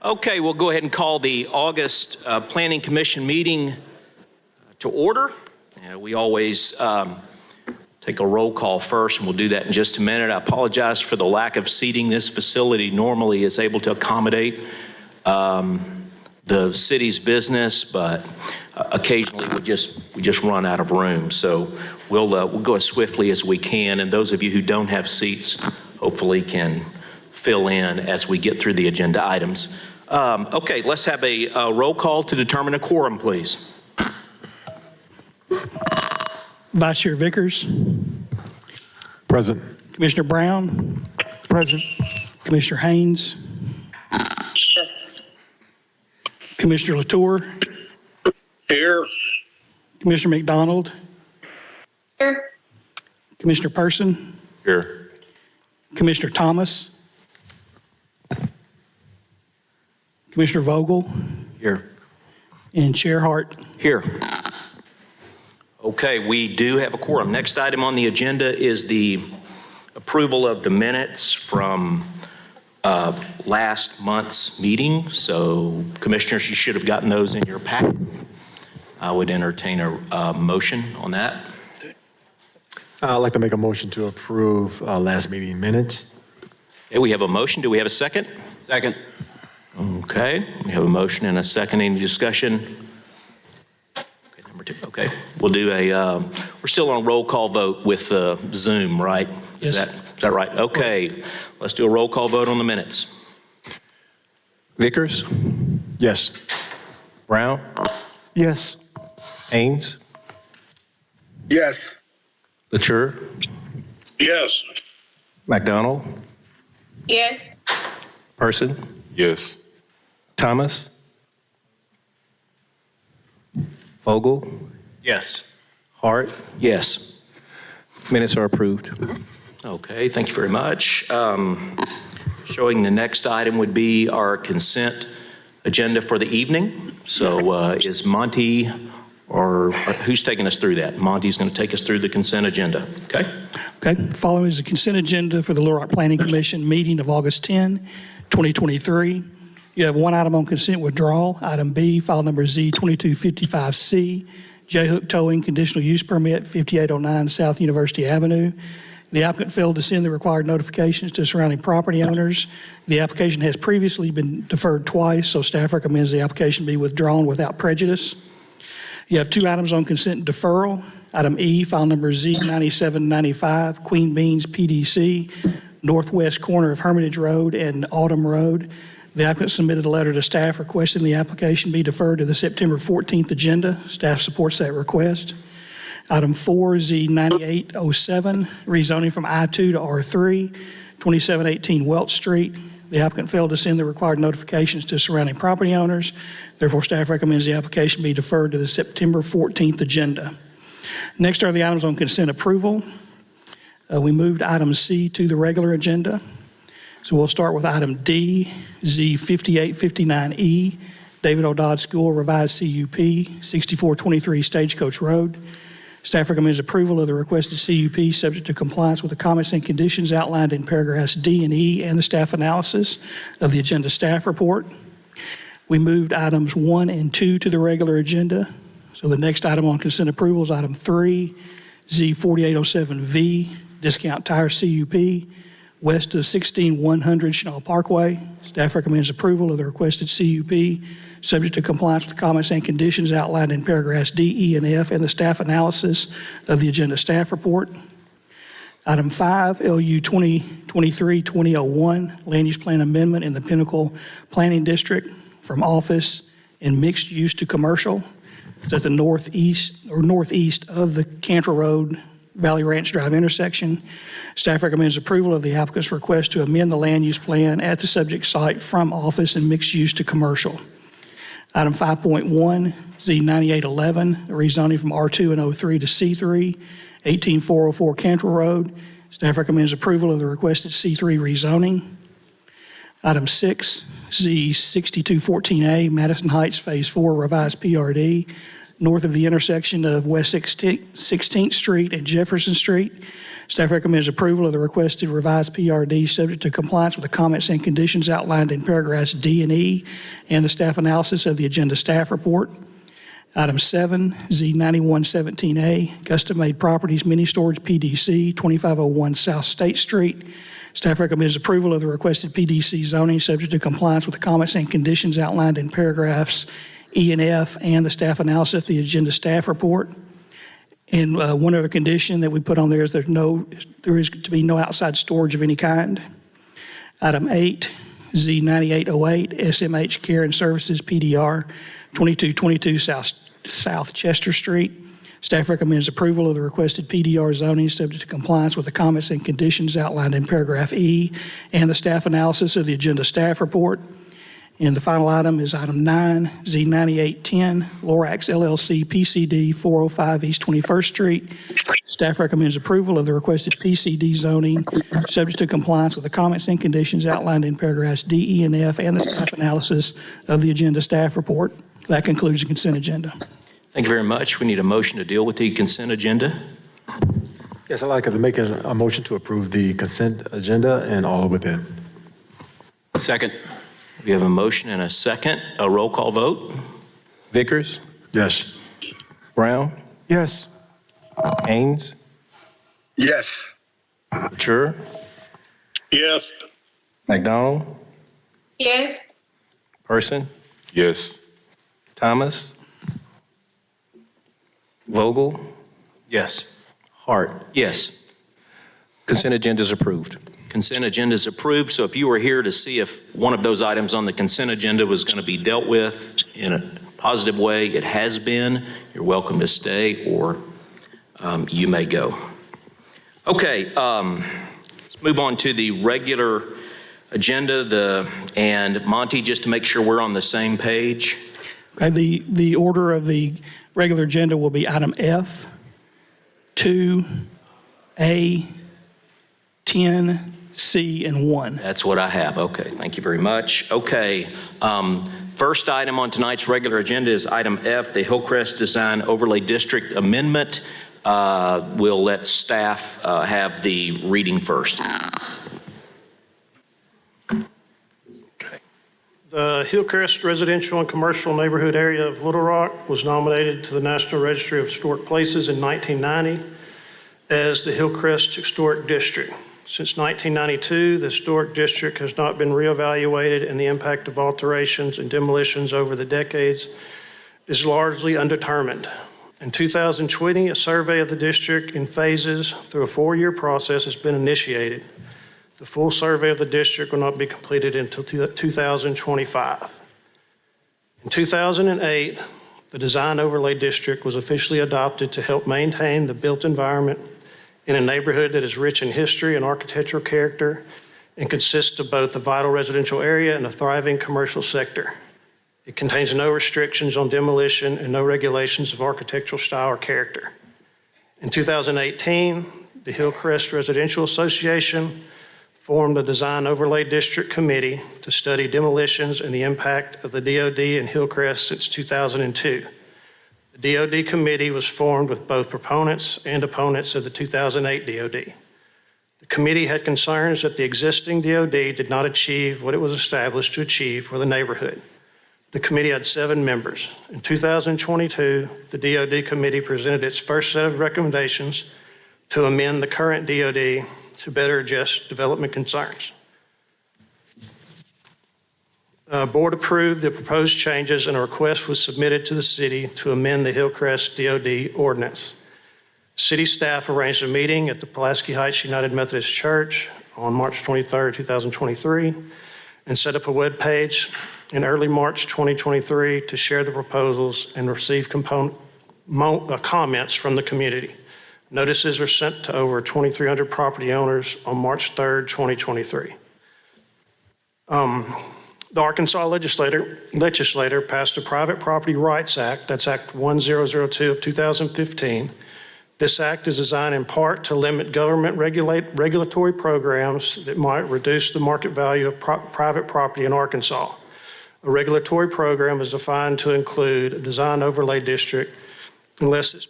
Okay, we'll go ahead and call the August Planning Commission meeting to order. We always take a roll call first, and we'll do that in just a minute. I apologize for the lack of seating. This facility normally is able to accommodate the city's business, but occasionally we just run out of room. So we'll go as swiftly as we can, and those of you who don't have seats hopefully can fill in as we get through the agenda items. Okay, let's have a roll call to determine a quorum, please. Vice Chair Vickers. Present. Commissioner Brown. Present. Commissioner Haynes. Commissioner Latour. Here. Commissioner McDonald. Here. Commissioner Person. Here. Commissioner Thomas. Commissioner Vogel. Here. And Chair Hart. Here. Okay, we do have a quorum. Next item on the agenda is the approval of the minutes from last month's meeting. So, Commissioners, you should have gotten those in your packet. I would entertain a motion on that. I'd like to make a motion to approve last meeting minutes. Okay, we have a motion. Do we have a second? Second. Okay, we have a motion and a second. Any discussion? Okay, number two. Okay, we'll do we're still on roll call vote with Zoom, right? Yes. Is that right? Okay, let's do a roll call vote on the minutes. Vickers, Yes. Brown, Yes. Haynes, Yes. Latour, Yes. McDonald, Yes. Person, Yes. Thomas, Vogel, Yes. Hart. Yes. Minutes are approved. Okay, thank you very much. Showing the next item would be our consent agenda for the evening. So is Monty or who's taking us through that? Monty's going to take us through the consent agenda. Okay? Okay, following is the consent agenda for the Little Rock Planning Commission meeting of August 10, 2023. You have one item on consent withdrawal, item B, file number Z2255C, J-Hook Towing Conditional Use Permit, 5809 South University Avenue. The applicant failed to send the required notifications to surrounding property owners. The application has previously been deferred twice, so staff recommends the application be withdrawn without prejudice. You have two items on consent deferral. Item E, file number Z9795, Queen Beans PDC, northwest corner of Hermitage Road and Autumn Road. The applicant submitted a letter to staff requesting the application be deferred to the September 14th agenda. Staff supports that request. Item 4, Z9807, rezoning from I-2 to R3, 2718 Welch Street. The applicant failed to send the required notifications to surrounding property owners. Therefore, staff recommends the application be deferred to the September 14th agenda. Next are the items on consent approval. We moved item C to the regular agenda. So we'll start with item D, Z5859E, David O'Dodd School, revised CUP, 6423 Stagecoach Road. Staff recommends approval of the requested CUP subject to compliance with the comments and conditions outlined in paragraphs D and E and the staff analysis of the agenda staff report. We moved items 1 and 2 to the regular agenda. So the next item on consent approval is item 3, Z4807V, Discount Tire CUP, west of 16100 Chenal Parkway. Staff recommends approval of the requested CUP, subject to compliance with the comments and conditions outlined in paragraphs D, E, and F and the staff analysis of the agenda staff report. Item 5, LU 2023-2001, Land Use Plan Amendment in the Pinnacle Planning District from office and mixed use to commercial. It's at the northeast of the Cantrell Road, Valley Ranch Drive intersection. Staff recommends approval of the applicant's request to amend the land use plan at the subject site from office and mixed use to commercial. Item 5.1, Z9811, rezoning from R2 and O3 to C3, 18404 Cantrell Road. Staff recommends approval of the requested C3 rezoning. Item 6, Z6214A, Madison Heights Phase 4 revised PRD, north of the intersection of West 16th Street and Jefferson Street. Staff recommends approval of the requested revised PRD subject to compliance with the comments and conditions outlined in paragraphs D and E and the staff analysis of the agenda staff report. Item 7, Z9117A, Custom-Made Properties Mini Storage PDC, 2501 South State Street. Staff recommends approval of the requested PDC zoning subject to compliance with the comments and conditions outlined in paragraphs E and F and the staff analysis of the agenda staff report. And one other condition that we put on there is there is to be no outside storage of any kind. Item 8, Z9808, SMH Care and Services PDR, 2222 South Chester Street. Staff recommends approval of the requested PDR zoning subject to compliance with the comments and conditions outlined in paragraph E and the staff analysis of the agenda staff report. And the final item is item 9, Z9810, Lorax LLC PCD 405 East 21st Street. Staff recommends approval of the requested PCD zoning subject to compliance with the comments and conditions outlined in paragraphs D, E, and F and the staff analysis of the agenda staff report. That concludes the consent agenda. Thank you very much. We need a motion to deal with the consent agenda. Yes, I'd like to make a motion to approve the consent agenda and all within. Second. We have a motion and a second. A roll call vote. Vickers, Yes. Brown, Yes. Haynes, Yes. Mature, Yes. McDonald, Yes. Person, Yes. Thomas, Vogel, Yes. Hart. Yes. Consent agenda is approved. Consent agenda is approved, so if you were here to see if one of those items on the consent agenda was going to be dealt with in a positive way, it has been. You're welcome to stay, or you may go. Okay, let's move on to the regular agenda. And Monty, just to make sure we're on the same page. Okay, the order of the regular agenda will be item F, 2A, 10, C, and 1. That's what I have. Okay, thank you very much. Okay, first item on tonight's regular agenda is item F, the Hillcrest Design Overlay District Amendment. We'll let staff have the reading first. The Hillcrest Residential and Commercial Neighborhood Area of Little Rock was nominated to the National Registry of Historic Places in 1990 as the Hillcrest Historic District. Since 1992, the Historic District has not been reevaluated, and the impact of alterations and demolitions over the decades is largely undetermined. In 2020, a survey of the district in phases through a 4-year process has been initiated. The full survey of the district will not be completed until 2025. In 2008, the Design Overlay District was officially adopted to help maintain the built environment in a neighborhood that is rich in history and architectural character and consists of both a vital residential area and a thriving commercial sector. It contains no restrictions on demolition and no regulations of architectural style or character. In 2018, the Hillcrest Residential Association formed a Design Overlay District Committee to study demolitions and the impact of the DOD and Hillcrest since 2002. The DOD committee was formed with both proponents and opponents of the 2008 DOD. The committee had concerns that the existing DOD did not achieve what it was established to achieve for the neighborhood. The committee had 7 members. In 2022, the DOD committee presented its first set of recommendations to amend the current DOD to better address development concerns. Board approved the proposed changes, and a request was submitted to the city to amend the Hillcrest DOD ordinance. City staff arranged a meeting at the Pulaski Heights United Methodist Church on March 23, 2023, and set up a web page in early March 2023 to share the proposals and receive comments from the community. Notices were sent to over 2,300 property owners on March 3, 2023. The Arkansas legislator passed the Private Property Rights Act, that's Act 1002 of 2015. This act is designed in part to limit government regulatory programs that might reduce the market value of private property in Arkansas. A regulatory program is defined to include a design overlay district unless it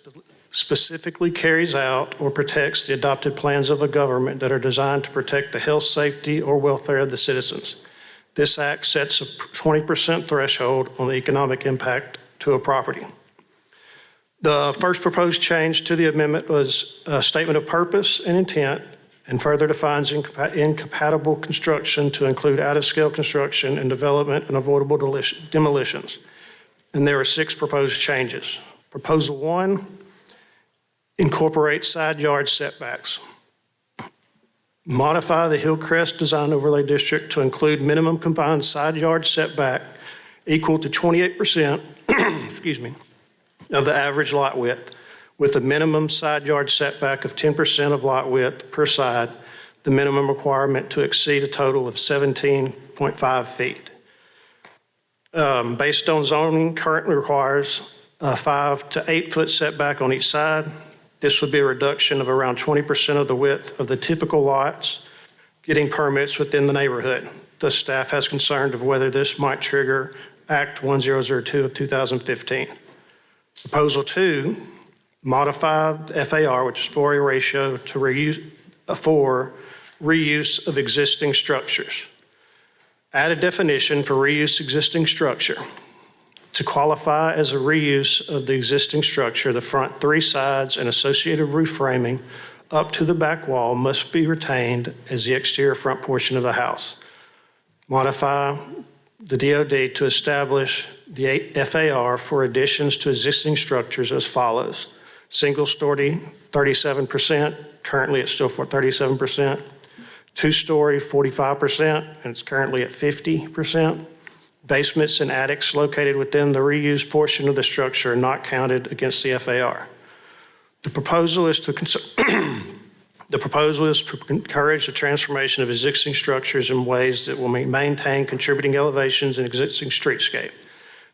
specifically carries out or protects the adopted plans of a government that are designed to protect the health, safety, or welfare of the citizens. This act sets a 20% threshold on the economic impact to a property. The first proposed change to the amendment was a statement of purpose and intent, and further defines incompatible construction to include out-of-scale construction and development and avoidable demolitions. And there are 6 proposed changes. Proposal 1 incorporates side yard setbacks. Modify the Hillcrest Design Overlay District to include minimum combined side yard setback equal to 28%, excuse me, of the average lot width, with a minimum side yard setback of 10% of lot width per side, the minimum requirement to exceed a total of 17.5 feet. Based on zoning, currently requires a 5 to 8 foot setback on each side. This would be a reduction of around 20% of the width of the typical lots getting permits within the neighborhood. The staff has concern of whether this might trigger Act 1002 of 2015. Proposal 2, modify the FAR, which is floor area ratio, to for reuse of existing structures. Add a definition for reuse existing structure. To qualify as a reuse of the existing structure, the front 3 sides and associated roof framing up to the back wall must be retained as the exterior front portion of the house. Modify the DOD to establish the FAR for additions to existing structures as follows. Single story, 37%, currently it's still for 37%. 2-story, 45%, and it's currently at 50%. Basements and attics located within the reused portion of the structure are not counted against the FAR. The proposal is to encourage the transformation of existing structures in ways that will maintain contributing elevations and existing streetscape.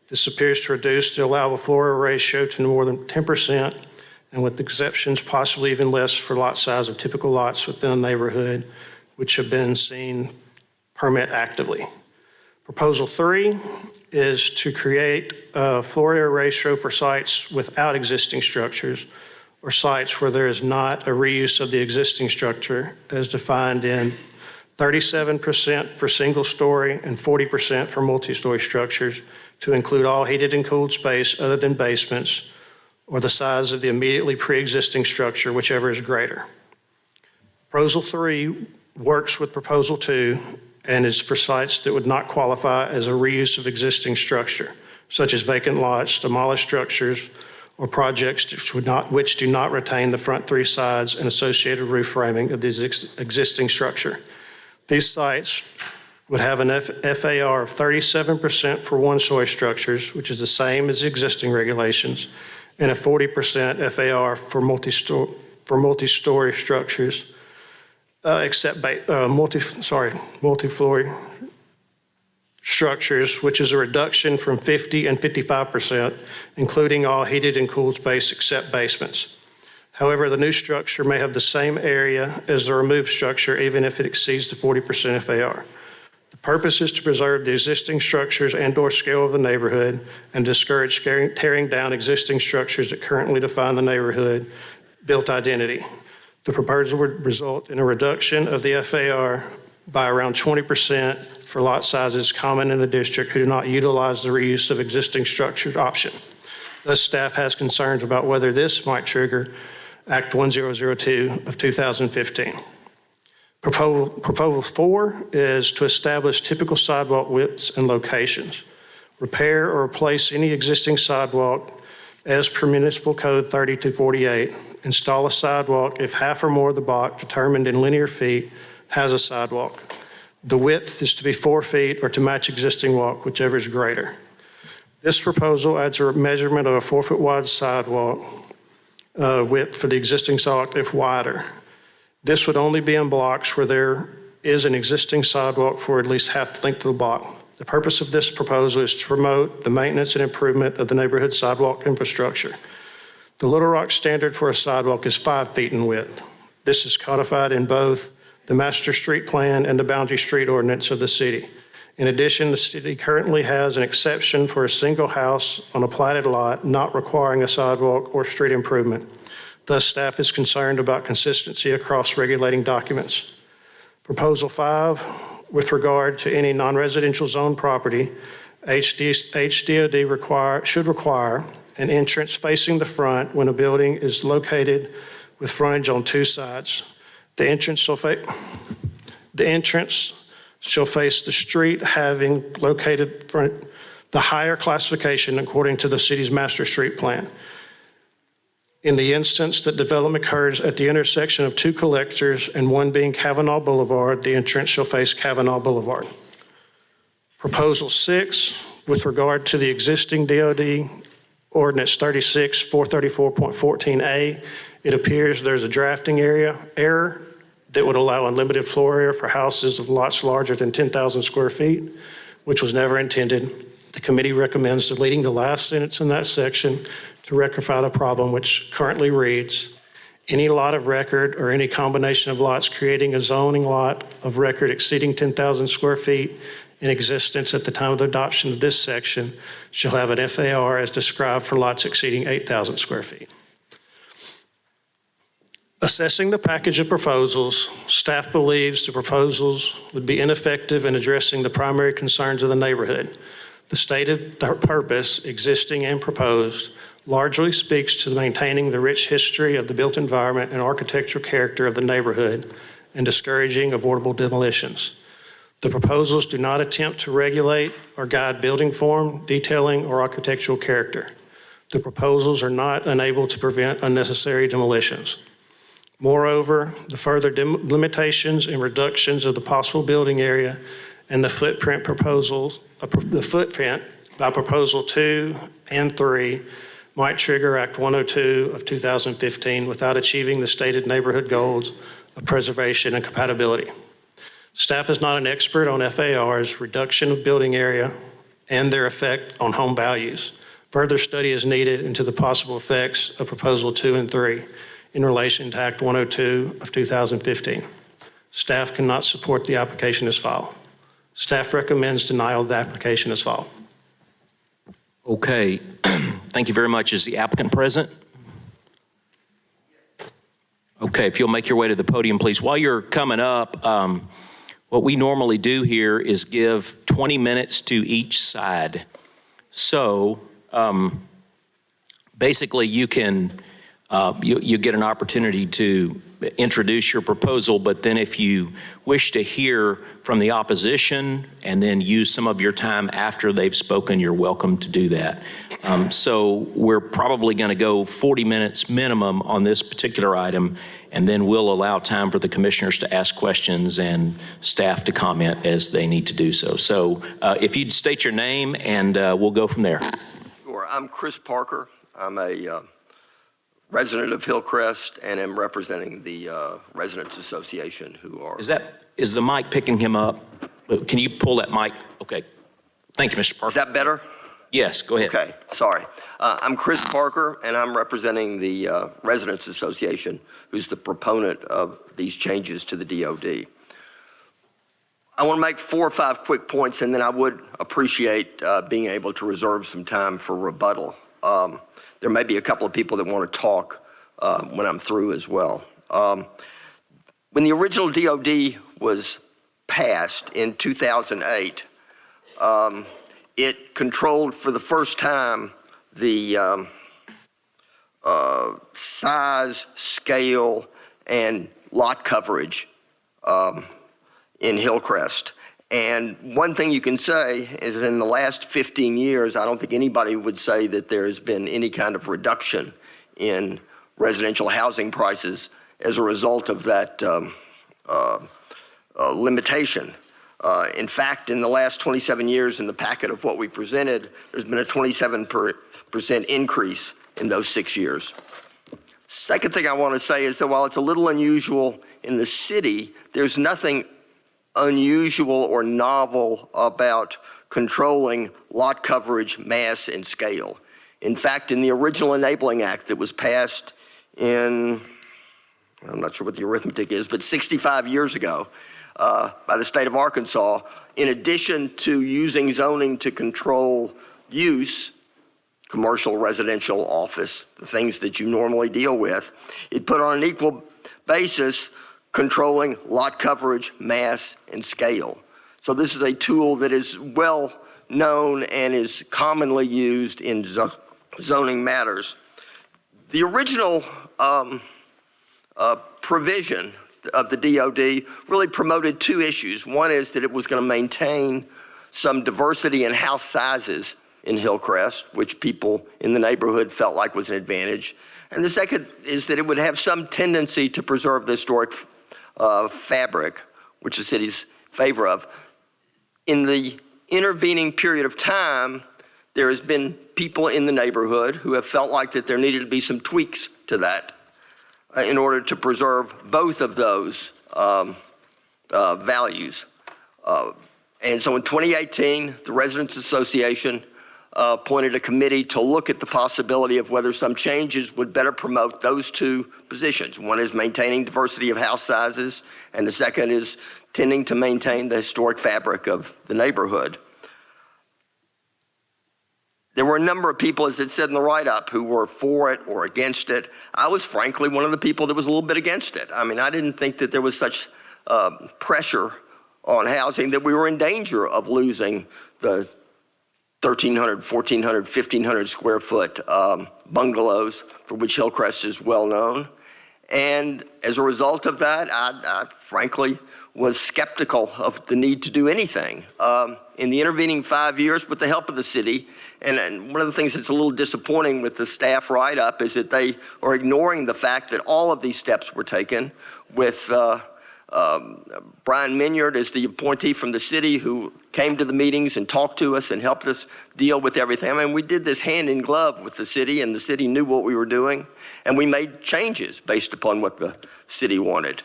This appears to reduce the allowable floor area ratio to more than 10%, and with exceptions possibly even less for lot size of typical lots within a neighborhood, which have been seen permit actively. Proposal 3 is to create a floor area ratio for sites without existing structures or sites where there is not a reuse of the existing structure as defined in 37% for single story and 40% for multi-story structures to include all heated and cooled space other than basements or the size of the immediately pre-existing structure, whichever is greater. Proposal 3 works with Proposal 2 and is for sites that would not qualify as a reuse of existing structure, such as vacant lots, demolished structures, or projects which do not retain the front 3 sides and associated roof framing of the existing structure. These sites would have an FAR of 37% for 1-story structures, which is the same as the existing regulations, and a 40% FAR for multi-story structures, except multi-floor structures, which is a reduction from 50 and 55%, including all heated and cooled space except basements. However, the new structure may have the same area as the removed structure, even if it exceeds the 40% FAR. The purpose is to preserve the existing structures and/or scale of the neighborhood and discourage tearing down existing structures that currently define the neighborhood built identity. The proposal would result in a reduction of the FAR by around 20% for lot sizes common in the district who do not utilize the reuse of existing structures option. Thus, staff has concerns about whether this might trigger Act 1002 of 2015. Proposal 4 is to establish typical sidewalk widths and locations. Repair or replace any existing sidewalk as per Municipal Code 3248. Install a sidewalk if half or more of the block determined in linear feet has a sidewalk. The width is to be 4 feet or to match existing walk, whichever is greater. This proposal adds a measurement of a 4-foot wide sidewalk width for the existing sidewalk if wider. This would only be in blocks where there is an existing sidewalk for at least half the length of the block. The purpose of this proposal is to promote the maintenance and improvement of the neighborhood sidewalk infrastructure. The Little Rock standard for a sidewalk is 5 feet in width. This is codified in both the Master Street Plan and the Boundary Street Ordinance of the city. In addition, the city currently has an exception for a single house on a platted lot not requiring a sidewalk or street improvement. Thus, staff is concerned about consistency across regulating documents. Proposal 5, with regard to any non-residential zone property, HDOD should require an entrance facing the front when a building is located with frontage on two sides. The entrance shall face the street having located the higher classification according to the city's master street plan. In the instance that development occurs at the intersection of two collectors and one being Kavanaugh Boulevard, the entrance shall face Kavanaugh Boulevard. Proposal 6, with regard to the existing DOD ordinance 36-434.14A, it appears there's a drafting error that would allow unlimited floor area for houses of lots larger than 10,000 square feet, which was never intended. The committee recommends deleting the last sentence in that section to rectify the problem, which currently reads, any lot of record or any combination of lots creating a zoning lot of record exceeding 10,000 square feet in existence at the time of the adoption of this section shall have an FAR as described for lots exceeding 8,000 square feet. Assessing the package of proposals, staff believes the proposals would be ineffective in addressing the primary concerns of the neighborhood. The stated purpose, existing and proposed, largely speaks to maintaining the rich history of the built environment and architectural character of the neighborhood and discouraging avoidable demolitions. The proposals do not attempt to regulate or guide building form, detailing, or architectural character. The proposals are not unable to prevent unnecessary demolitions. Moreover, the further limitations and reductions of the possible building area and the footprint by Proposal 2 and 3 might trigger Act 102 of 2015 without achieving the stated neighborhood goals of preservation and compatibility. Staff is not an expert on FARs, reduction of building area, and their effect on home values. Further study is needed into the possible effects of Proposal 2 and 3 in relation to Act 102 of 2015. Staff cannot support the application as filed. Staff recommends denial of the application as filed. Okay, thank you very much. Is the applicant present? Okay, if you'll make your way to the podium, please. While you're coming up, what we normally do here is give 20 minutes to each side. So basically you can, you get an opportunity to introduce your proposal, but then if you wish to hear from the opposition and then use some of your time after they've spoken, you're welcome to do that. So we're probably going to go 40 minutes minimum on this particular item, and then we'll allow time for the commissioners to ask questions and staff to comment as they need to do so. So if you'd state your name and we'll go from there. Sure. I'm Chris Parker. I'm a resident of Hillcrest and am representing the Residents Association who are... Is the mic picking him up? Can you pull that mic? Okay. Thank you, Mr. Parker. Is that better? Yes, go ahead. Okay, sorry. I'm Chris Parker, and I'm representing the Residents Association, who's the proponent of these changes to the DOD. I want to make 4 or 5 quick points, and then I would appreciate being able to reserve some time for rebuttal. There may be a couple of people that want to talk when I'm through as well. When the original DOD was passed in 2008, it controlled for the first time the size, scale, and lot coverage in Hillcrest. And one thing you can say is that in the last 15 years, I don't think anybody would say that there has been any kind of reduction in residential housing prices as a result of that limitation. In fact, in the last 27 years in the packet of what we presented, there's been a 27% increase in those 6 years. Second thing I want to say is that while it's a little unusual in the city, there's nothing unusual or novel about controlling lot coverage, mass, and scale. In fact, in the original Enabling Act that was passed in, I'm not sure what the arithmetic is, but 65 years ago by the state of Arkansas, in addition to using zoning to control use, commercial, residential, office, the things that you normally deal with, it put on an equal basis controlling lot coverage, mass, and scale. So this is a tool that is well known and is commonly used in zoning matters. The original provision of the DOD really promoted two issues. One is that it was going to maintain some diversity in house sizes in Hillcrest, which people in the neighborhood felt like was an advantage. And the second is that it would have some tendency to preserve the historic fabric, which the city's in favor of. In the intervening period of time, there has been people in the neighborhood who have felt like that there needed to be some tweaks to that in order to preserve both of those values. And so in 2018, the Residents Association appointed a committee to look at the possibility of whether some changes would better promote those two positions. One is maintaining diversity of house sizes, and the second is tending to maintain the historic fabric of the neighborhood. There were a number of people, as it said in the write-up, who were for it or against it. I was frankly one of the people that was a little bit against it. I mean, I didn't think that there was such pressure on housing that we were in danger of losing the 1,300, 1,400, 1,500 square foot bungalows for which Hillcrest is well known. And as a result of that, I frankly was skeptical of the need to do anything. In the intervening 5 years, with the help of the city, and one of the things that's a little disappointing with the staff write-up is that they are ignoring the fact that all of these steps were taken with Brian Minyard as the appointee from the city who came to the meetings and talked to us and helped us deal with everything. I mean, we did this hand in glove with the city, and the city knew what we were doing, and we made changes based upon what the city wanted.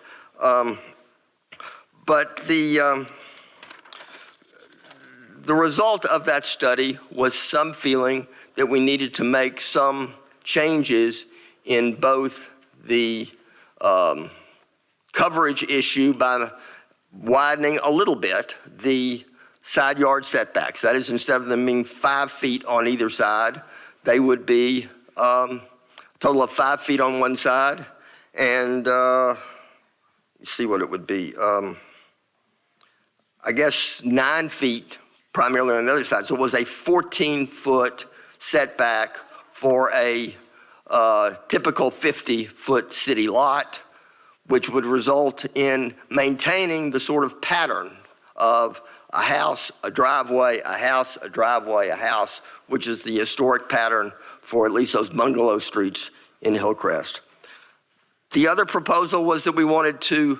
But the result of that study was some feeling that we needed to make some changes in both the coverage issue by widening a little bit the side yard setbacks. That is, instead of them being 5 feet on either side, they would be a total of 5 feet on one side, and see what it would be. I guess 9 feet primarily on the other side. So it was a 14-foot setback for a typical 50-foot city lot, which would result in maintaining the sort of pattern of a house, a driveway, a house, a driveway, a house, which is the historic pattern for at least those bungalow streets in Hillcrest. The other proposal was that we wanted to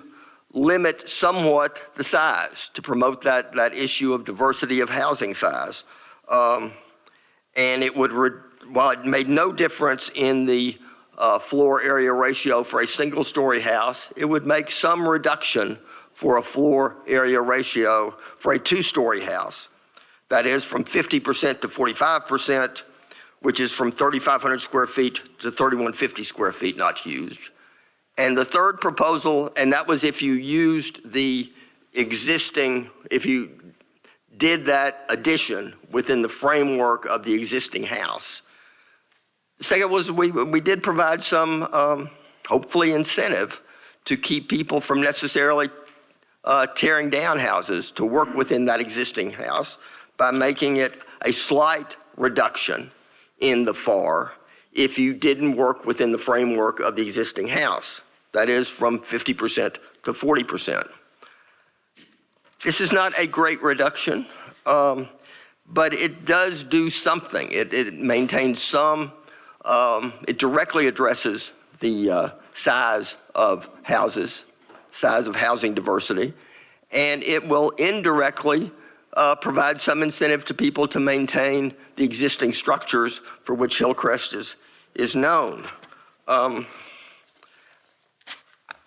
limit somewhat the size to promote that issue of diversity of housing size. And it would, while it made no difference in the floor area ratio for a single-story house, it would make some reduction for a floor area ratio for a two-story house. That is from 50% to 45%, which is from 3,500 square feet to 3,150 square feet, not huge. And the third proposal, and that was if you used the existing, if you did that addition within the framework of the existing house. The second was we did provide some, hopefully, incentive to keep people from necessarily tearing down houses to work within that existing house by making it a slight reduction in the FAR if you didn't work within the framework of the existing house. That is from 50% to 40%. This is not a great reduction, but it does do something. It maintains some, it directly addresses the size of houses, size of housing diversity, and it will indirectly provide some incentive to people to maintain the existing structures for which Hillcrest is known.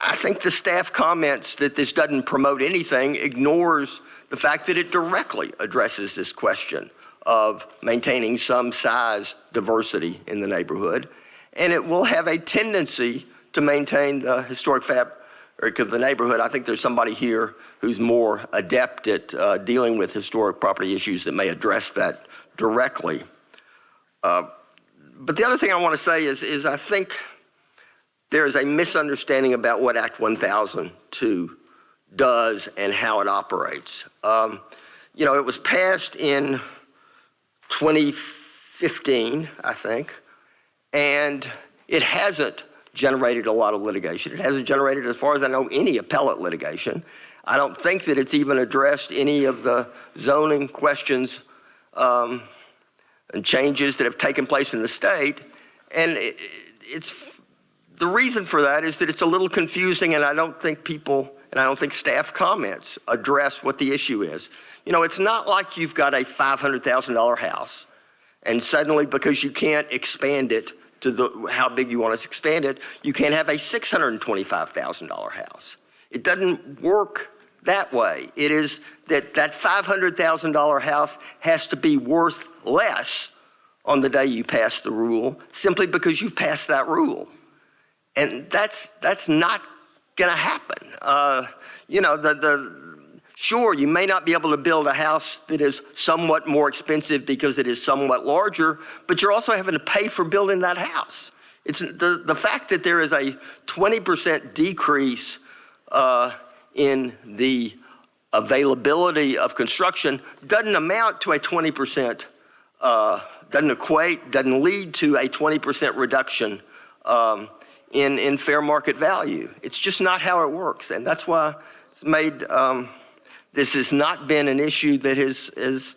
I think the staff comments that this doesn't promote anything ignores the fact that it directly addresses this question of maintaining some size diversity in the neighborhood, and it will have a tendency to maintain the historic or it could the neighborhood. I think there's somebody here who's more adept at dealing with historic property issues that may address that directly. But the other thing I want to say is I think there is a misunderstanding about what Act 1002 does and how it operates. You know, it was passed in 2015, I think, and it hasn't generated a lot of litigation. It hasn't generated, as far as I know, any appellate litigation. I don't think that it's even addressed any of the zoning questions and changes that have taken place in the state. And it's the reason for that is that it's a little confusing, and I don't think people, and I don't think staff comments address what the issue is. You know, it's not like you've got a $500,000 house, and suddenly, because you can't expand it to how big you want to expand it, you can't have a $625,000 house. It doesn't work that way. It is that $500,000 house has to be worth less on the day you pass the rule, simply because you've passed that rule. And that's not going to happen. You know, sure, you may not be able to build a house that is somewhat more expensive because it is somewhat larger, but you're also having to pay for building that house. It's the fact that there is a 20% decrease in the availability of construction doesn't amount to a 20%, doesn't lead to a 20% reduction in fair market value. It's just not how it works. And that's why it's made, this has not been an issue that has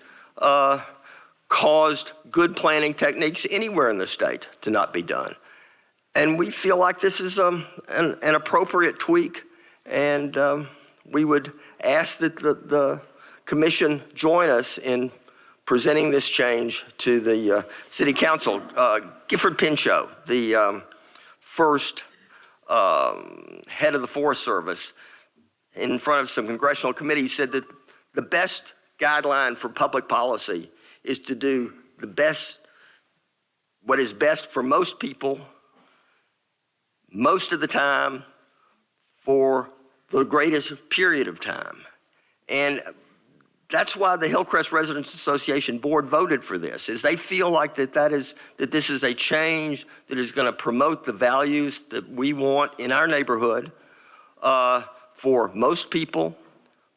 caused good planning techniques anywhere in the state to not be done. And we feel like this is an appropriate tweak, and we would ask that the commission join us in presenting this change to the city council. Gifford Pinchot, the first head of the Forest Service, in front of some congressional committees, said that the best guideline for public policy is to do what is best for most people, most of the time, for the greatest period of time. And that's why the Hillcrest Residents Association board voted for this, is they feel like that this is a change that is going to promote the values that we want in our neighborhood for most people,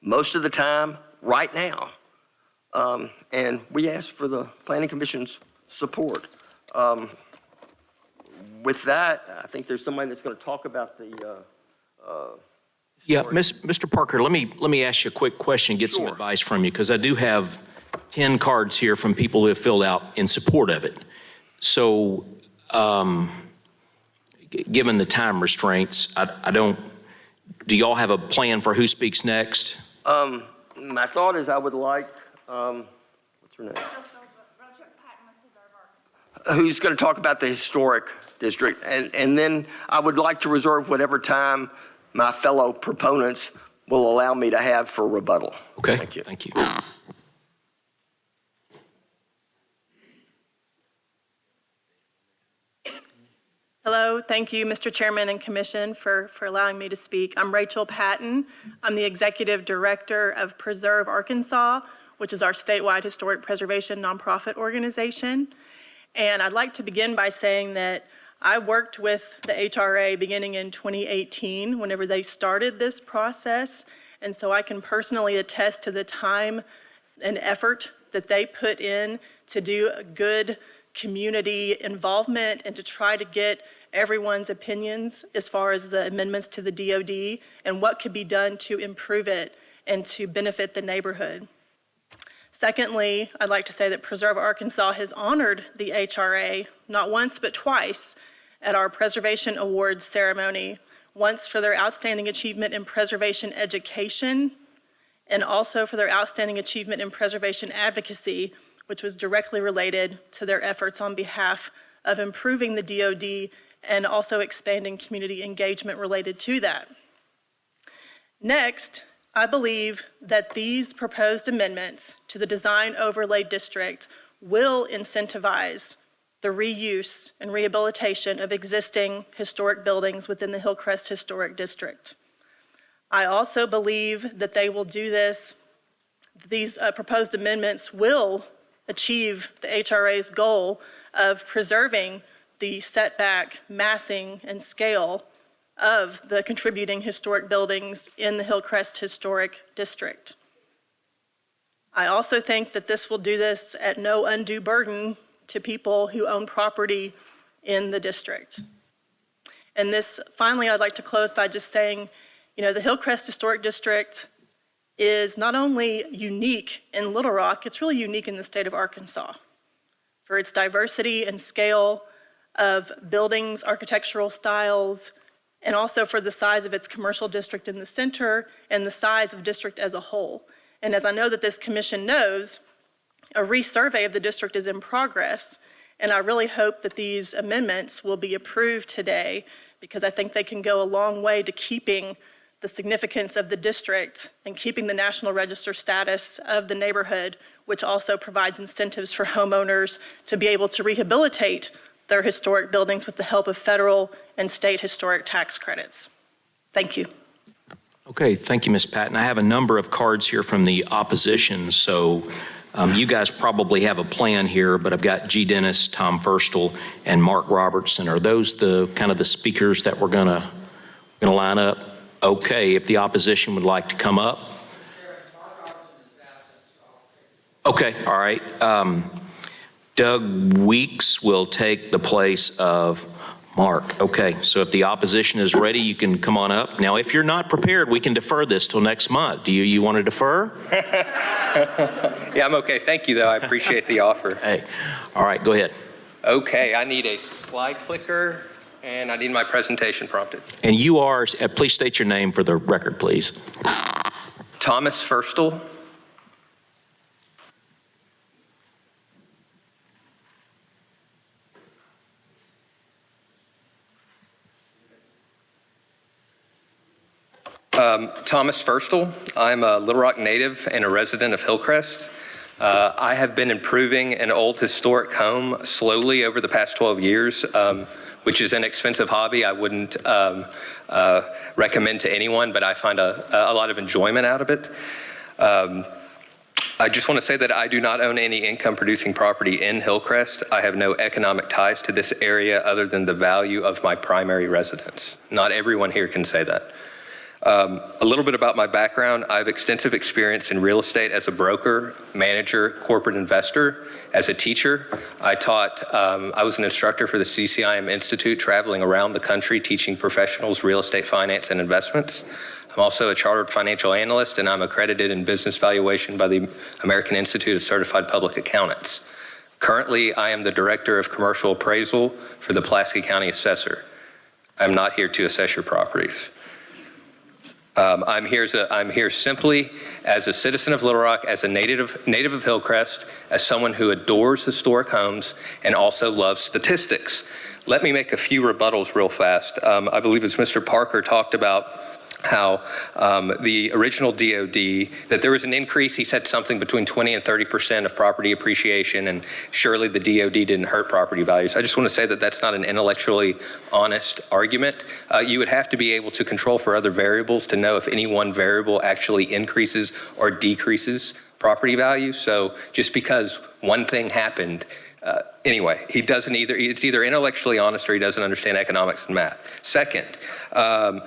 most of the time, right now. And we ask for the Planning Commission's support. With that, I think there's somebody that's going to talk about the Yeah, Mr. Parker, let me ask you a quick question, get some Sure. advice from you, because I do have 10 cards here from people who have filled out in support of it. So, given the time restraints, do y'all have a plan for who speaks next? My thought is I would like, what's her name? Who's going to talk about the historic district. And then I would like to reserve whatever time my fellow proponents will allow me to have for rebuttal. Okay, Thank you. Thank you. Hello, thank you, Mr. Chairman and Commission, for allowing me to speak. I'm Rachel Patton. I'm the Executive Director of Preserve Arkansas, which is our statewide historic preservation nonprofit organization. And I'd like to begin by saying that I worked with the HRA beginning in 2018, whenever they started this process. And so I can personally attest to the time and effort that they put in to do a good community involvement and to try to get everyone's opinions as far as the amendments to the DOD and what could be done to improve it and to benefit the neighborhood. Secondly, I'd like to say that Preserve Arkansas has honored the HRA not once but twice at our Preservation Awards ceremony, once for their outstanding achievement in preservation education and also for their outstanding achievement in preservation advocacy, which was directly related to their efforts on behalf of improving the DOD and also expanding community engagement related to that. Next, I believe that these proposed amendments to the Design Overlay District will incentivize the reuse and rehabilitation of existing historic buildings within the Hillcrest Historic District. I also believe that they will do this, these proposed amendments will achieve the HRA's goal of preserving the setback, massing, and scale of the contributing historic buildings in the Hillcrest Historic District. I also think that this will do this at no undue burden to people who own property in the district. And this, finally, I'd like to close by just saying, you know, the Hillcrest Historic District is not only unique in Little Rock, it's really unique in the state of Arkansas for its diversity and scale of buildings, architectural styles, and also for the size of its commercial district in the center and the size of district as a whole. And as I know that this commission knows, a resurvey of the district is in progress, and I really hope that these amendments will be approved today because I think they can go a long way to keeping the significance of the district and keeping the National Register status of the neighborhood, which also provides incentives for homeowners to be able to rehabilitate their historic buildings with the help of federal and state historic tax credits. Thank you. Okay, thank you, Ms. Patton. I have a number of cards here from the opposition, so you guys probably have a plan here, but I've got G. Dennis, Tom Firstel, and Mark Robertson. Are those the kind of the speakers that we're gonna line up? Okay, if the opposition would like to come up. Okay, all right. Doug Weeks will take the place of Mark. Okay, so if the opposition is ready, you can come on up. Now, if you're not prepared, we can defer this till next month. Do you want to defer? Yeah, I'm okay. Thank you, though. I appreciate the offer. Hey, all right, go ahead. Okay, I need a slide clicker, and I need my presentation prompted. And you are, please state your name for the record, please. Thomas Firstel. Thomas Firstel. I'm a Little Rock native and a resident of Hillcrest. I have been improving an old historic home slowly over the past 12 years, which is an expensive hobby I wouldn't recommend to anyone, but I find a lot of enjoyment out of it. I just want to say that I do not own any income producing property in Hillcrest. I have no economic ties to this area other than the value of my primary residence. Not everyone here can say that. A little bit about my background. I have extensive experience in real estate as a broker, manager, corporate investor. As a teacher, I was an instructor for the CCIM Institute, traveling around the country teaching professionals real estate finance and investments. I'm also a chartered financial analyst, and I'm accredited in business valuation by the American Institute of Certified Public Accountants. Currently, I am the Director of Commercial Appraisal for the Pulaski County Assessor. I'm not here to assess your properties. I'm here simply as a citizen of Little Rock, as a native of Hillcrest, as someone who adores historic homes and also loves statistics. Let me make a few rebuttals real fast. I believe as Mr. Parker talked about how the original DOD, that there was an increase, he said something between 20 and 30% of property appreciation, and surely the DOD didn't hurt property values. I just want to say that that's not an intellectually honest argument. You would have to be able to control for other variables to know if any one variable actually increases or decreases property value. So just because one thing happened, anyway, it's either intellectually honest or he doesn't understand economics and math. Second,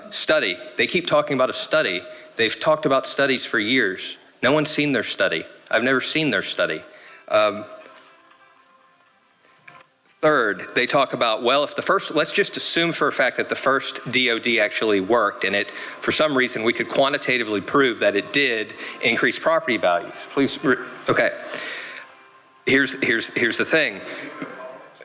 study. They keep talking about a study. They've talked about studies for years. No one's seen their study. I've never seen their study. Third, they talk about, well, let's just assume for a fact that the first DOD actually worked, and for some reason, we could quantitatively prove that it did increase property values. Please, okay. Here's the thing.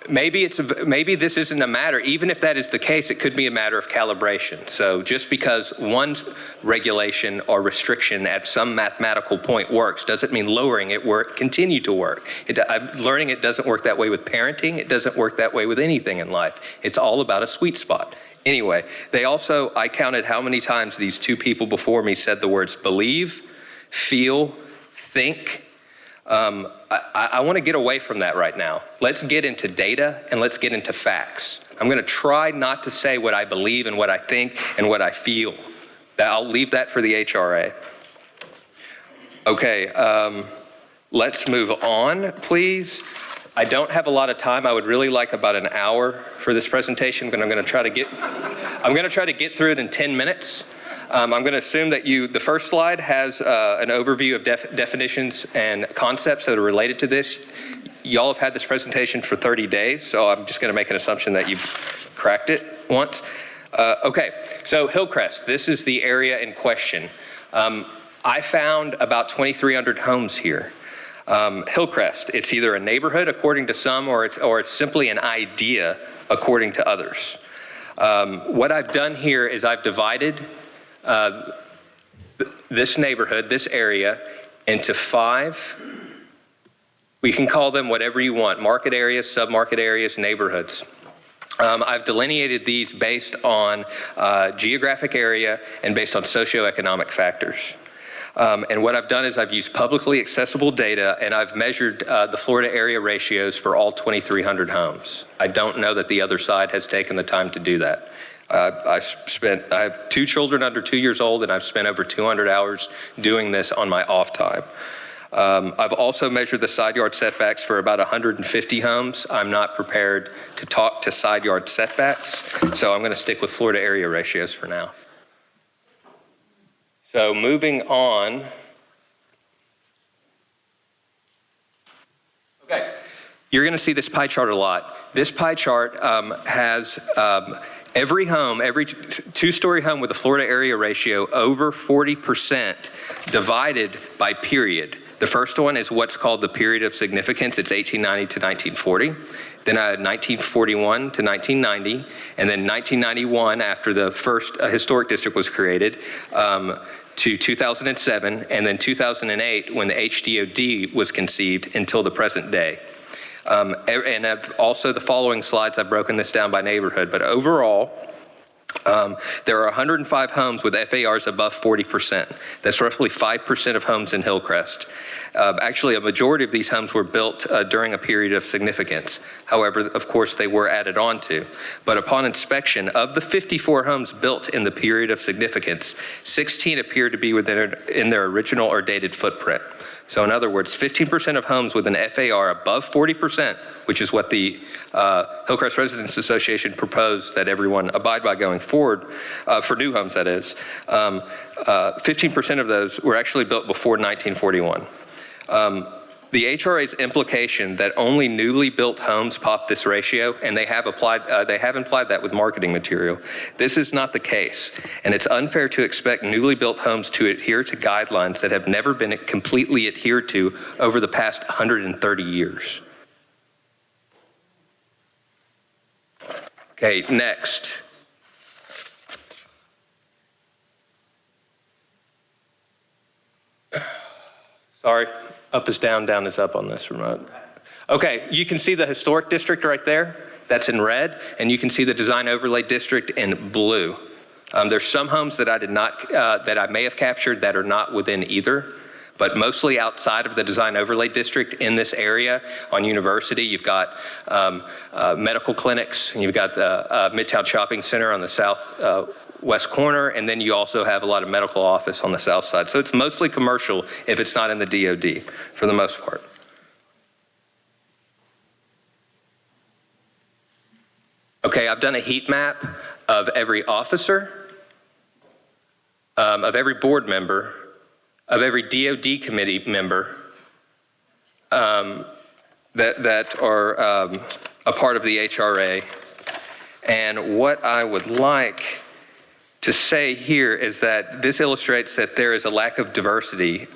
Maybe this isn't a matter, even if that is the case, it could be a matter of calibration. So just because one regulation or restriction at some mathematical point works doesn't mean lowering it continue to work. I'm learning it doesn't work that way with parenting. It doesn't work that way with anything in life. It's all about a sweet spot. Anyway, I counted how many times these two people before me said the words believe, feel, think. I want to get away from that right now. Let's get into data and let's get into facts. I'm going to try not to say what I believe and what I think and what I feel. I'll leave that for the HRA. Okay, let's move on, please. I don't have a lot of time. I would really like about an hour for this presentation, but I'm going to try to get through it in 10 minutes. I'm going to assume that the first slide has an overview of definitions and concepts that are related to this. Y'all have had this presentation for 30 days, so I'm just going to make an assumption that you've cracked it once. Okay, so Hillcrest, this is the area in question. I found about 2,300 homes here. Hillcrest, it's either a neighborhood according to some, or it's simply an idea according to others. What I've done here is I've divided this neighborhood, this area, into 5. We can call them whatever you want: market areas, sub-market areas, neighborhoods. I've delineated these based on geographic area and based on socioeconomic factors. And what I've done is I've used publicly accessible data, and I've measured the Florida area ratios for all 2,300 homes. I don't know that the other side has taken the time to do that. I have 2 children under 2 years old, and I've spent over 200 hours doing this on my off time. I've also measured the side yard setbacks for about 150 homes. I'm not prepared to talk to side yard setbacks, so I'm going to stick with Florida area ratios for now. So moving on. Okay, you're going to see this pie chart a lot. This pie chart has every home, every 2-story home with a Florida area ratio over 40% divided by period. The first one is what's called the period of significance. It's 1890 to 1940. Then I had 1941 to 1990, and then 1991 after the first historic district was created, to 2007, and then 2008 when the HDOD was conceived until the present day. And also the following slides, I've broken this down by neighborhood, but overall, there are 105 homes with FARs above 40%. That's roughly 5% of homes in Hillcrest. Actually, a majority of these homes were built during a period of significance. However, of course, they were added on to. But upon inspection, of the 54 homes built in the period of significance, 16 appear to be in their original or dated footprint. So in other words, 15% of homes with an FAR above 40%, which is what the Hillcrest Residents Association proposed that everyone abide by going forward, for new homes that is, 15% of those were actually built before 1941. The HRA's implication that only newly built homes pop this ratio, and they have implied that with marketing material. This is not the case, and it's unfair to expect newly built homes to adhere to guidelines that have never been completely adhered to over the past 130 years. Okay, next. Sorry. Up is down, down is up on this remote. Okay, you can see the historic district right there. That's in red, and you can see the design overlay district in blue. There's some homes that I may have captured that are not within either, but mostly outside of the design overlay district in this area on University. You've got medical clinics, and you've got the Midtown Shopping Center on the southwest corner, and then you also have a lot of medical office on the south side. So it's mostly commercial if it's not in the DOD for the most part. Okay, I've done a heat map of every officer, of every board member, of every DOD committee member that are a part of the HRA. And what I would like to say here is that this illustrates that there is a lack of diversity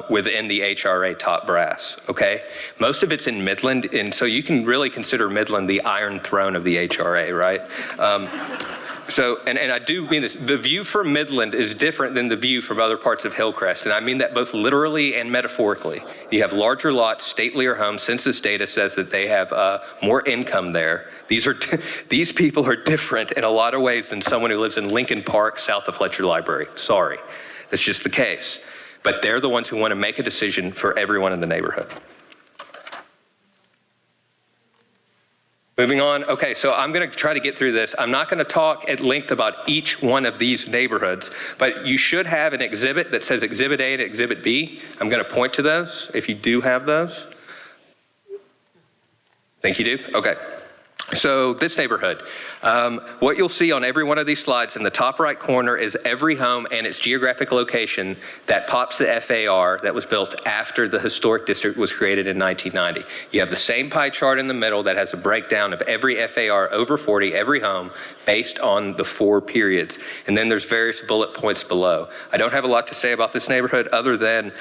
within the HRA top brass, okay? Most of it's in Midland, and so you can really consider Midland the iron throne of the HRA, right? So, and I do mean this, the view from Midland is different than the view from other parts of Hillcrest, and I mean that both literally and metaphorically. You have larger lots, statelier homes. Census data says that they have more income there. These people are different in a lot of ways than someone who lives in Lincoln Park, south of Fletcher Library. Sorry, that's just the case. But they're the ones who want to make a decision for everyone in the neighborhood. Moving on. Okay, so I'm going to try to get through this. I'm not going to talk at length about each one of these neighborhoods, but you should have an exhibit that says Exhibit A and Exhibit B. I'm going to point to those if you do have those. Think you do? Okay. So this neighborhood, what you'll see on every one of these slides in the top right corner is every home and its geographic location that pops the FAR that was built after the historic district was created in 1990. You have the same pie chart in the middle that has a breakdown of every FAR over 40, every home, based on the 4 periods. And then there's various bullet points below. I don't have a lot to say about this neighborhood other than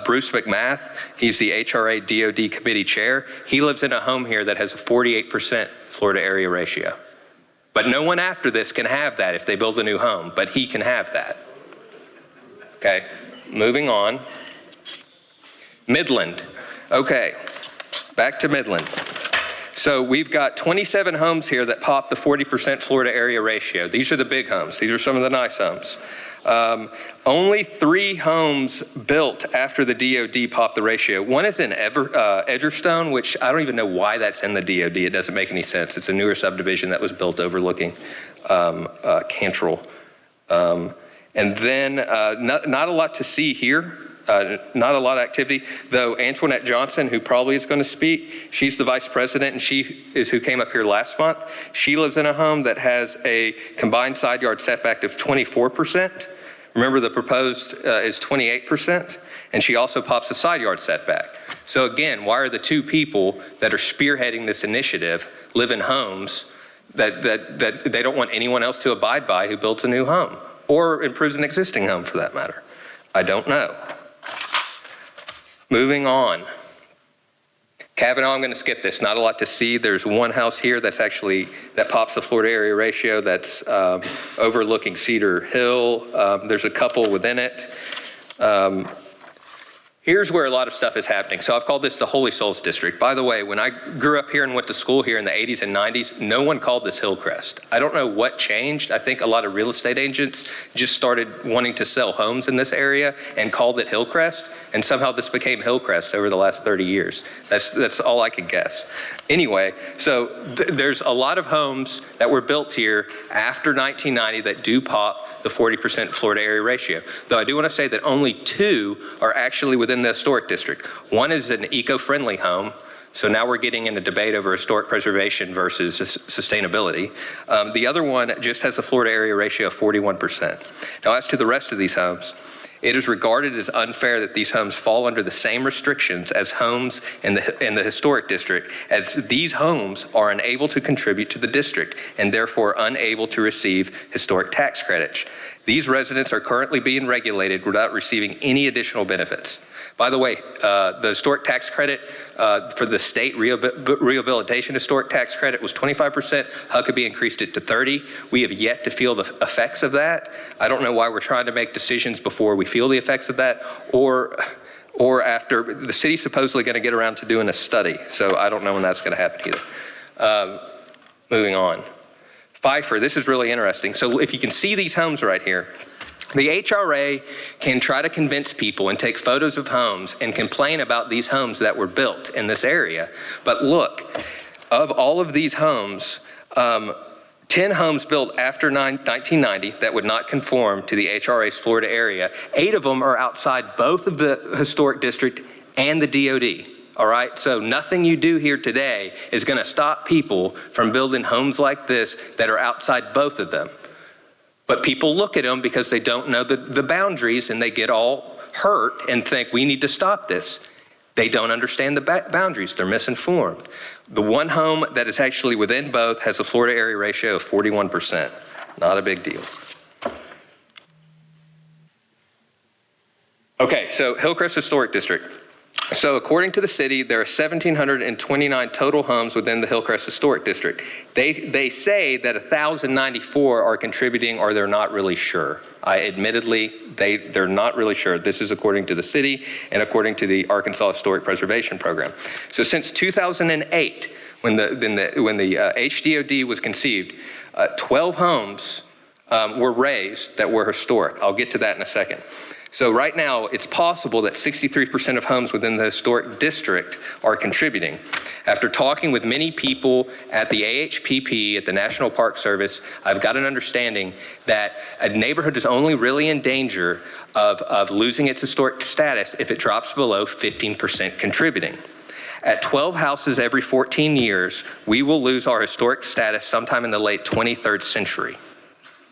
Bruce McMath. He's the HRA DOD committee chair. He lives in a home here that has a 48% Florida area ratio. But no one after this can have that if they build a new home, but he can have that. Okay, moving on. Midland. Okay, back to Midland. So we've got 27 homes here that pop the 40% Florida area ratio. These are the big homes. These are some of the nice homes. Only 3 homes built after the DOD popped the ratio. One is in Edgerstone, which I don't even know why that's in the DOD. It doesn't make any sense. It's a newer subdivision that was built overlooking Cantrell. And then not a lot to see here. Not a lot of activity, though Antoinette Johnson, who probably is going to speak, she's the vice president and she is who came up here last month. She lives in a home that has a combined side yard setback of 24%. Remember, the proposed is 28%, and she also pops a side yard setback. So again, why are the 2 people that are spearheading this initiative live in homes that they don't want anyone else to abide by who builds a new home or improves an existing home for that matter? I don't know. Moving on. Kavanaugh, I'm going to skip this. Not a lot to see. There's one house here that pops the Florida area ratio that's overlooking Cedar Hill. There's a couple within it. Here's where a lot of stuff is happening. So I've called this the Holy Souls District. By the way, when I grew up here and went to school here in the 80s and 90s, no one called this Hillcrest. I don't know what changed. I think a lot of real estate agents just started wanting to sell homes in this area and called it Hillcrest. And somehow this became Hillcrest over the last 30 years. That's all I could guess. Anyway, so there's a lot of homes that were built here after 1990 that do pop the 40% Florida area ratio. Though I do want to say that only 2 are actually within the historic district. One is an eco-friendly home. So now we're getting in a debate over historic preservation versus sustainability. The other one just has a Florida area ratio of 41%. Now, as to the rest of these homes, it is regarded as unfair that these homes fall under the same restrictions as homes in the historic district, as these homes are unable to contribute to the district and therefore unable to receive historic tax credits. These residents are currently being regulated without receiving any additional benefits. By the way, the historic tax credit for the state rehabilitation historic tax credit was 25%. Huckabee increased it to 30%. We have yet to feel the effects of that. I don't know why we're trying to make decisions before we feel the effects of that, or after. The city's supposedly going to get around to doing a study, so I don't know when that's going to happen either. Moving on. Pfeiffer, this is really interesting. So if you can see these homes right here, the HRA can try to convince people and take photos of homes and complain about these homes that were built in this area. But look, of all of these homes, 10 homes built after 1990 that would not conform to the HRA's Florida area, 8 of them are outside both of the historic district and the DOD. All right, so nothing you do here today is going to stop people from building homes like this that are outside both of them. But people look at them because they don't know the boundaries and they get all hurt and think we need to stop this. They don't understand the boundaries. They're misinformed. The one home that is actually within both has a Florida area ratio of 41%. Not a big deal. Okay, so Hillcrest Historic District. So according to the city, there are 1,729 total homes within the Hillcrest Historic District. They say that 1,094 are contributing or they're not really sure. Admittedly, they're not really sure. This is according to the city and according to the Arkansas Historic Preservation Program. So since 2008, when the HDOD was conceived, 12 homes were raised that were historic. I'll get to that in a second. So right now, it's possible that 63% of homes within the historic district are contributing. After talking with many people at the AHPP, at the National Park Service, I've got an understanding that a neighborhood is only really in danger of losing its historic status if it drops below 15% contributing. At 12 houses every 14 years, we will lose our historic status sometime in the late 23rd century.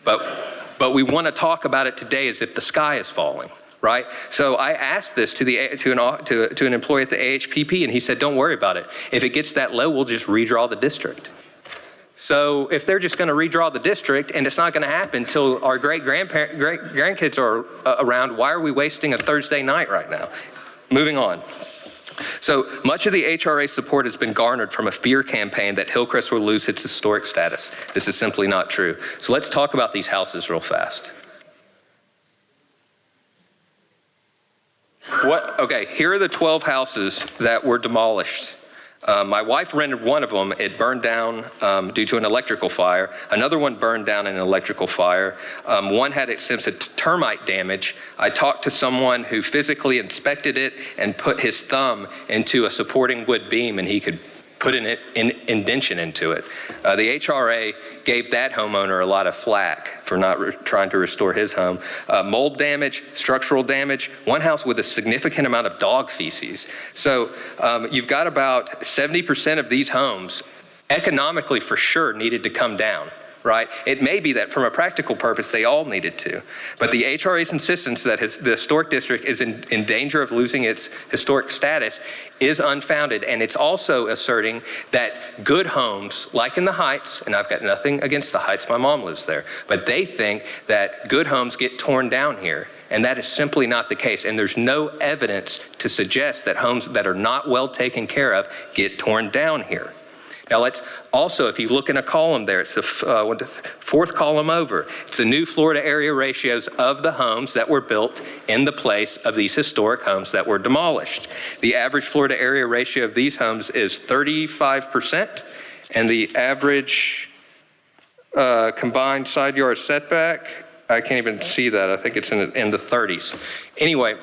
But we want to talk about it today as if the sky is falling, right? So I asked this to an employee at the AHPP, and he said, don't worry about it. If it gets that low, we'll just redraw the district. So if they're just going to redraw the district and it's not going to happen until our grandkids are around, why are we wasting a Thursday night right now? Moving on. So much of the HRA support has been garnered from a fear campaign that Hillcrest will lose its historic status. This is simply not true. So let's talk about these houses real fast. Okay, here are the 12 houses that were demolished. My wife rented one of them. It burned down due to an electrical fire. Another one burned down in an electrical fire. One had extensive termite damage. I talked to someone who physically inspected it and put his thumb into a supporting wood beam, and he could put an indention into it. The HRA gave that homeowner a lot of flack for not trying to restore his home. Mold damage, structural damage, one house with a significant amount of dog feces. So you've got about 70% of these homes economically for sure needed to come down. Right? It may be that from a practical purpose, they all needed to. But the HRA's insistence that the historic district is in danger of losing its historic status is unfounded. And it's also asserting that good homes, like in the Heights, and I've got nothing against the Heights, my mom lives there, but they think that good homes get torn down here. And that is simply not the case. And there's no evidence to suggest that homes that are not well taken care of get torn down here. Now let's also, if you look in a column there, it's the fourth column over. It's the new Florida area ratios of the homes that were built in the place of these historic homes that were demolished. The average Florida area ratio of these homes is 35%, and the average combined side yard setback, I can't even see that. I think it's in the 30s. Anyway,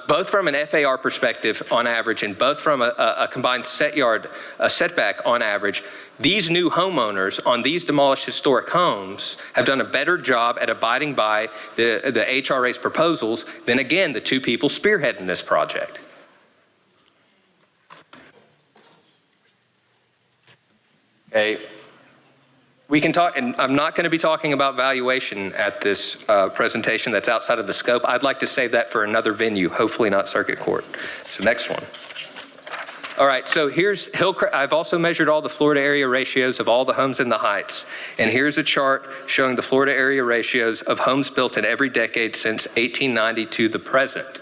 both from an FAR perspective on average and both from a combined setback on average, these new homeowners on these demolished historic homes have done a better job at abiding by the HRA's proposals than, again, the two people spearheading this project. Okay. We can talk, and I'm not going to be talking about valuation at this presentation that's outside of the scope. I'd like to save that for another venue, hopefully not circuit court. So next one. All right, so here's Hillcrest. I've also measured all the Florida area ratios of all the homes in the Heights. And here's a chart showing the Florida area ratios of homes built in every decade since 1890 to the present.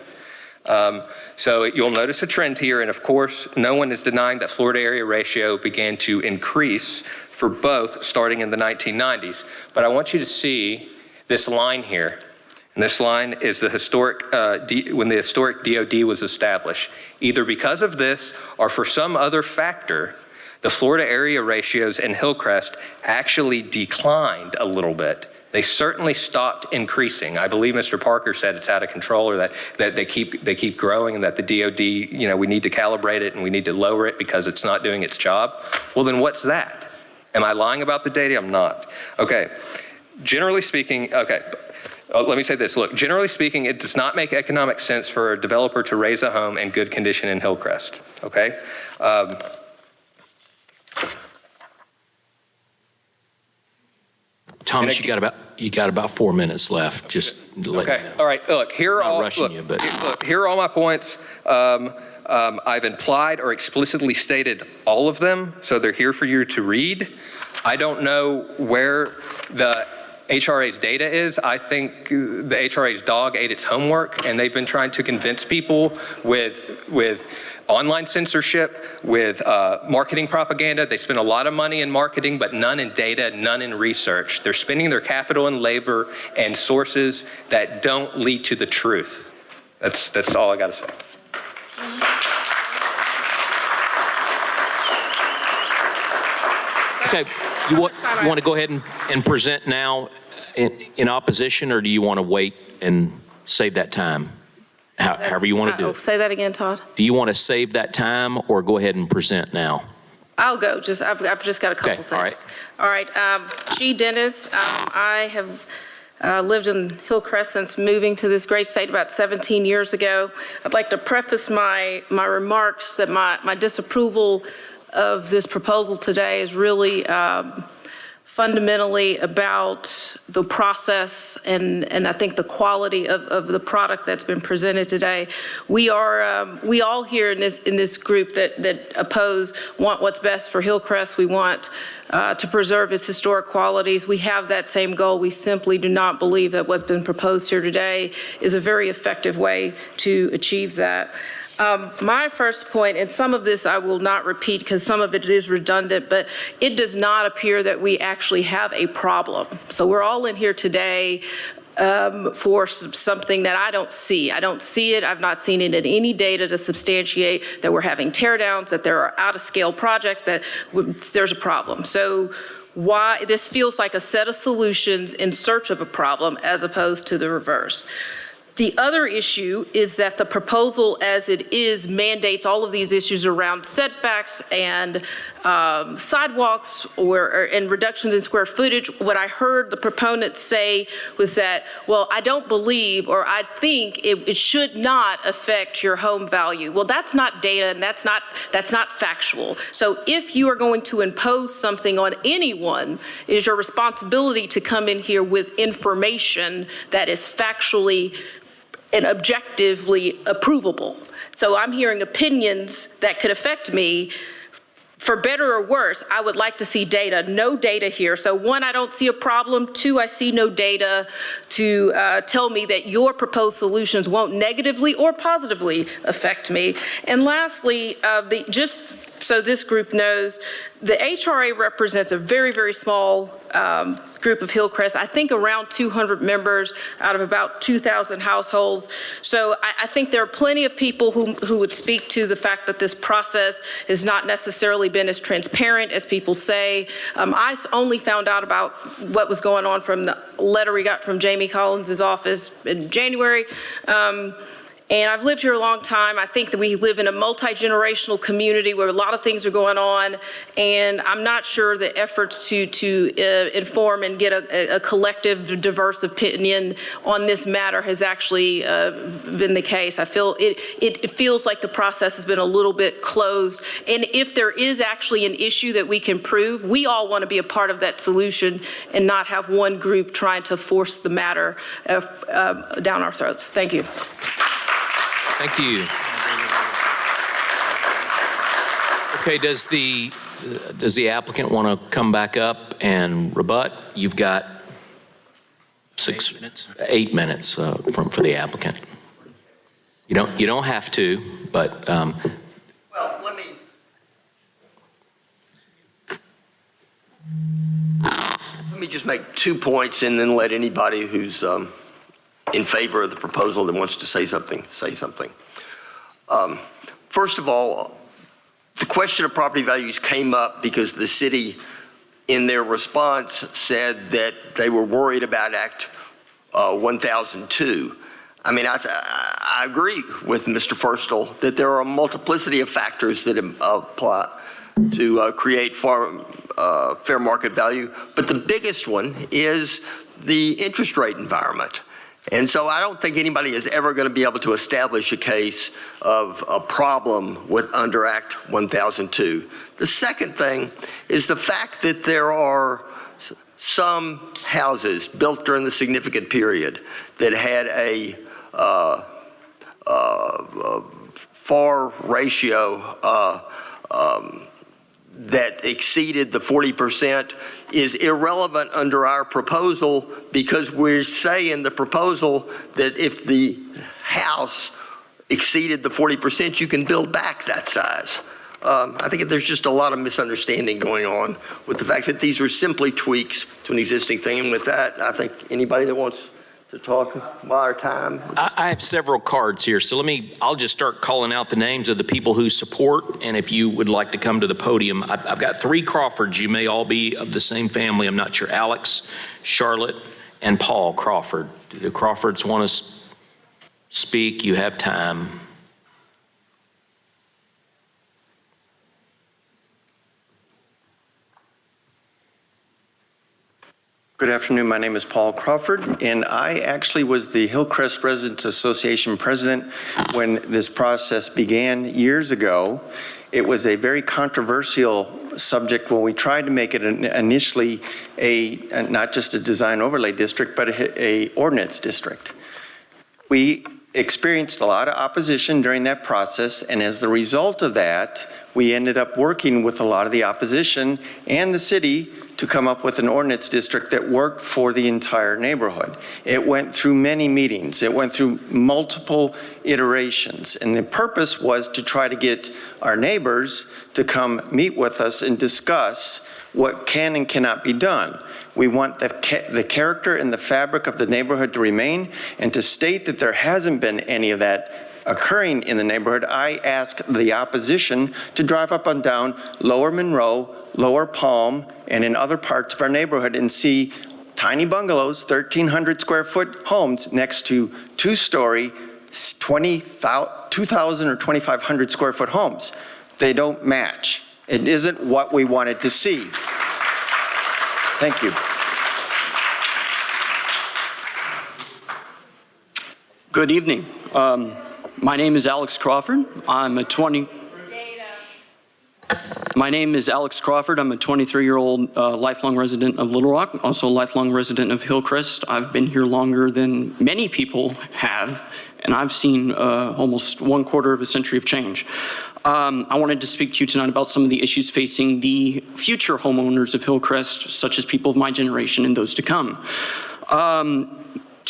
So you'll notice a trend here, and of course, no one is denying that Florida area ratio began to increase for both starting in the 1990s. But I want you to see this line here. And this line is the historic, when the historic DOD was established. Either because of this or for some other factor, the Florida area ratios in Hillcrest actually declined a little bit. They certainly stopped increasing. I believe Mr. Parker said it's out of control, or that they keep growing, and that the DOD, we need to calibrate it and we need to lower it because it's not doing its job. Well, then what's that? Am I lying about the data? I'm not. Okay. Generally speaking, okay. Let me say this. Look, generally speaking, it does not make economic sense for a developer to raise a home in good condition in Hillcrest. Okay. Thomas, you got about 4 minutes left. Just let okay. me know. All right. Look, here are all. rushing Look, you, but look, here are all my points. I've implied or explicitly stated all of them, so they're here for you to read. I don't know where the HRA's data is. I think the HRA's dog ate its homework, and they've been trying to convince people with online censorship, with marketing propaganda. They spend a lot of money in marketing, but none in data, none in research. They're spending their capital and labor and sources that don't lead to the truth. That's all I got to say. Okay, you want to go ahead and present now in opposition, or do you want to wait and save that time? However you want to do it. Say that again, Todd. Do you want to save that time or go ahead and present now? I'll go. I've just got a couple Okay, things. all right. All right. G. Dennis. I have lived in Hillcrest since moving to this great state about 17 years ago. I'd like to preface my remarks that my disapproval of this proposal today is really fundamentally about the process and I think the quality of the product that's been presented today. We all here in this group that oppose want what's best for Hillcrest. We want to preserve its historic qualities. We have that same goal. We simply do not believe that what's been proposed here today is a very effective way to achieve that. My first point, and some of this I will not repeat because some of it is redundant, but it does not appear that we actually have a problem. So we're all in here today for something that I don't see. I don't see it. I've not seen it in any data to substantiate that we're having teardowns, that there are out-of-scale projects, that there's a problem. So why this feels like a set of solutions in search of a problem as opposed to the reverse. The other issue is that the proposal as it is mandates all of these issues around setbacks and sidewalks and reductions in square footage. What I heard the proponents say was that, well, I don't believe or I think it should not affect your home value. Well, that's not data and that's not factual. So if you are going to impose something on anyone, it is your responsibility to come in here with information that is factually and objectively approvable. So I'm hearing opinions that could affect me. For better or worse, I would like to see data. No data here. So one, I don't see a problem. Two, I see no data to tell me that your proposed solutions won't negatively or positively affect me. And lastly, just so this group knows, the HRA represents a very, very small group of Hillcrest. I think around 200 members out of about 2,000 households. So I think there are plenty of people who would speak to the fact that this process has not necessarily been as transparent as people say. I only found out about what was going on from the letter we got from Jamie Collins' office in January. And I've lived here a long time. I think that we live in a multi-generational community where a lot of things are going on, and I'm not sure the efforts to inform and get a collective, diverse opinion on this matter has actually been the case. I feel it feels like the process has been a little bit closed, and if there is actually an issue that we can prove, we all want to be a part of that solution and not have one group trying to force the matter down our throats. Thank you. Thank you. Okay, does the applicant want to come back up and rebut? You've got 8 minutes for the applicant. You don't have to, but Well, let me just make 2 points and then let anybody who's in favor of the proposal that wants to say something, say something. First of all, the question of property values came up because the city, in their response, said that they were worried about Act 1002. I mean, I agree with Mr. Forstall that there are a multiplicity of factors that apply to create fair market value, but the biggest one is the interest rate environment. And so I don't think anybody is ever going to be able to establish a case of a problem under Act 1002. The second thing is the fact that there are some houses built during the significant period that had a FAR ratio that exceeded the 40% is irrelevant under our proposal, because we say in the proposal that if the house exceeded the 40%, you can build back that size. I think there's just a lot of misunderstanding going on with the fact that these are simply tweaks to an existing thing. And with that, I think anybody that wants to talk while our time. I have several cards here, so I'll just start calling out the names of the people who support, and if you would like to come to the podium. I've got 3 Crawfords. You may all be of the same family. I'm not sure. Alex, Charlotte, and Paul Crawford. Do the Crawfords want to speak, you have time. Good afternoon. My name is Paul Crawford, and I actually was the Hillcrest Residents Association president when this process began years ago. It was a very controversial subject when we tried to make it initially not just a design overlay district, but a ordinance district. We experienced a lot of opposition during that process, and as the result of that, we ended up working with a lot of the opposition and the city to come up with an ordinance district that worked for the entire neighborhood. It went through many meetings. It went through multiple iterations. And the purpose was to try to get our neighbors to come meet with us and discuss what can and cannot be done. We want the character and the fabric of the neighborhood to remain, and to state that there hasn't been any of that occurring in the neighborhood. I asked the opposition to drive up and down Lower Monroe, Lower Palm, and in other parts of our neighborhood and see tiny bungalows, 1,300 square foot homes next to two-story, 2,000 or 2,500 square foot homes. They don't match. It isn't what we wanted to see. Thank you. Good evening. My name is Alex Crawford. My name is Alex Crawford. I'm a 23-year-old lifelong resident of Little Rock, also a lifelong resident of Hillcrest. I've been here longer than many people have, and I've seen almost 1/4 of a century of change. I wanted to speak to you tonight about some of the issues facing the future homeowners of Hillcrest, such as people of my generation and those to come.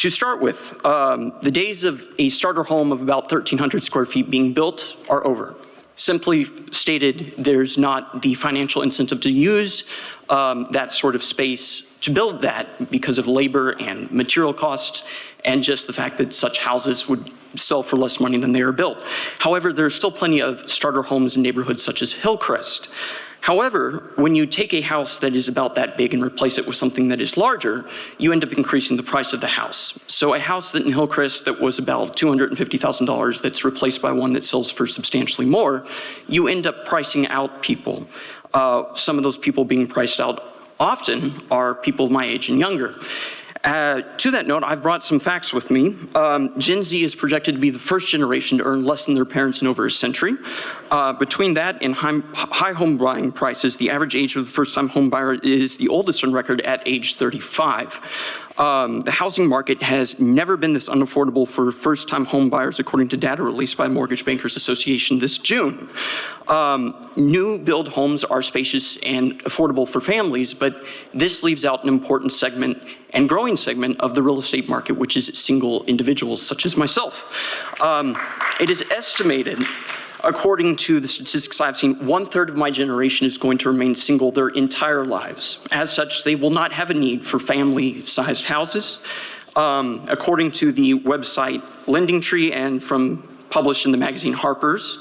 To start with, the days of a starter home of about 1,300 square feet being built are over. Simply stated, there's not the financial incentive to use that sort of space to build that because of labor and material costs, and just the fact that such houses would sell for less money than they are built. However, there's still plenty of starter homes in neighborhoods such as Hillcrest. However, when you take a house that is about that big and replace it with something that is larger, you end up increasing the price of the house. So a house that in Hillcrest that was about $250,000 that's replaced by one that sells for substantially more, you end up pricing out people. Some of those people being priced out often are people of my age and younger. To that note, I've brought some facts with me. Gen Z is projected to be the first generation to earn less than their parents in over a century. Between that and high home buying prices, the average age of the first-time home buyer is the oldest on record at age 35. The housing market has never been this unaffordable for first-time home buyers, according to data released by Mortgage Bankers Association this June. New build homes are spacious and affordable for families, but this leaves out an important segment and growing segment of the real estate market, which is single individuals such as myself. It is estimated, according to the statistics I've seen, 1/3 of my generation is going to remain single their entire lives. As such, they will not have a need for family-sized houses. According to the website Lending Tree and published in the magazine Harper's,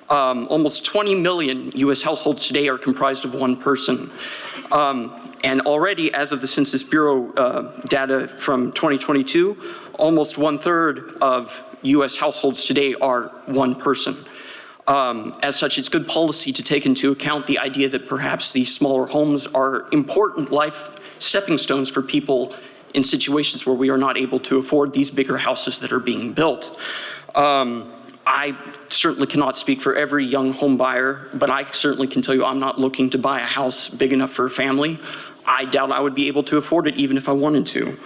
almost 20 million U.S. households today are comprised of one person. And already, as of the Census Bureau data from 2022, almost 1/3 of U.S. households today are one person. As such, it's good policy to take into account the idea that perhaps these smaller homes are important life stepping stones for people in situations where we are not able to afford these bigger houses that are being built. I certainly cannot speak for every young home buyer, but I certainly can tell you I'm not looking to buy a house big enough for a family. I doubt I would be able to afford it even if I wanted to.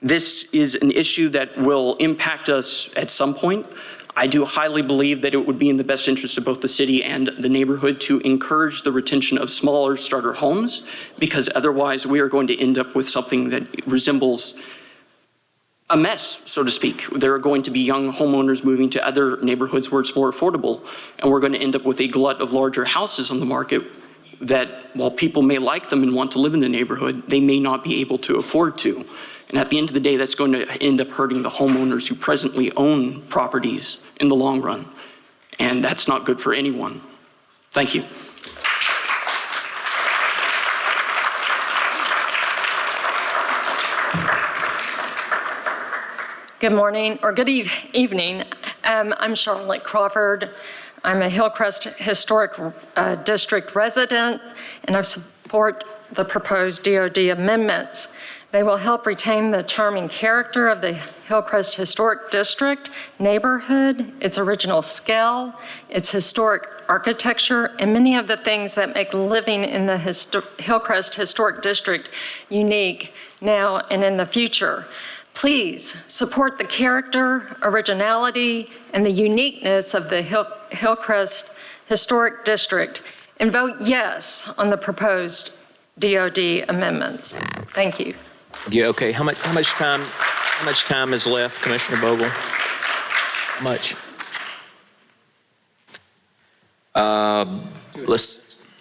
This is an issue that will impact us at some point. I do highly believe that it would be in the best interest of both the city and the neighborhood to encourage the retention of smaller starter homes, because otherwise we are going to end up with something that resembles a mess, so to speak. There are going to be young homeowners moving to other neighborhoods where it's more affordable, and we're going to end up with a glut of larger houses on the market that, while people may like them and want to live in the neighborhood, they may not be able to afford to. And at the end of the day, that's going to end up hurting the homeowners who presently own properties in the long run. And that's not good for anyone. Thank you. Good morning, or good evening. I'm Charlotte Crawford. I'm a Hillcrest Historic District resident, and I support the proposed DOD amendments. They will help retain the charming character of the Hillcrest Historic District neighborhood, its original scale, its historic architecture, and many of the things that make living in the Hillcrest Historic District unique now and in the future. Please support the character, originality, and the uniqueness of the Hillcrest Historic District and vote yes on the proposed DOD amendments. Thank you. Yeah, okay, how much time is left, Commissioner Vogel? How much?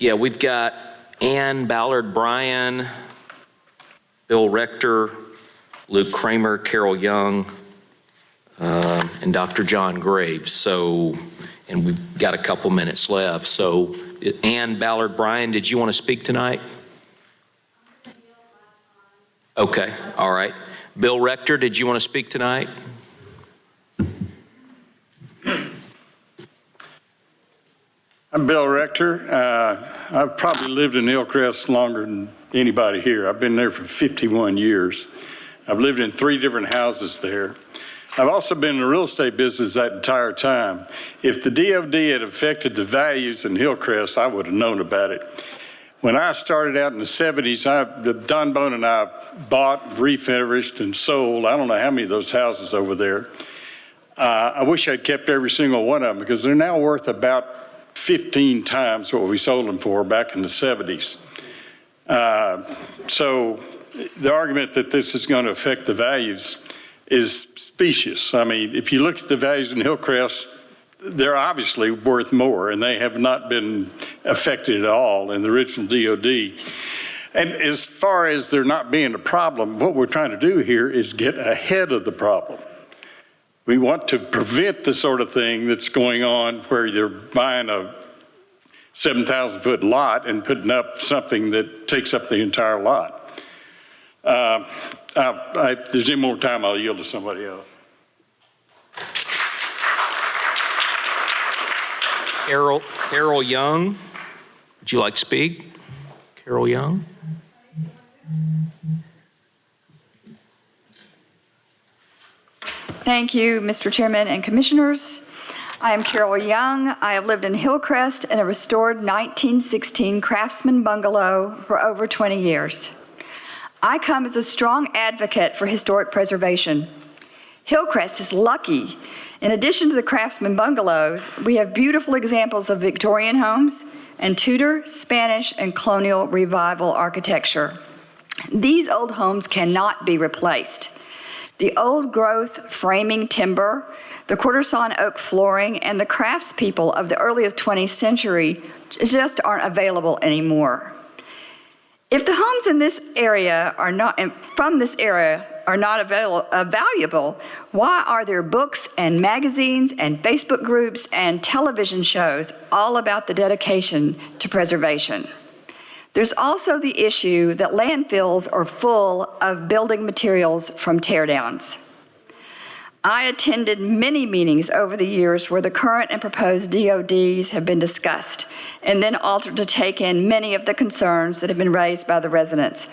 We've got Ann Ballard Bryan, Bill Rector, Luke Kramer, Carol Young, and Dr. John Graves. And we've got a couple minutes left. So Ann Ballard Bryan, did you want to speak tonight? Okay, all right. Bill Rector, did you want to speak tonight? I'm Bill Rector. I've probably lived in Hillcrest longer than anybody here. I've been there for 51 years. I've lived in 3 different houses there. I've also been in the real estate business that entire time. If the DOD had affected the values in Hillcrest, I would have known about it. When I started out in the 70s, Don Bone and I bought, refurbished, and sold, I don't know how many of those houses over there. I wish I'd kept every single one of them because they're now worth about 15 times what we sold them for back in the 70s. So the argument that this is going to affect the values is specious. I mean, if you look at the values in Hillcrest, they're obviously worth more, and they have not been affected at all in the original DOD. And as far as there not being a problem, what we're trying to do here is get ahead of the problem. We want to prevent the sort of thing that's going on where they're buying a 7,000-foot lot and putting up something that takes up the entire lot. If there's any more time, I'll yield to somebody else. Carol Young, would you like to speak? Carol Young? Thank you, Mr. Chairman and Commissioners. I am Carol Young. I have lived in Hillcrest in a restored 1916 Craftsman bungalow for over 20 years. I come as a strong advocate for historic preservation. Hillcrest is lucky. In addition to the Craftsman bungalows, we have beautiful examples of Victorian homes and Tudor, Spanish, and colonial revival architecture. These old homes cannot be replaced. The old growth framing timber, the quarter-sawn oak flooring, and the craftspeople of the early 20th century just aren't available anymore. If the homes in this area are not, from this era are not valuable, why are there books and magazines and Facebook groups and television shows all about the dedication to preservation? There's also the issue that landfills are full of building materials from teardowns. I attended many meetings over the years where the current and proposed DODs have been discussed and then altered to take in many of the concerns that have been raised by the residents.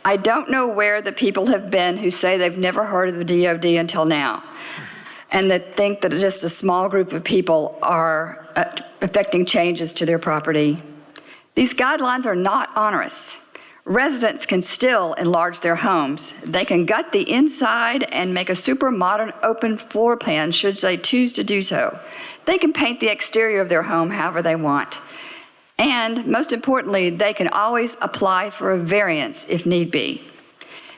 I don't know where the people have been who say they've never heard of the DOD until now and that think that just a small group of people are affecting changes to their property. These guidelines are not onerous. Residents can still enlarge their homes. They can gut the inside and make a super modern open floor plan should they choose to do so. They can paint the exterior of their home however they want. And most importantly, they can always apply for a variance if need be.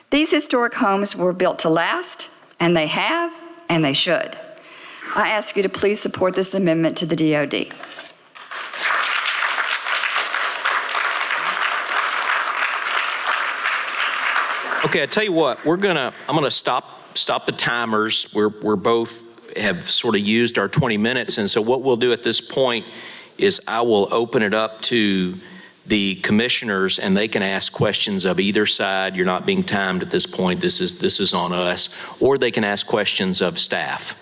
These historic homes were built to last, and they have, and they should. I ask you to please support this amendment to the DOD. Okay, I tell you what, I'm gonna stop the timers. We're both have sort of used our 20 minutes, and so what we'll do at this point is I will open it up to the commissioners, and they can ask questions of either side. You're not being timed at this point. This is on us. Or they can ask questions of staff.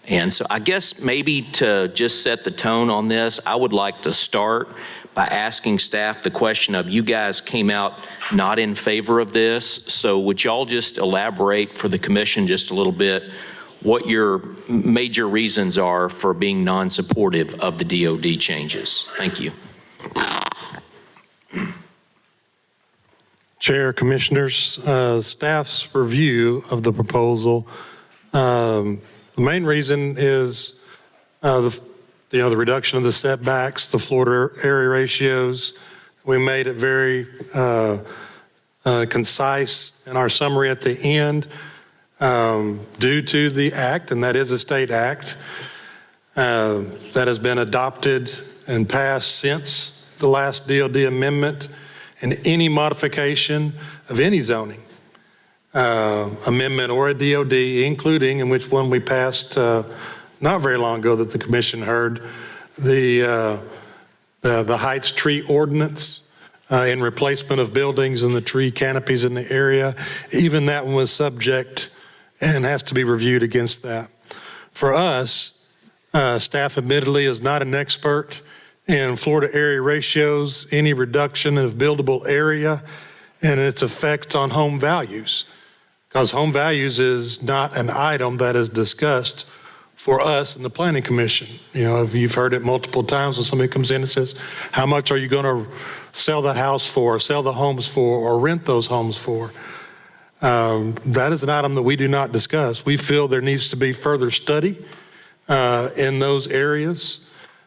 And so I guess maybe to just set the tone on this, I would like to start by asking staff the question of, you guys came out not in favor of this, so would y'all just elaborate for the commission just a little bit what your major reasons are for being non-supportive of the DOD changes? Thank you. Chair, Commissioners, staff's review of the proposal. The main reason is the reduction of the setbacks, the floor to area ratios. We made it very concise in our summary at the end due to the act, and that is a state act that has been adopted and passed since the last DOD amendment, and any modification of any zoning amendment or a DOD, including, in which one we passed not very long ago that the commission heard, the Heights tree ordinance in replacement of buildings and the tree canopies in the area. Even that one was subject and has to be reviewed against that. For us, staff admittedly is not an expert in floor to area ratios, any reduction of buildable area, and its effects on home values. Because home values is not an item that is discussed for us in the Planning Commission. You know, if you've heard it multiple times when somebody comes in and says, how much are you going to sell that house for, sell the homes for, or rent those homes for? That is an item that we do not discuss. We feel there needs to be further study in those areas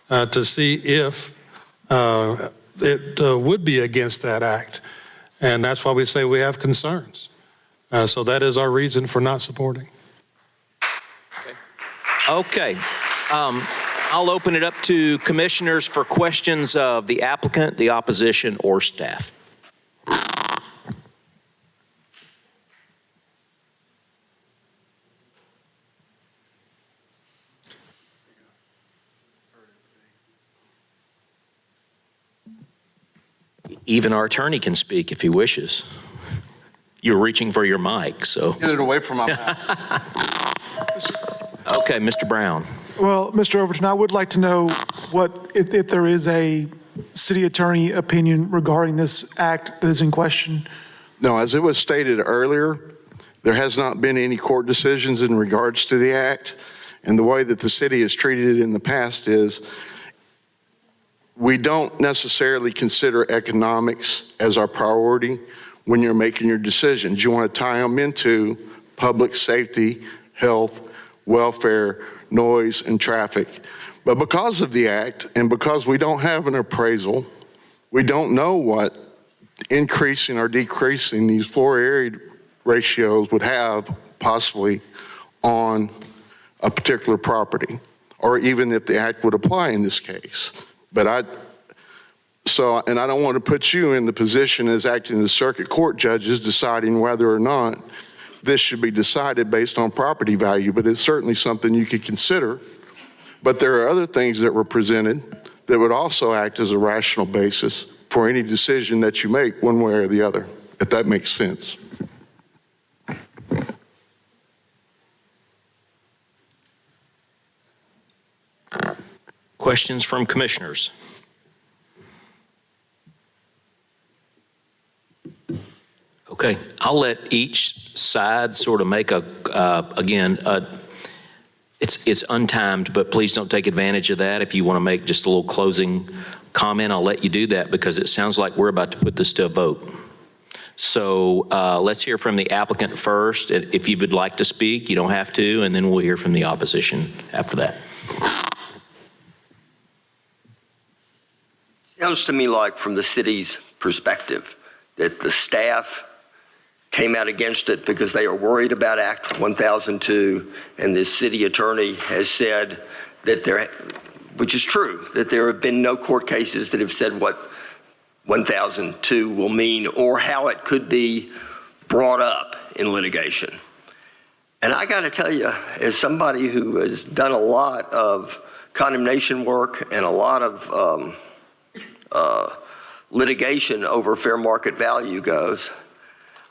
to see if it would be against that act. And that's why we say we have concerns. So that is our reason for not supporting. Okay. I'll open it up to commissioners for questions of the applicant, the opposition, or staff. Even our attorney can speak if he wishes. You're reaching for your mic, so. Get it away from my mouth. Okay, Mr. Brown. Well, Mr. Overton, I would like to know what, if there is a city attorney opinion regarding this act that is in question. No, as it was stated earlier, there has not been any court decisions in regards to the act. And the way that the city has treated it in the past is we don't necessarily consider economics as our priority when you're making your decisions. You want to tie them into public safety, health, welfare, noise, and traffic. But because of the act, and because we don't have an appraisal, we don't know what increasing or decreasing these floor area ratios would have possibly on a particular property, or even if the act would apply in this case. But I don't want to put you in the position as acting as circuit court judges deciding whether or not this should be decided based on property value, but it's certainly something you could consider. But there are other things that were presented that would also act as a rational basis for any decision that you make one way or the other, if that makes sense. Questions from commissioners? Okay, I'll let each side sort of make it's untimed, but please don't take advantage of that. If you want to make just a little closing comment, I'll let you do that because it sounds like we're about to put this to a vote. So let's hear from the applicant first. If you would like to speak, you don't have to, and then we'll hear from the opposition after that. Sounds to me like from the city's perspective that the staff came out against it because they are worried about Act 1002, and the city attorney has said that which is true, that there have been no court cases that have said what 1002 will mean or how it could be brought up in litigation. And I got to tell you, as somebody who has done a lot of condemnation work and a lot of litigation over fair market value goes.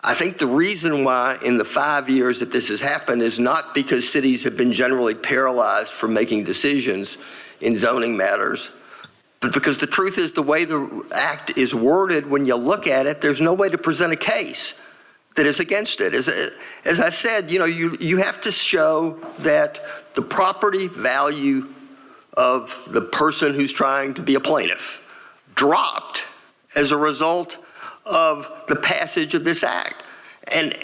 I think the reason why in the 5 years that this has happened is not because cities have been generally paralyzed from making decisions in zoning matters, but because the truth is the way the act is worded, when you look at it, there's no way to present a case that is against it. As I said, you have to show that the property value of the person who's trying to be a plaintiff dropped as a result of the passage of this act. And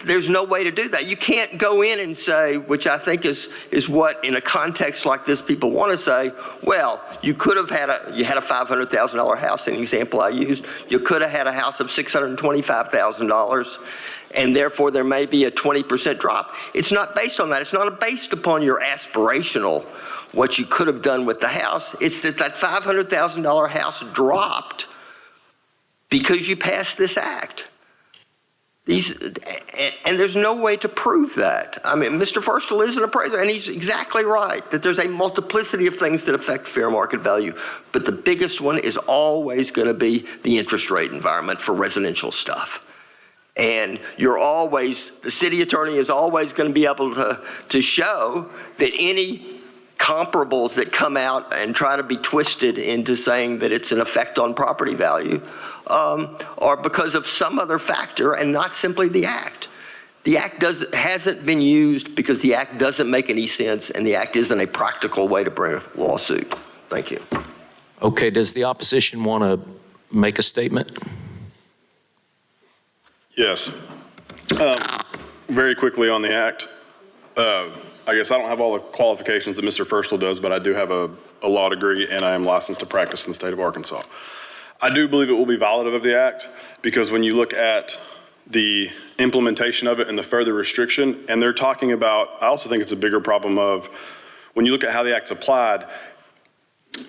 there's no way to do that. You can't go in and say, which I think is what in a context like this people want to say, well, you could have had a $500,000 house, an example I used. You could have had a house of $625,000, and therefore there may be a 20% drop. It's not based on that. It's not based upon your aspirational, what you could have done with the house. It's that $500,000 house dropped because you passed this act. And there's no way to prove that. I mean, Mr. Forstall is an appraiser, and he's exactly right that there's a multiplicity of things that affect fair market value. But the biggest one is always going to be the interest rate environment for residential stuff. And the city attorney is always going to be able to show that any comparables that come out and try to be twisted into saying that it's an effect on property value are because of some other factor and not simply the act. The act hasn't been used because the act doesn't make any sense, and the act isn't a practical way to bring a lawsuit. Thank you. Okay, does the opposition want to make a statement? Yes. Very quickly on the act. I guess I don't have all the qualifications that Mr. Forstall does, but I do have a law degree and I am licensed to practice in the state of Arkansas. I do believe it will be violative of the act because when you look at the implementation of it and the further restriction, and they're talking about, I also think it's a bigger problem of when you look at how the act's applied,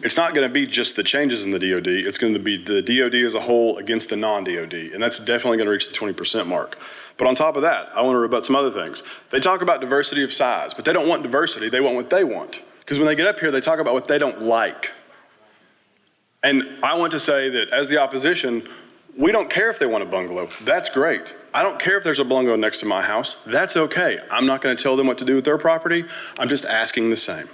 it's not going to be just the changes in the DOD, it's going to be the DOD as a whole against the non-DOD, and that's definitely going to reach the 20% mark. But on top of that, I want to rebut some other things. They talk about diversity of size, but they don't want diversity, they want what they want. Because when they get up here, they talk about what they don't like. And I want to say that as the opposition, we don't care if they want a bungalow. That's great. I don't care if there's a bungalow next to my house. That's okay. I'm not going to tell them what to do with their property. I'm just asking the same.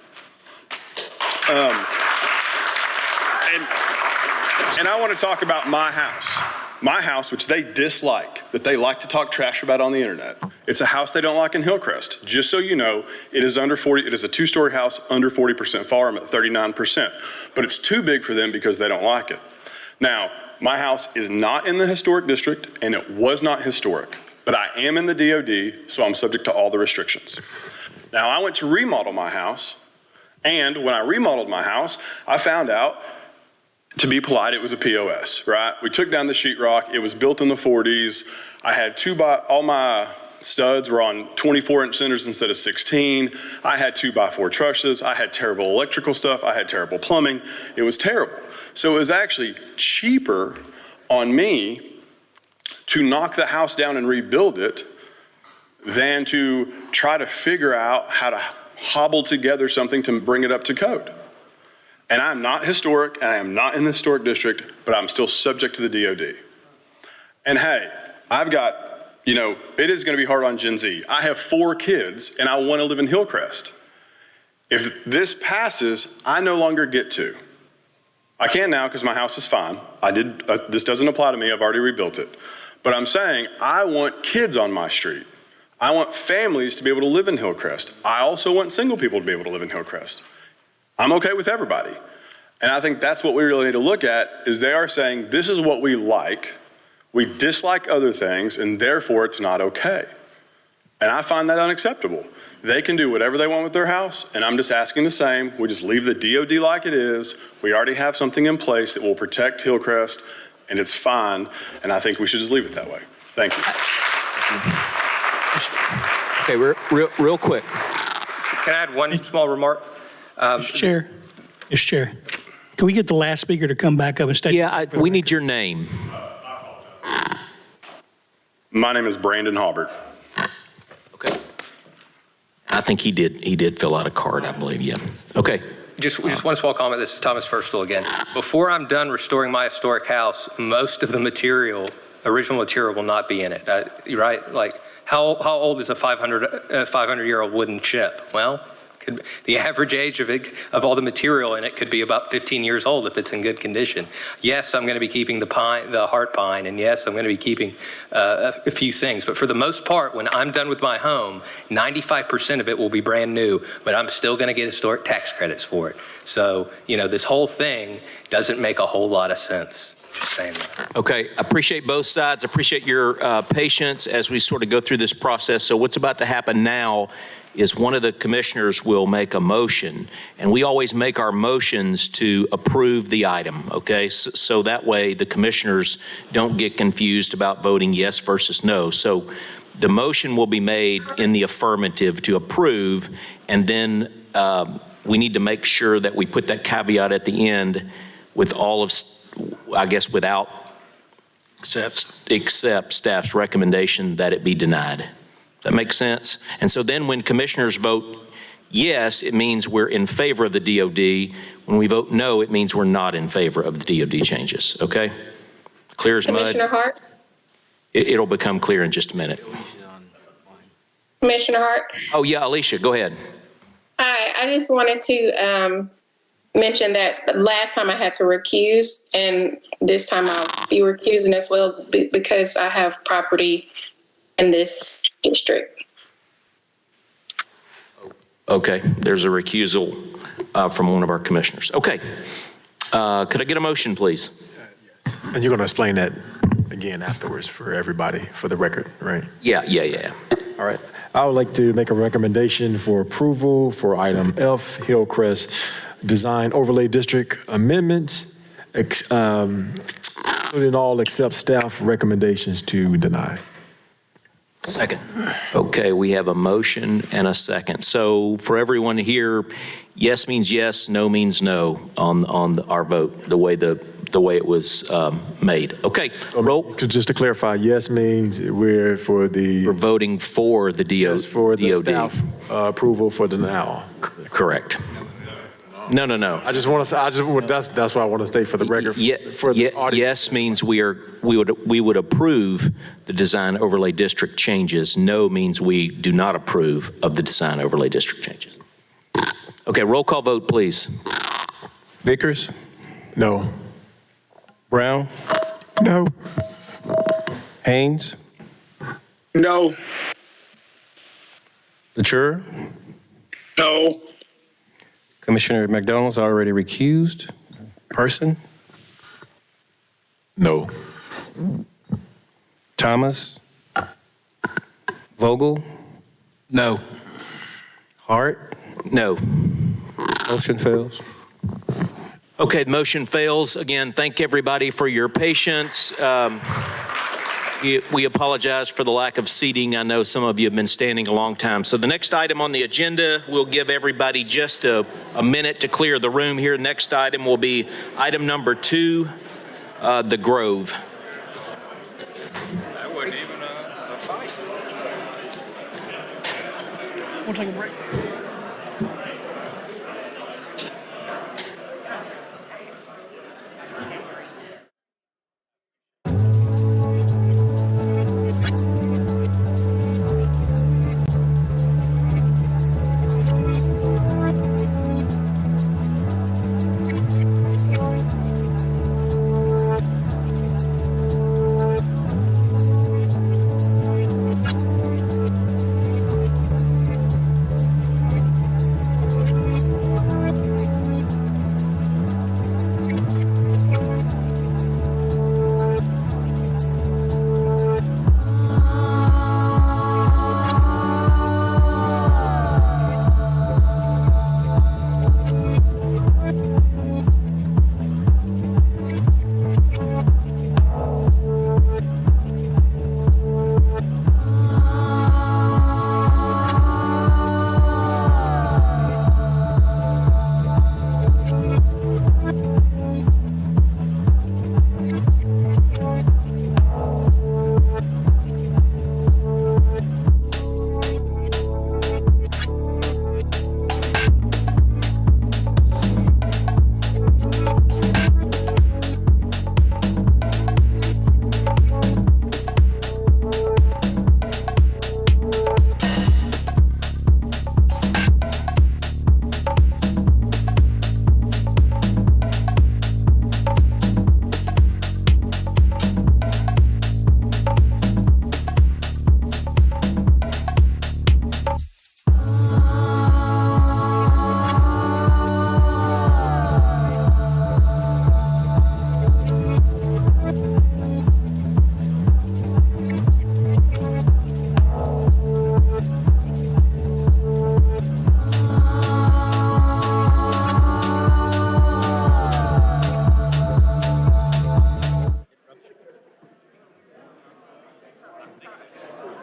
And I want to talk about my house. My house, which they dislike, that they like to talk trash about on the internet. It's a house they don't like in Hillcrest. Just so you know, it is under 40, it is a 2-story house under 40% farm at 39%. But it's too big for them because they don't like it. Now, my house is not in the historic district and it was not historic, but I am in the DOD, so I'm subject to all the restrictions. Now, I went to remodel my house, and when I remodeled my house, I found out, to be polite, it was a POS, right? We took down the sheetrock. It was built in the 40s. I had all my studs were on 24-inch centers instead of 16. I had 2x4 trusses. I had terrible electrical stuff. I had terrible plumbing. It was terrible. So it was actually cheaper on me to knock the house down and rebuild it than to try to figure out how to hobble together something to bring it up to code. And I'm not historic, and I am not in the historic district, but I'm still subject to the DOD. And hey, I've got, it is going to be hard on Gen Z. I have 4 kids, and I want to live in Hillcrest. If this passes, I no longer get to. I can now because my house is fine. This doesn't apply to me. I've already rebuilt it. But I'm saying I want kids on my street. I want families to be able to live in Hillcrest. I also want single people to be able to live in Hillcrest. I'm okay with everybody. And I think that's what we really need to look at is they are saying this is what we like. We dislike other things and therefore it's not okay. And I find that unacceptable. They can do whatever they want with their house and I'm just asking the same. We just leave the DOD like it is. We already have something in place that will protect Hillcrest and it's fine. And I think we should just leave it that way. Thank you. Okay, real quick. Can I add one small remark? Mr. Chair, can we get the last speaker to come back up and state? Yeah, we need your name. My name is Brandon Hobart. Okay. I think he did fill out a card, I believe, yeah. Okay, just one small comment. This is Thomas Firstall again. Before I'm done restoring my historic house, most of the original material will not be in it. Right? Like, how old is a 500-year-old wooden ship? Well, the average age of all the material in it could be about 15 years old if it's in good condition. Yes, I'm going to be keeping the heart pine, and yes, I'm going to be keeping a few things. But for the most part, when I'm done with my home, 95% of it will be brand new, but I'm still going to get historic tax credits for it. So, this whole thing doesn't make a whole lot of sense. Just saying that. Okay, appreciate both sides. Appreciate your patience as we sort of go through this process. So what's about to happen now is one of the commissioners will make a motion, and we always make our motions to approve the item, okay? So that way the commissioners don't get confused about voting yes versus no. So the motion will be made in the affirmative to approve, and then we need to make sure that we put that caveat at the end with all of, I guess, without except staff's recommendation that it be denied. That makes sense? And so then when commissioners vote yes, it means we're in favor of the DOD. When we vote no, it means we're not in favor of the DOD changes, okay? Clear as mud? Commissioner Hart? It'll become clear in just a minute. Commissioner Hart? Oh yeah, Alicia, go ahead. Hi, I just wanted to mention that last time I had to recuse, and this time I'll be recusing as well because I have property in this district. Okay, there's a recusal from one of our commissioners. Okay, could I get a motion, please? And you're going to explain that again afterwards for everybody, for the record, right? Yeah. All right. I would like to make a recommendation for approval for item F, Hillcrest Design Overlay District Amendments, including all except staff recommendations to deny. Second. Okay, we have a motion and a second. So for everyone here, yes means yes, no means no on our vote, the way it was made. Okay, roll. Just to clarify, yes means we're voting for the DOD. Yes, for the staff approval for denial. Correct. No. That's why I want to state for the record. For the audience. Yes means we would approve the design overlay district changes. No means we do not approve of the design overlay district changes. Okay, roll call vote, please. Vickers? No. Brown? No. Haynes? No. LaTour? No. Commissioner McDonald's already recused. Person? No. Thomas? Vogel? No. Hart? No. Motion fails. Okay, the motion fails. Again, thank everybody for your patience. We apologize for the lack of seating. I know some of you have been standing a long time. So the next item on the agenda, we'll give everybody just a minute to clear the room here. Next item will be item number 2, the Grove. That wasn't even a fight. We'll take a break.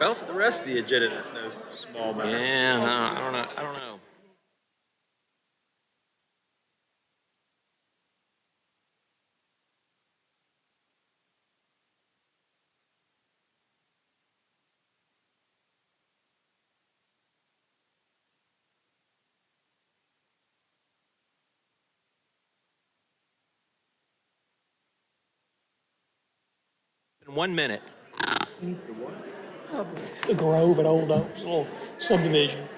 Well, to the rest of the agenda, that's no small matter. Yeah, I don't know. In 1 minute. The Grove at Old Oaks, a little subdivision.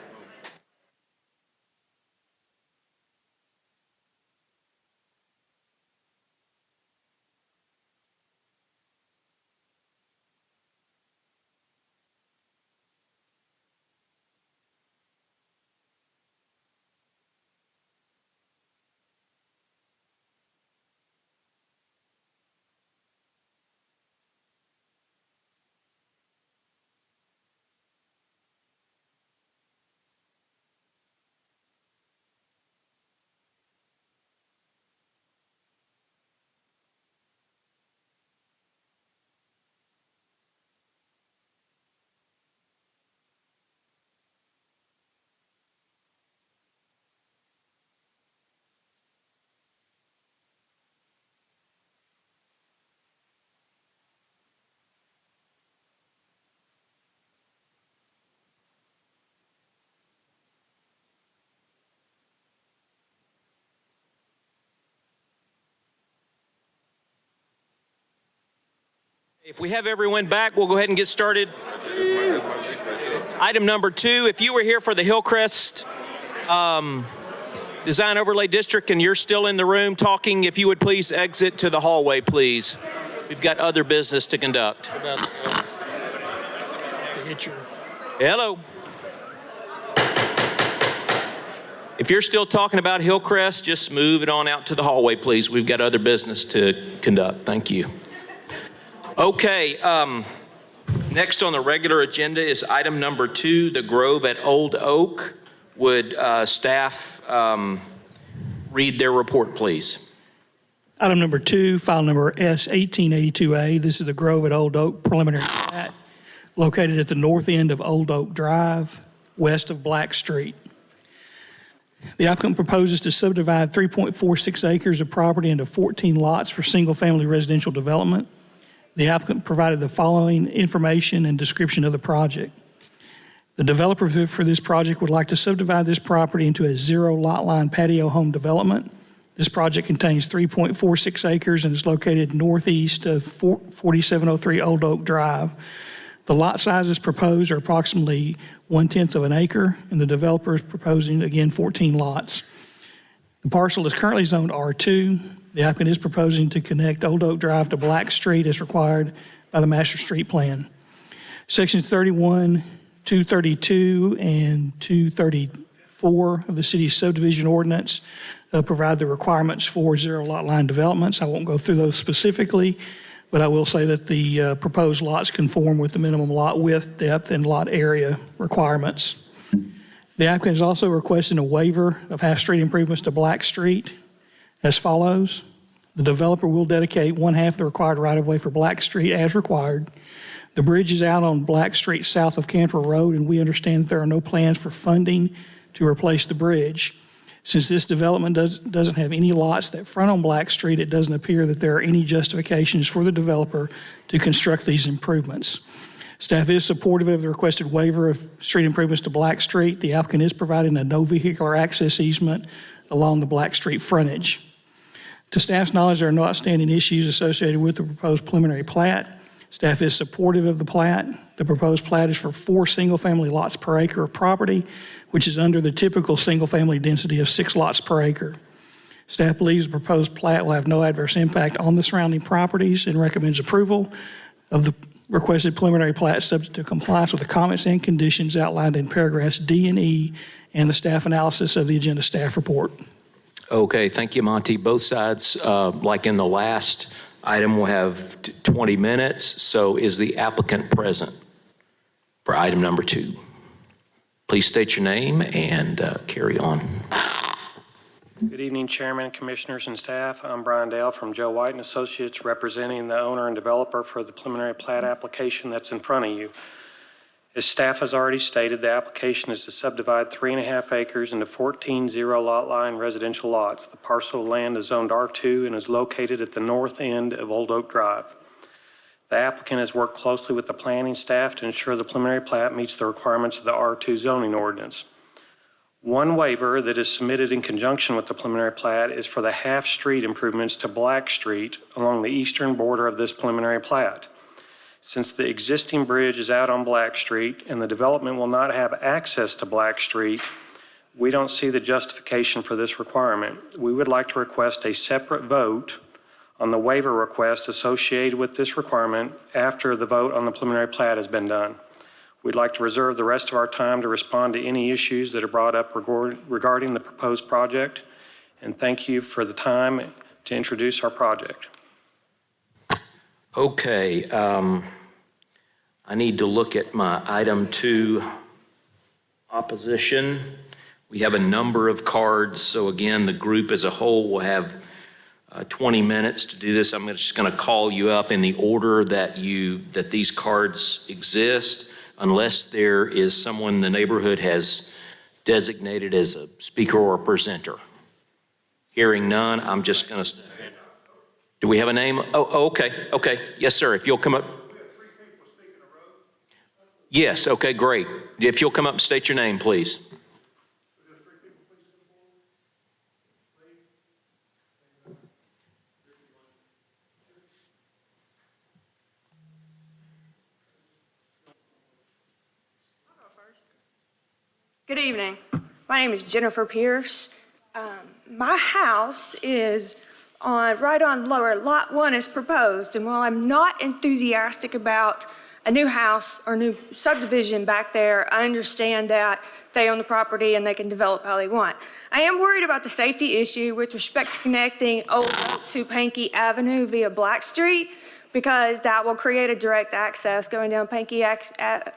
If we have everyone back, we'll go ahead and get started. Item number 2, if you were here for the Hillcrest Design Overlay District and you're still in the room talking, if you would please exit to the hallway, please. We've got other business to conduct. Hello. If you're still talking about Hillcrest, just move it on out to the hallway, please. We've got other business to conduct. Thank you. Okay, next on the regular agenda is item number 2, the Grove at Old Oak. Would staff read their report, please? Item number 2, file number S1882A. This is the Grove at Old Oak preliminary plat located at the north end of Old Oak Drive, west of Black Street. The applicant proposes to subdivide 3.46 acres of property into 14 lots for single-family residential development. The applicant provided the following information and description of the project. The developer for this project would like to subdivide this property into a 0 lot line patio home development. This project contains 3.46 acres and is located northeast of 4703 Old Oak Drive. The lot sizes proposed are approximately 1/10 of an acre, and the developer is proposing, again, 14 lots. The parcel is currently zoned R2. The applicant is proposing to connect Old Oak Drive to Black Street as required by the master street plan. Sections 31, 232, and 234 of the city's subdivision ordinance provide the requirements for 0 lot line developments. I won't go through those specifically, but I will say that the proposed lots conform with the minimum lot width, depth, and lot area requirements. The applicant is also requesting a waiver of half-street improvements to Black Street as follows. The developer will dedicate 1/2 the required right-of-way for Black Street as required. The bridge is out on Black Street south of Cantor Road, and we understand that there are no plans for funding to replace the bridge. Since this development doesn't have any lots that front on Black Street, it doesn't appear that there are any justifications for the developer to construct these improvements. Staff is supportive of the requested waiver of street improvements to Black Street. The applicant is providing a no vehicular access easement along the Black Street frontage. To staff's knowledge, there are no outstanding issues associated with the proposed preliminary plat. Staff is supportive of the plat. The proposed plat is for 4 single-family lots per acre of property, which is under the typical single-family density of 6 lots per acre. Staff believes the proposed plat will have no adverse impact on the surrounding properties and recommends approval of the requested preliminary plat subject to compliance with the comments and conditions outlined in paragraphs D and E and the staff analysis of the agenda staff report. Okay, thank you, Monty. Both sides, like in the last item, will have 20 minutes. So is the applicant present for item number 2? Please state your name and carry on. Good evening, Chairman, Commissioners, and staff. I'm Brian Dale from Joe White and Associates, representing the owner and developer for the preliminary plat application that's in front of you. As staff has already stated, the application is to subdivide 3.5 acres into 14 zero-lot line residential lots. The parcel of land is zoned R2 and is located at the north end of Old Oak Drive. The applicant has worked closely with the planning staff to ensure the preliminary plat meets the requirements of the R2 zoning ordinance. One waiver that is submitted in conjunction with the preliminary plat is for the half-street improvements to Black Street along the eastern border of this preliminary plat. Since the existing bridge is out on Black Street and the development will not have access to Black Street, we don't see the justification for this requirement. We would like to request a separate vote on the waiver request associated with this requirement after the vote on the preliminary plat has been done. We'd like to reserve the rest of our time to respond to any issues that are brought up regarding the proposed project. And thank you for the time to introduce our project. Okay, I need to look at my item 2 opposition. We have a number of cards, so again, the group as a whole will have 20 minutes to do this. I'm just going to call you up in the order that these cards exist, unless there is someone in the neighborhood has designated as a speaker or a presenter. Hearing none, I'm just going to. Do we have a name? Oh, okay. Yes, sir. If you'll come up. Yes, okay, great. If you'll come up and state your name, please. Good evening. My name is Jennifer Pierce. My house is right on lower lot 1 is proposed, and while I'm not enthusiastic about a new house or new subdivision back there, I understand that they own the property and they can develop how they want. I am worried about the safety issue with respect to connecting Old Oak to Pankey Avenue via Black Street, because that will create a direct access going down Pankey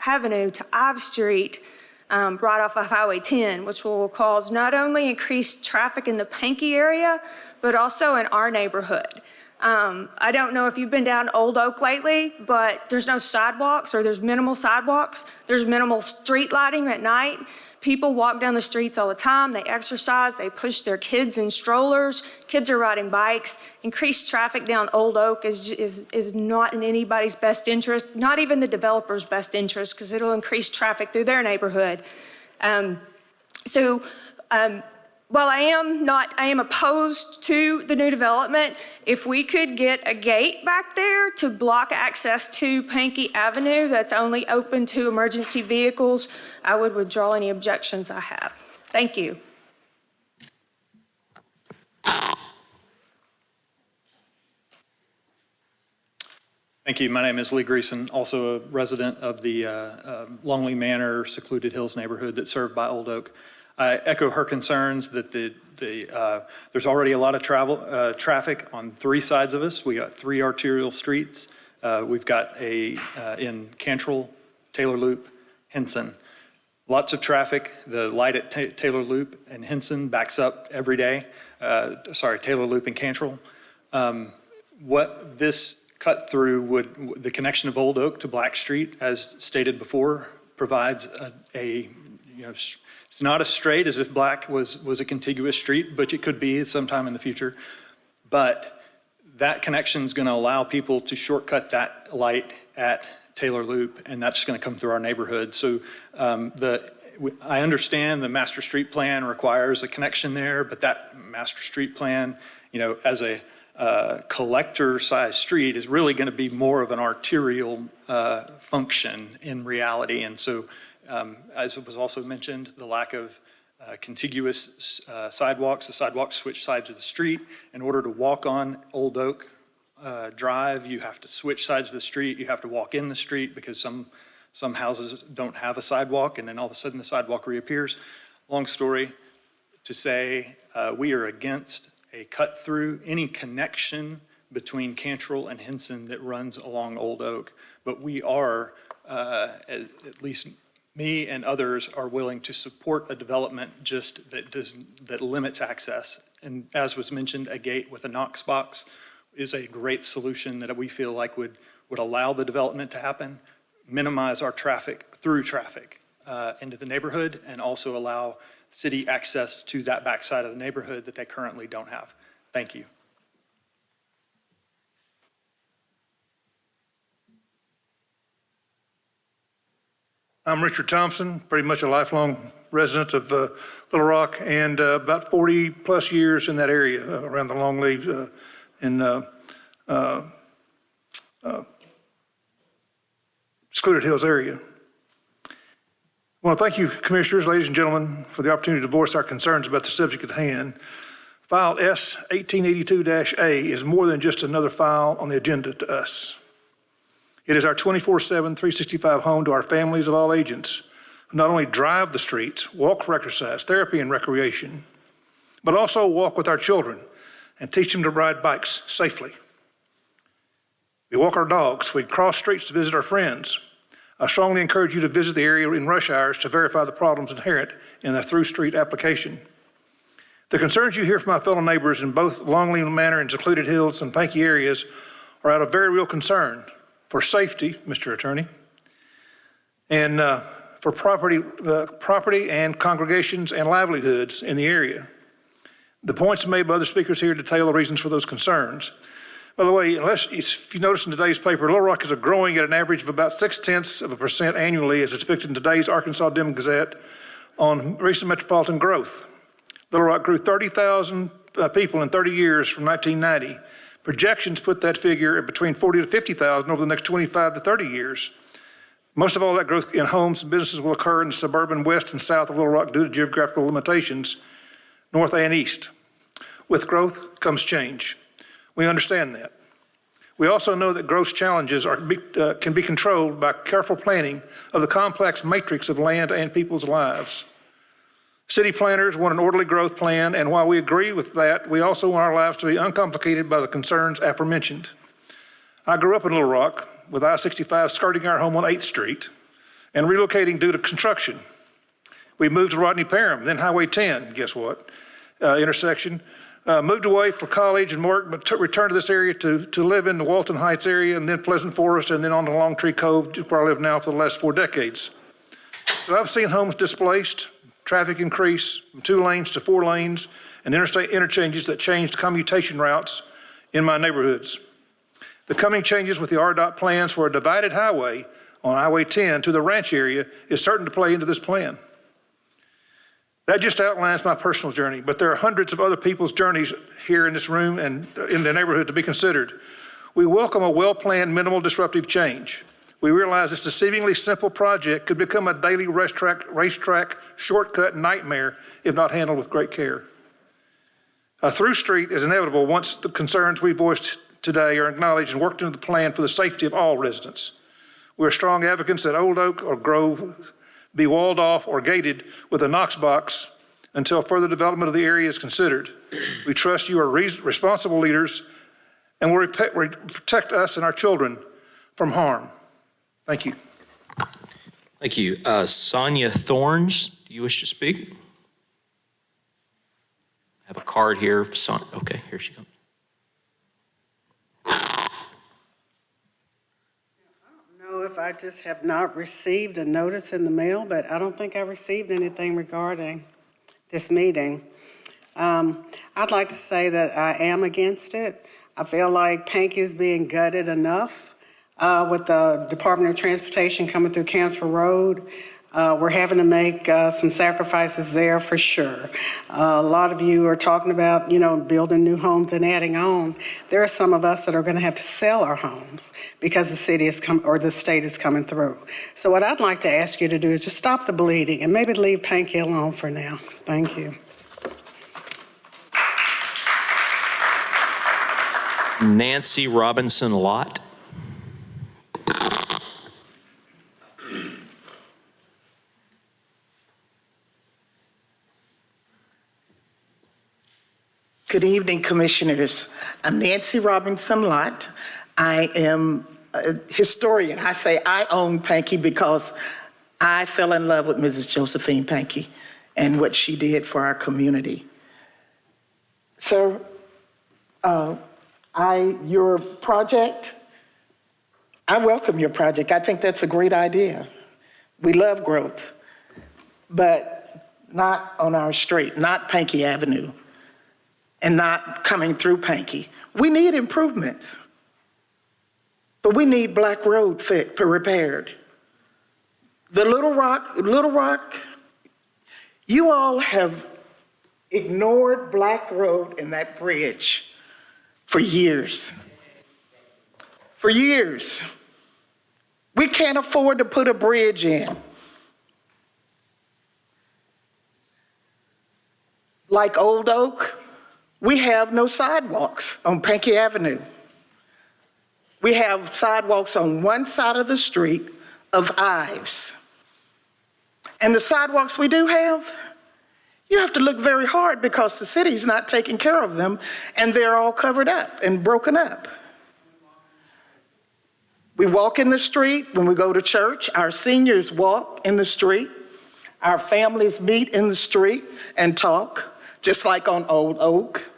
Avenue to Ives Street, right off of Highway 10, which will cause not only increased traffic in the Pankey area, but also in our neighborhood. I don't know if you've been down Old Oak lately, but there's no sidewalks, or there's minimal sidewalks. There's minimal street lighting at night. People walk down the streets all the time. They exercise. They push their kids in strollers. Kids are riding bikes. Increased traffic down Old Oak is not in anybody's best interest, not even the developer's best interest, because it'll increase traffic through their neighborhood. While I am opposed to the new development, if we could get a gate back there to block access to Pankey Avenue that's only open to emergency vehicles, I would withdraw any objections I have. Thank you. Thank you. My name is Lee Greason, also a resident of the Longley Manor, Secluded Hills neighborhood that's served by Old Oak. I echo her concerns that there's already a lot of traffic on 3 sides of us. We got 3 arterial streets. We've got in Cantrell, Taylor Loop, Henson. Lots of traffic. The light at Taylor Loop and Henson backs up every day. Taylor Loop and Cantrell. What this cut through the connection of Old Oak to Black Street, as stated before, provides it's not as straight as if Black was a contiguous street, but it could be sometime in the future. But that connection is going to allow people to shortcut that light at Taylor Loop, and that's going to come through our neighborhood. So I understand the master street plan requires a connection there, but that master street plan, as a collector-sized street, is really going to be more of an arterial function in reality. And so, as it was also mentioned, the lack of contiguous sidewalks. The sidewalks switch sides of the street. In order to walk on Old Oak Drive, you have to switch sides of the street. You have to walk in the street because some houses don't have a sidewalk, and then all of a sudden the sidewalk reappears. Long story to say, we are against a cut through, any connection between Cantrell and Henson that runs along Old Oak. But we are, at least me and others, are willing to support a development that limits access. And as was mentioned, a gate with a Knox box is a great solution that we feel like would allow the development to happen, minimize our through traffic into the neighborhood, and also allow city access to that backside of the neighborhood that they currently don't have. Thank you. I'm Richard Thompson, pretty much a lifelong resident of Little Rock, and about 40-plus years in that area, around the Longleaf in Secluded Hills area. I want to thank you, Commissioners, ladies and gentlemen, for the opportunity to voice our concerns about the subject at hand. File S 1882-A is more than just another file on the agenda to us. It is our 24/7, 365 home to our families of all ages, who not only drive the streets, walk for exercise, therapy, and recreation, but also walk with our children and teach them to ride bikes safely. We walk our dogs, we cross streets to visit our friends. I strongly encourage you to visit the area in rush hours to verify the problems inherent in the through street application. The concerns you hear from my fellow neighbors in both Longleaf Manor and Secluded Hills and Pankey areas are out of very real concern for safety, Mr. Attorney, and for property and congregations and livelihoods in the area. The points made by other speakers here detail the reasons for those concerns. By the way, if you notice in today's paper, Little Rock is growing at an average of about 0.6% annually, as depicted in today's Arkansas Dem-Gazette on recent metropolitan growth. Little Rock grew 30,000 people in 30 years from 1990. Projections put that figure at between 40 to 50,000 over the next 25 to 30 years. Most of all that growth in homes and businesses will occur in the suburban west and south of Little Rock due to geographical limitations, north and east. With growth comes change. We understand that. We also know that growth challenges can be controlled by careful planning of the complex matrix of land and people's lives. City planners want an orderly growth plan, and while we agree with that, we also want our lives to be uncomplicated by the concerns aforementioned. I grew up in Little Rock with I-65 skirting our home on 8th Street and relocating due to construction. We moved to Rodney Parham, then Highway 10, guess what, intersection. Moved away for college and work, but returned to this area to live in the Walton Heights area, and then Pleasant Forest, and then on to Longtree Cove, where I live now for the last 4 decades. So I've seen homes displaced, traffic increase from 2 lanes to 4 lanes, and interstate interchanges that changed commutation routes in my neighborhoods. The coming changes with the RDOT plans for a divided highway on Highway 10 to the ranch area is certain to play into this plan. That just outlines my personal journey, but there are hundreds of other people's journeys here in this room and in the neighborhood to be considered. We welcome a well-planned, minimal disruptive change. We realize this deceivingly simple project could become a daily racetrack shortcut nightmare if not handled with great care. A through street is inevitable once the concerns we voiced today are acknowledged and worked into the plan for the safety of all residents. We're strong advocates that Old Oak or Grove be walled off or gated with a Knox box until further development of the area is considered. We trust you are responsible leaders and will protect us and our children from harm. Thank you. Thank you. Sonia Thorns, do you wish to speak? I have a card here. Okay, here she comes. If I just have not received a notice in the mail, but I don't think I received anything regarding this meeting. I'd like to say that I am against it. I feel like Pankey is being gutted enough with the Department of Transportation coming through Council Road. We're having to make some sacrifices there for sure. A lot of you are talking about, building new homes and adding on. There are some of us that are going to have to sell our homes because the city is the state is coming through. So what I'd like to ask you to do is just stop the bleeding and maybe leave Pankey alone for now. Thank you. Nancy Robinson Lott. Good evening, Commissioners. I'm Nancy Robinson Lott. I am a historian. I say I own Pankey because I fell in love with Mrs. Josephine Pankey and what she did for our community. Sir, your project I welcome your project. I think that's a great idea. We love growth, but not on our street, not Pankey Avenue, and not coming through Pankey. We need improvements, but we need Black Road repaired. The Little Rock, you all have ignored Black Road and that bridge for years. For years. We can't afford to put a bridge in. Like Old Oak, we have no sidewalks on Pankey Avenue. We have sidewalks on one side of the street of Ives. And the sidewalks we do have, you have to look very hard because the city's not taking care of them and they're all covered up and broken up. We walk in the street when we go to church. Our seniors walk in the street. Our families meet in the street and talk, just like on Old Oak.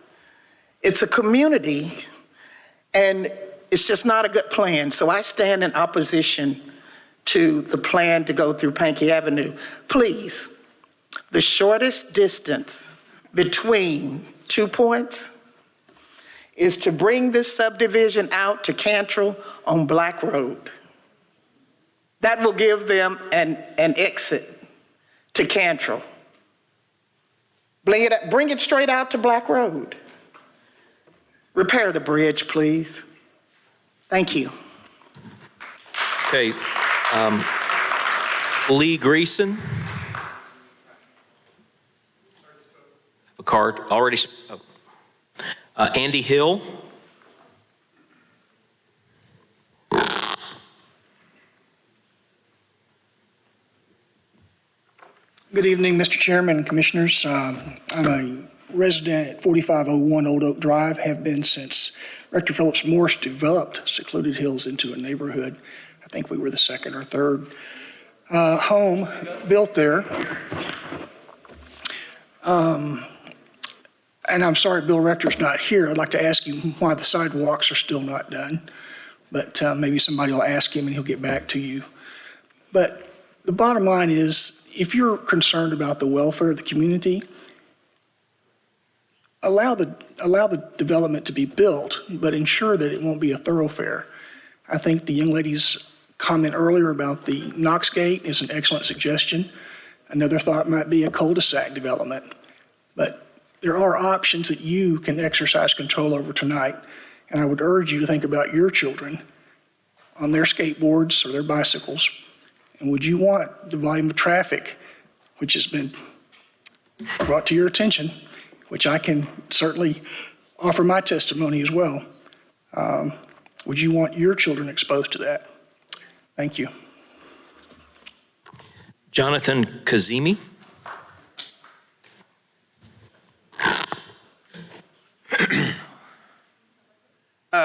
It's a community, and it's just not a good plan. So I stand in opposition to the plan to go through Pankey Avenue. Please, the shortest distance between 2 points is to bring this subdivision out to Cantrell on Black Road. That will give them an exit to Cantrell. Bring it straight out to Black Road. Repair the bridge, please. Thank you. Okay. Lee Greason. A card already. Andy Hill. Good evening, Mr. Chairman and Commissioners. I'm a resident at 4501 Old Oak Drive, have been since Rector Phillips Morris developed Secluded Hills into a neighborhood. I think we were the second or third home built there. And I'm sorry Bill Rector's not here. I'd like to ask him why the sidewalks are still not done. But maybe somebody will ask him and he'll get back to you. But the bottom line is, if you're concerned about the welfare of the community, allow the development to be built, but ensure that it won't be a thoroughfare. I think the young lady's comment earlier about the Knox Gate is an excellent suggestion. Another thought might be a cul-de-sac development. But there are options that you can exercise control over tonight, and I would urge you to think about your children on their skateboards or their bicycles. And would you want the volume of traffic, which has been brought to your attention, which I can certainly offer my testimony as well, would you want your children exposed to that? Thank you. Jonathan Kazemi.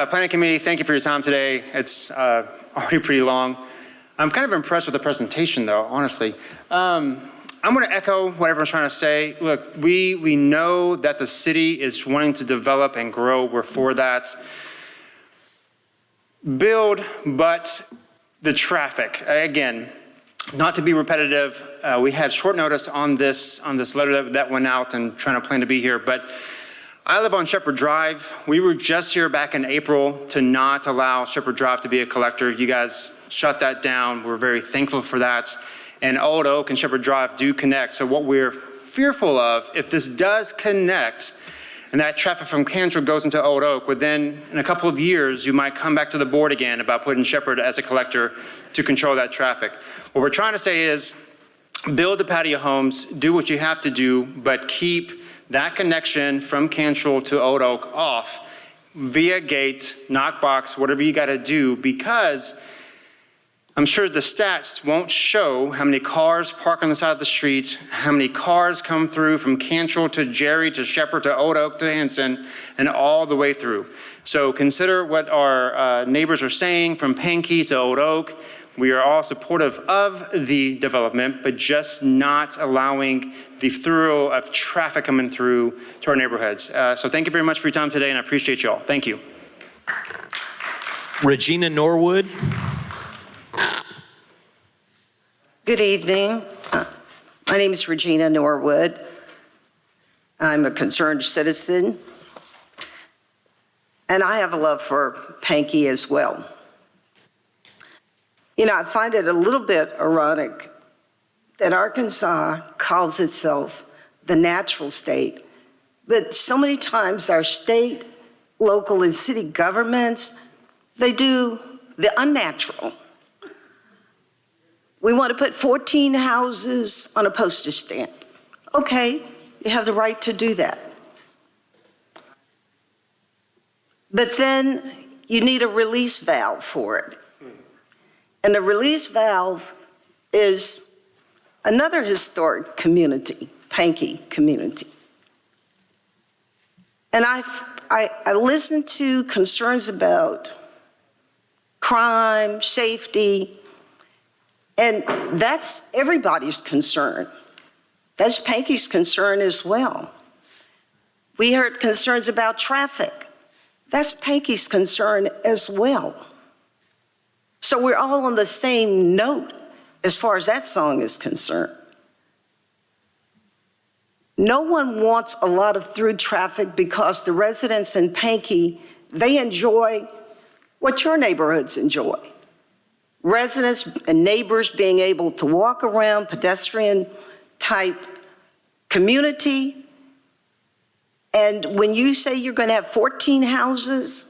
Planning Committee, thank you for your time today. It's already pretty long. I'm kind of impressed with the presentation, though, honestly. I'm going to echo what everyone's trying to say. Look, we know that the city is wanting to develop and grow. We're for that. Build, but the traffic. Again, not to be repetitive, we had short notice on this letter that went out and trying to plan to be here, but I live on Shepherd Drive. We were just here back in April to not allow Shepherd Drive to be a collector. You guys shut that down. We're very thankful for that. And Old Oak and Shepherd Drive do connect. So what we're fearful of, if this does connect and that traffic from Cantrell goes into Old Oak, within in a couple of years, you might come back to the board again about putting Shepherd as a collector to control that traffic. What we're trying to say is build the patio homes, do what you have to do, but keep that connection from Cantrell to Old Oak off via gates, knockbox, whatever you got to do, because I'm sure the stats won't show how many cars park on the side of the street, how many cars come through from Cantrell to Jerry to Shepherd to Old Oak to Hanson and all the way through. So consider what our neighbors are saying from Pankey to Old Oak. We are all supportive of the development, but just not allowing the through of traffic coming through to our neighborhoods. So thank you very much for your time today, and I appreciate you all. Thank you. Regina Norwood. Good evening. My name is Regina Norwood. I'm a concerned citizen, and I have a love for Pankey as well. You know, I find it a little bit ironic that Arkansas calls itself the natural state, but so many times our state, local, and city governments, they do the unnatural. We want to put 14 houses on a postage stamp. Okay, you have the right to do that. But then you need a release valve for it. And the release valve is another historic community, Pankey community. And I listened to concerns about crime, safety, and that's everybody's concern. That's Pankey's concern as well. We heard concerns about traffic. That's Pankey's concern as well. So we're all on the same note as far as that song is concerned. No one wants a lot of through traffic because the residents in Pankey, they enjoy what your neighborhoods enjoy. Residents and neighbors being able to walk around, pedestrian type community. And when you say you're going to have 14 houses,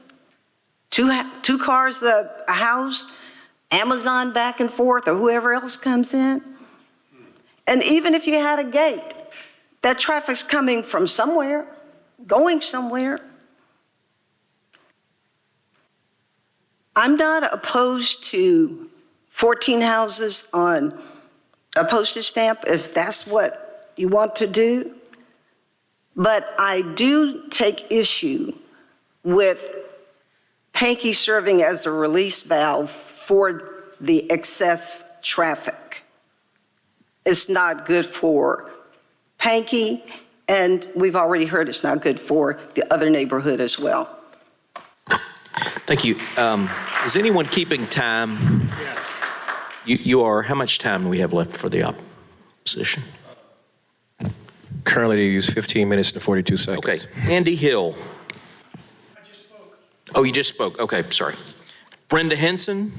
two cars a house, Amazon back and forth, or whoever else comes in, and even if you had a gate, that traffic's coming from somewhere, going somewhere. I'm not opposed to 14 houses on a postage stamp if that's what you want to do. But I do take issue with Pankey serving as a release valve for the excess traffic. It's not good for Pankey, and we've already heard it's not good for the other neighborhood as well. Thank you. Is anyone keeping time? Yes. You are. How much time do we have left for the opposition? Currently, they use 15 minutes and 42 seconds. Okay. Andy Hill. I just spoke. Oh, you just spoke. Okay, sorry. Brenda Henson.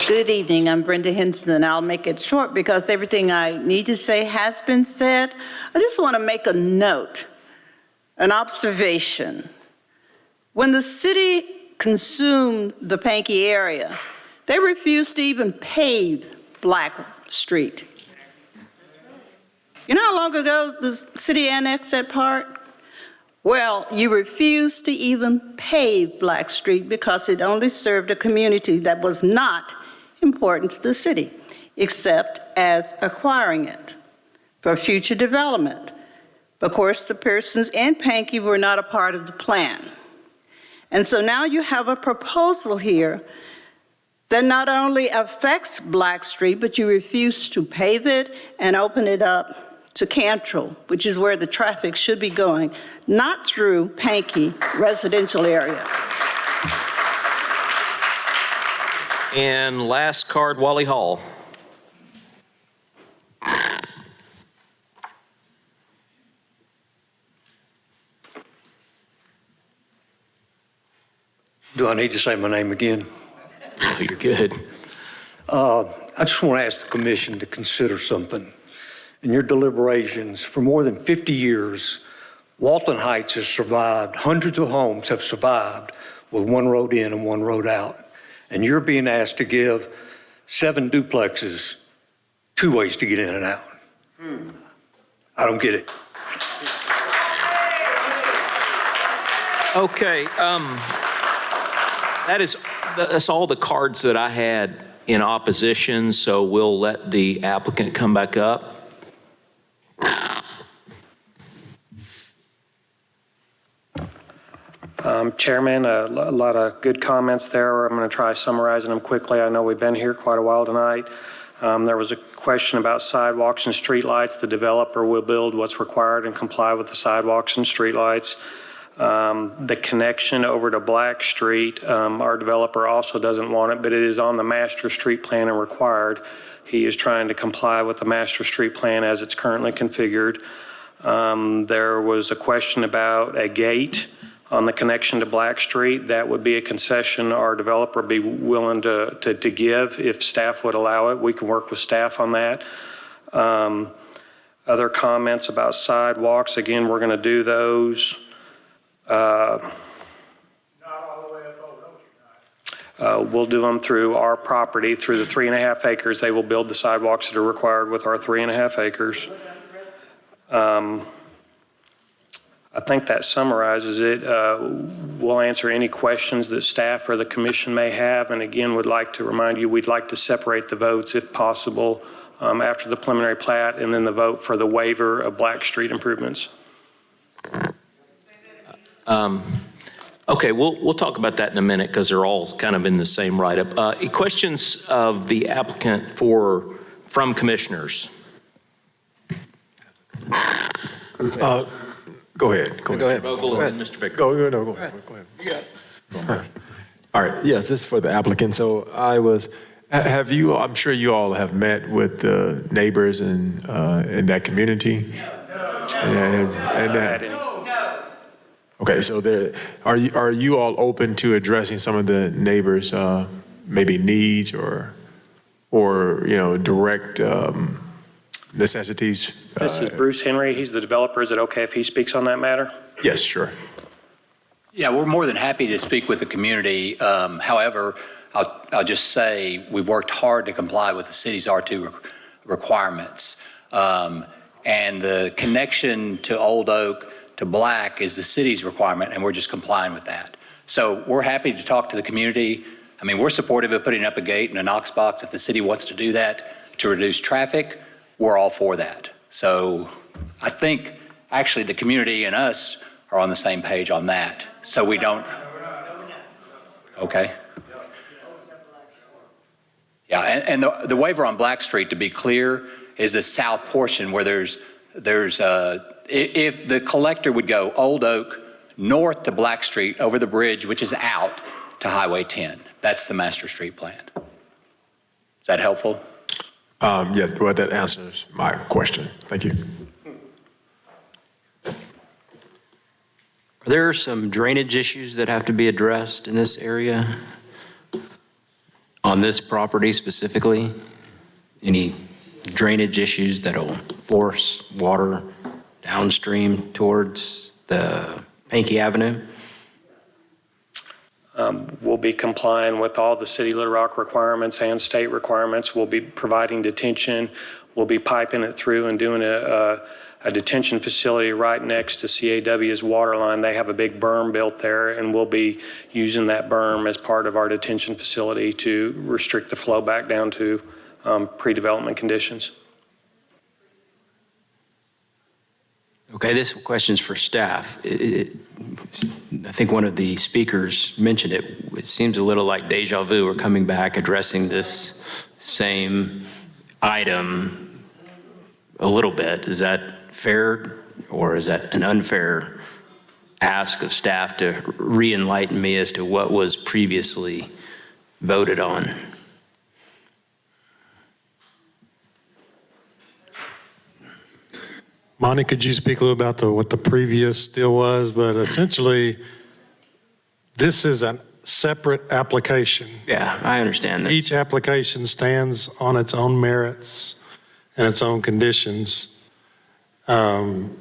Good evening. I'm Brenda Henson. I'll make it short because everything I need to say has been said. I just want to make a note, an observation. When the city consumed the Pankey area, they refused to even pave Black Street. You know how long ago the city annexed that part? Well, you refused to even pave Black Street because it only served a community that was not important to the city, except as acquiring it for future development. Of course, the persons in Pankey were not a part of the plan. And so now you have a proposal here that not only affects Black Street, but you refuse to pave it and open it up to Cantrell, which is where the traffic should be going, not through Pankey residential area. And last card, Wally Hall. Do I need to say my name again? No, you're good. I just want to ask the commission to consider something. In your deliberations, for more than 50 years, Walton Heights has survived, hundreds of homes have survived with one road in and one road out. And you're being asked to give 7 duplexes 2 ways to get in and out. I don't get it. Okay, that's all the cards that I had in opposition, so we'll let the applicant come back up. Chairman, a lot of good comments there. I'm going to try summarizing them quickly. I know we've been here quite a while tonight. There was a question about sidewalks and streetlights. The developer will build what's required and comply with the sidewalks and streetlights. The connection over to Black Street, our developer also doesn't want it, but it is on the master street plan and required. He is trying to comply with the master street plan as it's currently configured. There was a question about a gate on the connection to Black Street. That would be a concession our developer be willing to give if staff would allow it. We can work with staff on that. Other comments about sidewalks, again, we're going to do those. We'll do them through our property, through the 3.5 acres. They will build the sidewalks that are required with our 3.5 acres. I think that summarizes it. We'll answer any questions that staff or the commission may have. And again, would like to remind you, we'd like to separate the votes if possible after the preliminary plat and then the vote for the waiver of Black Street improvements. Okay, we'll talk about that in a minute because they're all kind of in the same write-up. Questions of the applicant from commissioners? Go ahead. Vogel and Mr. Bickler. Go ahead. All right, yes, this is for the applicant. So I'm sure you all have met with the neighbors in that community? Okay, so are you all open to addressing some of the neighbors' maybe needs or direct necessities? This is Bruce Henry. He's the developer. Is it okay if he speaks on that matter? Yes, sure. Yeah, we're more than happy to speak with the community. However, I'll just say we've worked hard to comply with the city's R2 requirements. And the connection to Old Oak to Black is the city's requirement, and we're just complying with that. So we're happy to talk to the community. I mean, we're supportive of putting up a gate and a Knox box if the city wants to do that to reduce traffic. We're all for that. So I think actually the community and us are on the same page on that. So we don't. Okay. Yeah, and the waiver on Black Street, to be clear, is the south portion where there's if the collector would go Old Oak north to Black Street over the bridge, which is out to Highway 10. That's the master street plan. Is that helpful? Yeah, well, that answers my question. Thank you. Are there some drainage issues that have to be addressed in this area? On this property specifically? Any drainage issues that'll force water downstream towards the Pankey Avenue? We'll be complying with all the city Little Rock requirements and state requirements. We'll be providing detention. We'll be piping it through and doing a detention facility right next to CAW's water line. They have a big berm built there, and we'll be using that berm as part of our detention facility to restrict the flow back down to pre-development conditions. Okay, this question's for staff. I think one of the speakers mentioned it. It seems a little like deja vu. We're coming back addressing this same item a little bit. Is that fair, or is that an unfair ask of staff to re-enlighten me as to what was previously voted on? Monty, could you speak a little about what the previous deal was? But essentially, this is a separate application. Yeah, I understand that. Each application stands on its own merits and its own conditions. And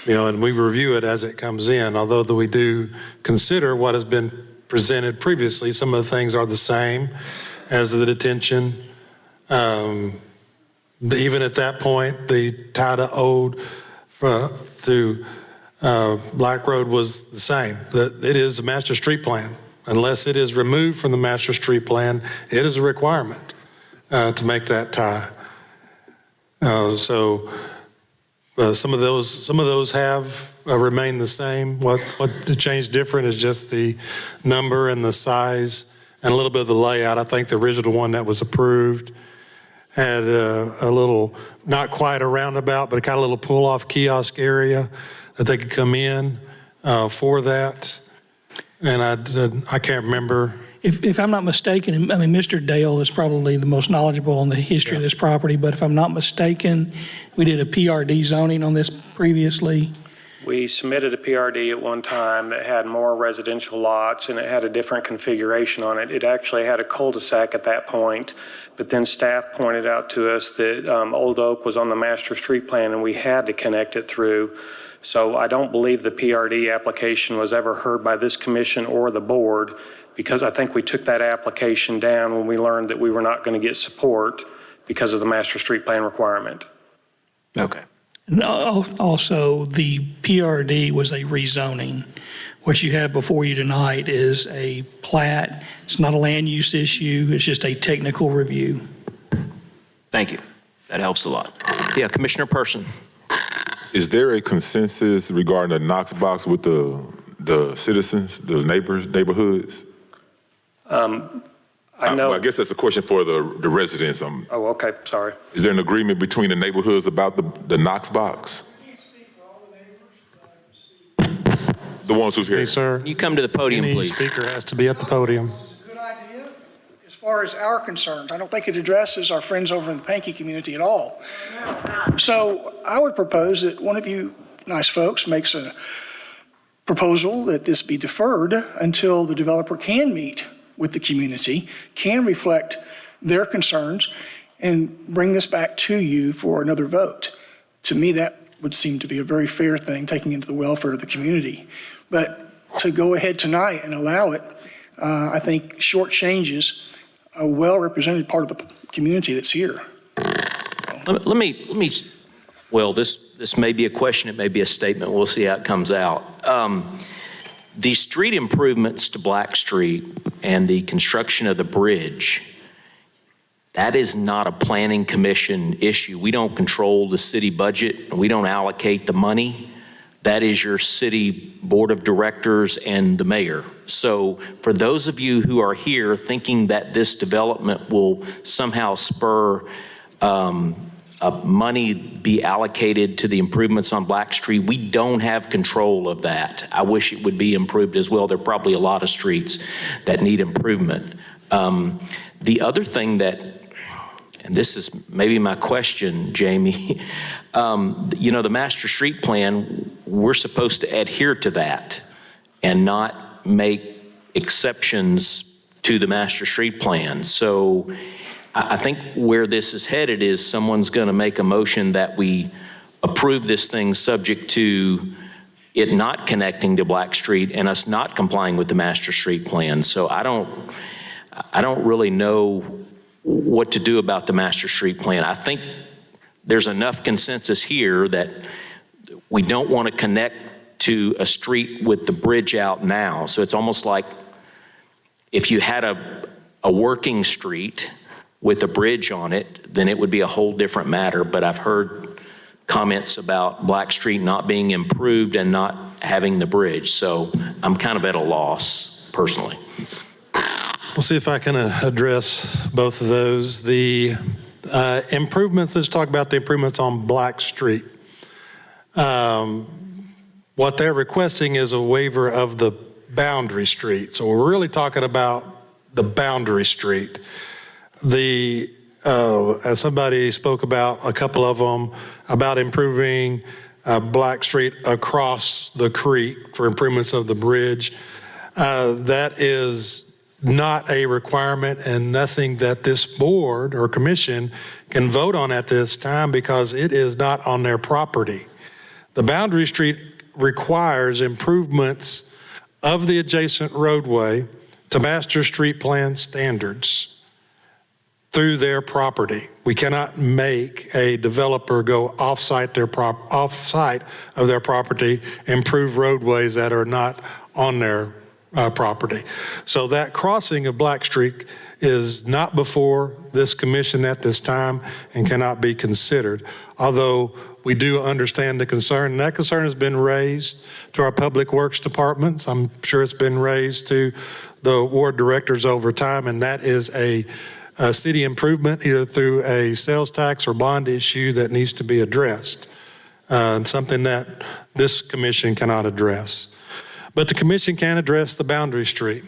we review it as it comes in, although we do consider what has been presented previously. Some of the things are the same as the detention. Even at that point, the tie to Black Road was the same. It is a master street plan. Unless it is removed from the master street plan, it is a requirement to make that tie. So some of those have remained the same. What the change different is just the number and the size and a little bit of the layout. I think the original one that was approved had a little, not quite a roundabout, but a kind of little pull-off kiosk area that they could come in. for that. And I can't remember. If I'm not mistaken, I mean, Mr. Dale is probably the most knowledgeable on the history of this property, but if I'm not mistaken, we did a PRD zoning on this previously. We submitted a PRD at one time that had more residential lots, and it had a different configuration on it. It actually had a cul-de-sac at that point, but then staff pointed out to us that Old Oak was on the master street plan, and we had to connect it through. So I don't believe the PRD application was ever heard by this commission or the board, because I think we took that application down when we learned that we were not going to get support because of the master street plan requirement. Okay. And also, the PRD was a rezoning. What you have before you tonight is a plat. It's not a land use issue. It's just a technical review. Thank you. That helps a lot. Yeah, Commissioner Person. Is there a consensus regarding the Knox box with the citizens, the neighborhoods? I know. Well, I guess that's a question for the residents. Oh, okay, sorry. Is there an agreement between the neighborhoods about the Knox box? The ones who's here. Hey, sir. You come to the podium, Any please. speaker has to be at the podium. Good idea. As far as our concerns, I don't think it addresses our friends over in the Pankey community at all. So I would propose that one of you nice folks makes a proposal that this be deferred until the developer can meet with the community, can reflect their concerns, and bring this back to you for another vote. To me, that would seem to be a very fair thing, taking into the welfare of the community. But to go ahead tonight and allow it, I think shortchanges a well-represented part of the community that's here. Let me, well, this may be a question, it may be a statement, we'll see how it comes out. The street improvements to Black Street and the construction of the bridge, that is not a planning commission issue. We don't control the city budget, and we don't allocate the money. That is your city board of directors and the mayor. So for those of you who are here thinking that this development will somehow spur money be allocated to the improvements on Black Street, we don't have control of that. I wish it would be improved as well. There are probably a lot of streets that need improvement. The other thing that, and this is maybe my question, Jamie, the master street plan, we're supposed to adhere to that and not make exceptions to the master street plan. So I think where this is headed is someone's going to make a motion that we approve this thing subject to it not connecting to Black Street and us not complying with the master street plan. So I don't really know what to do about the master street plan. I think there's enough consensus here that we don't want to connect to a street with the bridge out now. So it's almost like if you had a working street with a bridge on it, then it would be a whole different matter. But I've heard comments about Black Street not being improved and not having the bridge. So I'm kind of at a loss personally. We'll see if I can address both of those. The improvements, let's talk about the improvements on Black Street. What they're requesting is a waiver of the boundary street. So we're really talking about the boundary street. As somebody spoke about, a couple of them, about improving Black Street across the creek for improvements of the bridge. That is not a requirement and nothing that this board or commission can vote on at this time because it is not on their property. The boundary street requires improvements of the adjacent roadway to master street plan standards through their property. We cannot make a developer go off-site of their property, improve roadways that are not on their property. So that crossing of Black Street is not before this commission at this time and cannot be considered. Although we do understand the concern, and that concern has been raised to our public works departments. I'm sure it's been raised to the ward directors over time, and that is a city improvement either through a sales tax or bond issue that needs to be addressed, and something that this commission cannot address. but the commission can address the boundary street.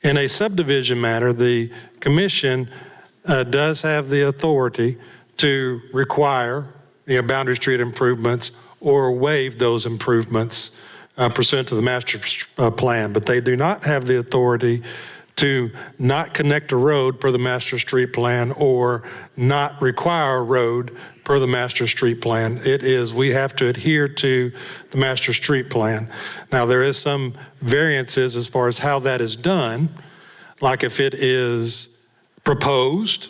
In a subdivision matter, the commission does have the authority to require boundary street improvements or waive those improvements pursuant to the master plan, but they do not have the authority to not connect a road per the master street plan or not require a road per the master street plan. It is, we have to adhere to the master street plan. Now, there is some variances as far as how that is done, like if it is proposed,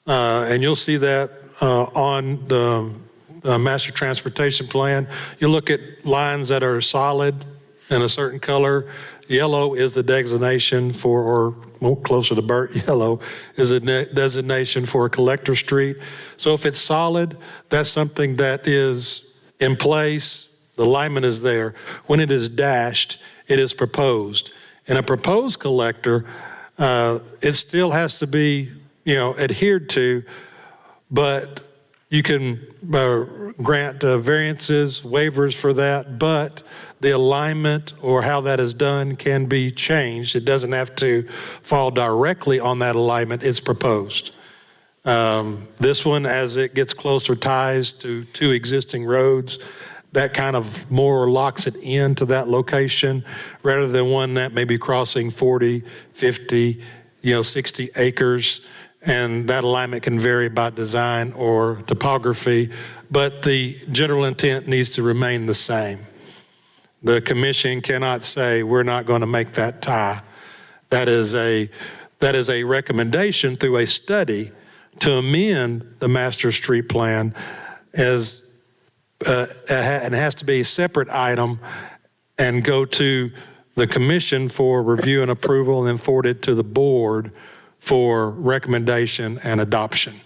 and you'll see that on the master transportation plan. You look at lines that are solid in a certain color. Yellow is the designation for, or more closer to burnt yellow, is a designation for a collector street. So if it's solid, that's something that is in place, the alignment is there. When it is dashed, it is proposed. In a proposed collector, it still has to be, adhered to, but you can grant variances, waivers for that, but the alignment or how that is done can be changed. It doesn't have to fall directly on that alignment. It's proposed. This one, as it gets closer ties to two existing roads, that kind of more locks it into that location rather than one that may be crossing 40, 50, 60 acres. And that alignment can vary by design or topography, but the general intent needs to remain the same. The commission cannot say, we're not going to make that tie. That is a recommendation through a study to amend the master street plan as, and it has to be a separate item and go to the commission for review and approval and then forward it to the board for recommendation and adoption.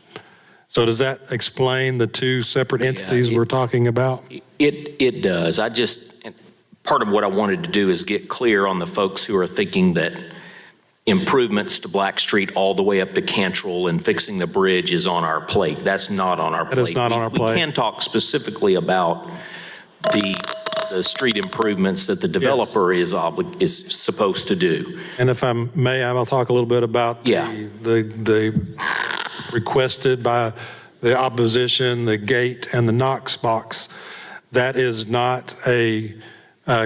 So does that explain the two separate entities we're talking about? It does. Part of what I wanted to do is get clear on the folks who are thinking that improvements to Black Street all the way up to Cantrell and fixing the bridge is on our plate. That's not on our plate. That is not on our plate. We can talk specifically about the street improvements that the developer is supposed to do. And if I may, I'll talk a little bit about the requested by the opposition, the gate and the Knox box. That is not a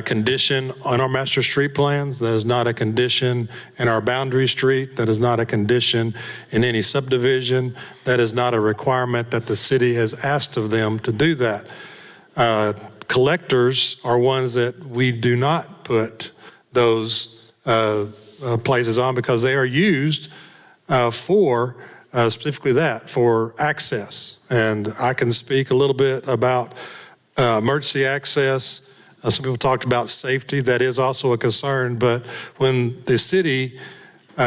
condition on our master street plans. That is not a condition in our boundary street. That is not a condition in any subdivision. That is not a requirement that the city has asked of them to do that. Collectors are ones that we do not put those places on because they are used for specifically that, for access. And I can speak a little bit about emergency access. Some people talked about safety. That is also a concern. But when the city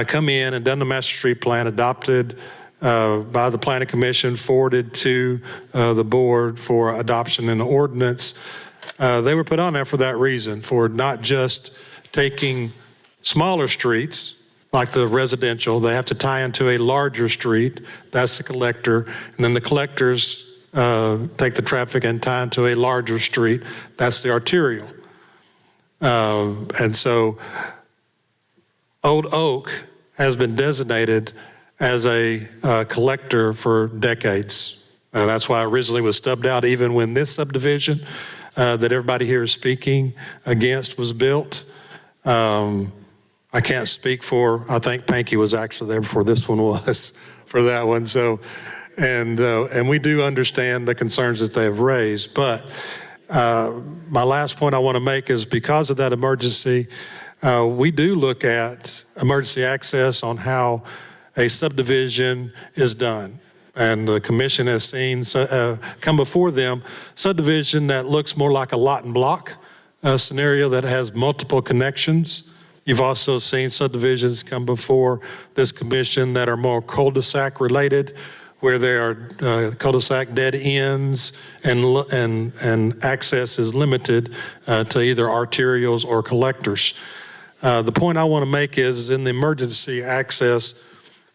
come in and done the master street plan, adopted by the Planning Commission, forwarded to the board for adoption in the ordinance. They were put on there for that reason, for not just taking smaller streets like the residential, they have to tie into a larger street. That's the collector. And then the collectors take the traffic and tie into a larger street. That's the arterial. And so Old Oak has been designated as a collector for decades. That's why originally it was stubbed out, even when this subdivision that everybody here is speaking against was built. I can't speak for, I think Pankey was actually there before this one was for that one. So, and we do understand the concerns that they have raised. But my last point I want to make is because of that emergency, we do look at emergency access on how a subdivision is done. And the commission has seen come before them subdivision that looks more like a lot and block scenario that has multiple connections. You've also seen subdivisions come before this commission that are more cul-de-sac related, where there are cul-de-sac dead ends and access is limited to either arterials or collectors. The point I want to make is in the emergency access,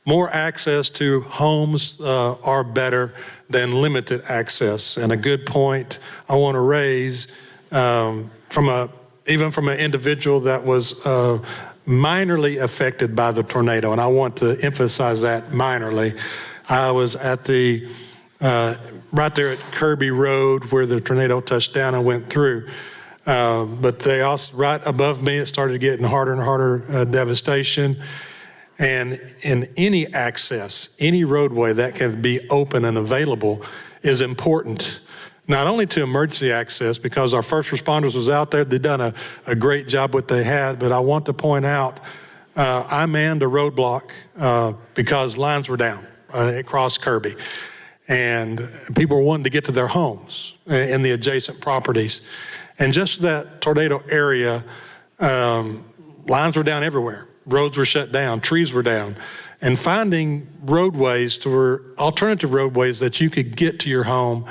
more access to homes are better than limited access. And a good point I want to raise from even from an individual that was minorly affected by the tornado, and I want to emphasize that minorly. I was at the right there at Kirby Road where the tornado touched down and went through. But they also, right above me, it started getting harder and harder devastation. And in any access, any roadway that can be open and available is important, not only to emergency access, because our first responders was out there, they've done a great job what they had, but I want to point out, I manned a roadblock because lines were down across Kirby. And people were wanting to get to their homes in the adjacent properties. And just that tornado area, lines were down everywhere. Roads were shut down, trees were down. And finding roadways alternative roadways that you could get to your home.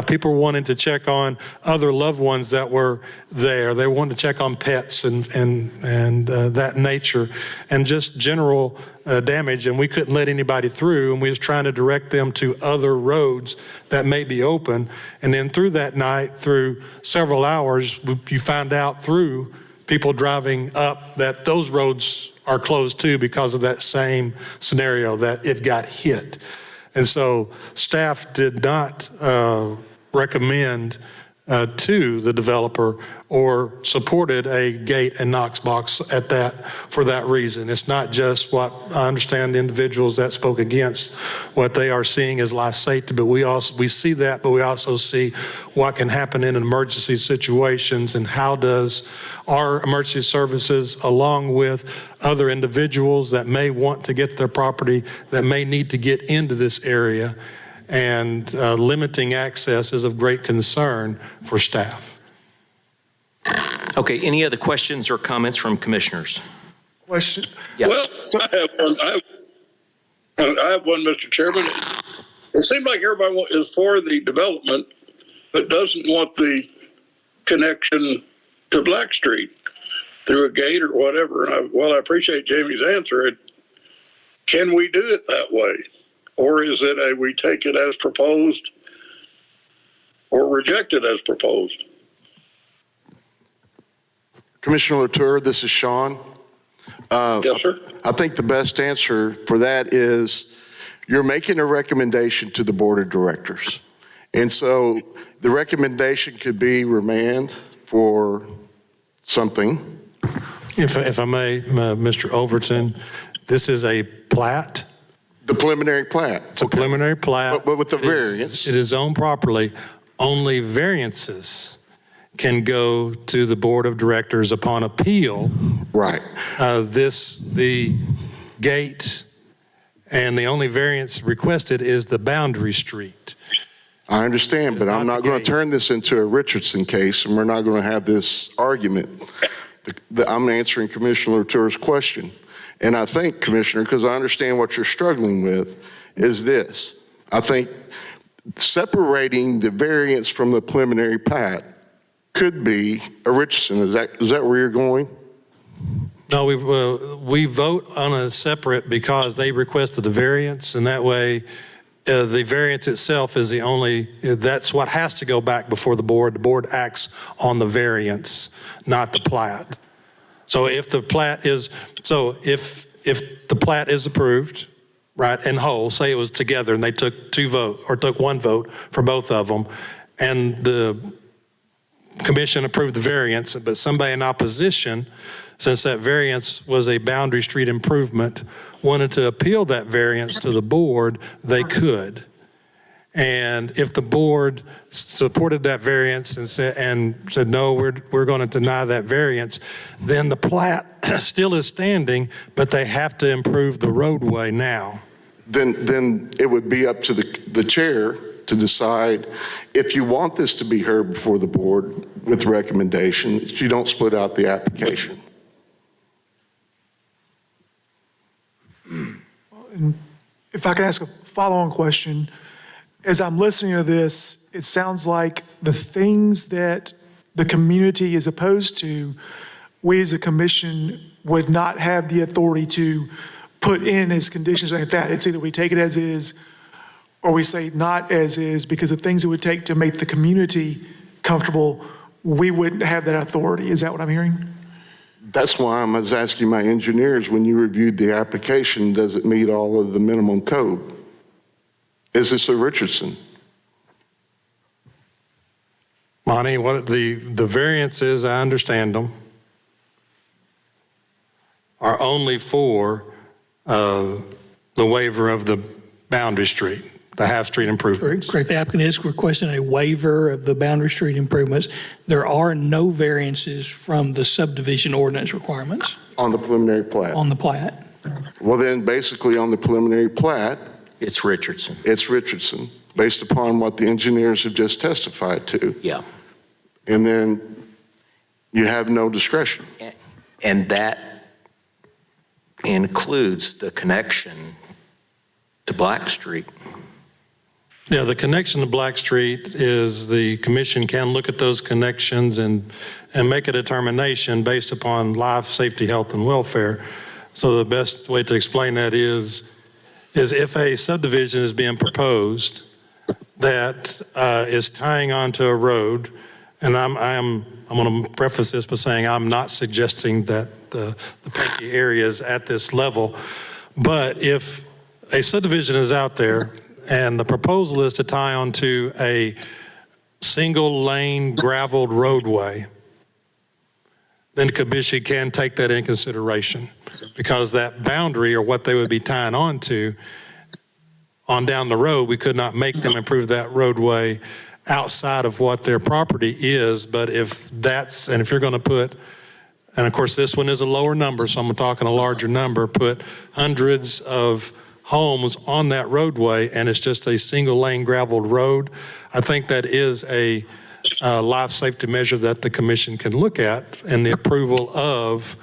People were wanting to check on other loved ones that were there. They wanted to check on pets and that nature and just general damage. And we couldn't let anybody through. And we was trying to direct them to other roads that may be open. And then through that night, through several hours, you found out through people driving up that those roads are closed too because of that same scenario that it got hit. And so staff did not recommend to the developer or supported a gate and Knox box for that reason. It's not just what I understand the individuals that spoke against what they are seeing as life safety, but we see that, but we also see what can happen in emergency situations and how does our emergency services, along with other individuals that may want to get to their property, that may need to get into this area, and limiting access is of great concern for staff. Okay, any other questions or comments from commissioners? Question. Yeah. Well, I have one, Mr. Chairman. It seems like everybody is for the development, but doesn't want the connection to Black Street through a gate or whatever. Well, I appreciate Jamie's answer. Can we do it that way? Or is it we take it as proposed or reject it as proposed? Commissioner Latour, this is Sean. Yes, sir. I think the best answer for that is you're making a recommendation to the board of directors. And so the recommendation could be remand for something. If I may, Mr. Overton, this is a plat. The preliminary plat. It's a preliminary plat. But with the variance. It is zoned properly. Only variances can go to the board of directors upon appeal. Right. The gate and the only variance requested is the boundary street. I understand, but I'm not going to turn this into a Richardson case, and we're not going to have this argument. I'm answering Commissioner Latour's question. And I think, Commissioner, because I understand what you're struggling with, is this. I think separating the variance from the preliminary plat could be a Richardson. Is that where you're going? No, we vote on a separate because they requested the variance, and that way the variance itself is that's what has to go back before the board. The board acts on the variance, not the plat. So if the plat is approved, right, in whole, say it was together and they took one vote for both of them, and the commission approved the variance, but somebody in opposition, since that variance was a boundary street improvement, wanted to appeal that variance to the board, they could. And if the board supported that variance and said no, we're going to deny that variance, then the plat still is standing, but they have to improve the roadway now. Then it would be up to the chair to decide if you want this to be heard before the board with recommendations. You don't split out the application. If I could ask a follow-on question. As I'm listening to this, it sounds like the things that the community is opposed to, we as a commission would not have the authority to put in as conditions like that. It's either we take it as is or we say not as is, because the things it would take to make the community comfortable, we wouldn't have that authority. Is that what I'm hearing? That's why I was asking my engineers, when you reviewed the application, does it meet all of the minimum code? Is this a Richardson? Monty, what the variances, I understand them, are only for the waiver of the boundary street, the half-street improvements. Correct. The applicant is requesting a waiver of the boundary street improvements. There are no variances from the subdivision ordinance requirements On the preliminary plat? on the plat. Well, then, basically, on the preliminary plat, It's Richardson. it's Richardson, based upon what the engineers have just testified to. Yeah. And then you have no discretion. And that includes the connection to Black Street. Yeah, the connection to Black Street is the commission can look at those connections and make a determination based upon life, safety, health, and welfare. So the best way to explain that is if a subdivision is being proposed that is tying onto a road, and I'm going to preface this by saying I'm not suggesting that the Pankey area is at this level, but if a subdivision is out there and the proposal is to tie onto a single lane graveled roadway, then the commission can take that in consideration, because that boundary, or what they would be tying onto on down the road, we could not make them improve that roadway outside of what their property is. But if you're going to put, and of course this one is a lower number, so I'm talking a larger number, put hundreds of homes on that roadway and it's just a single lane graveled road, I think that is a life safety measure that the commission can look at, and the approval of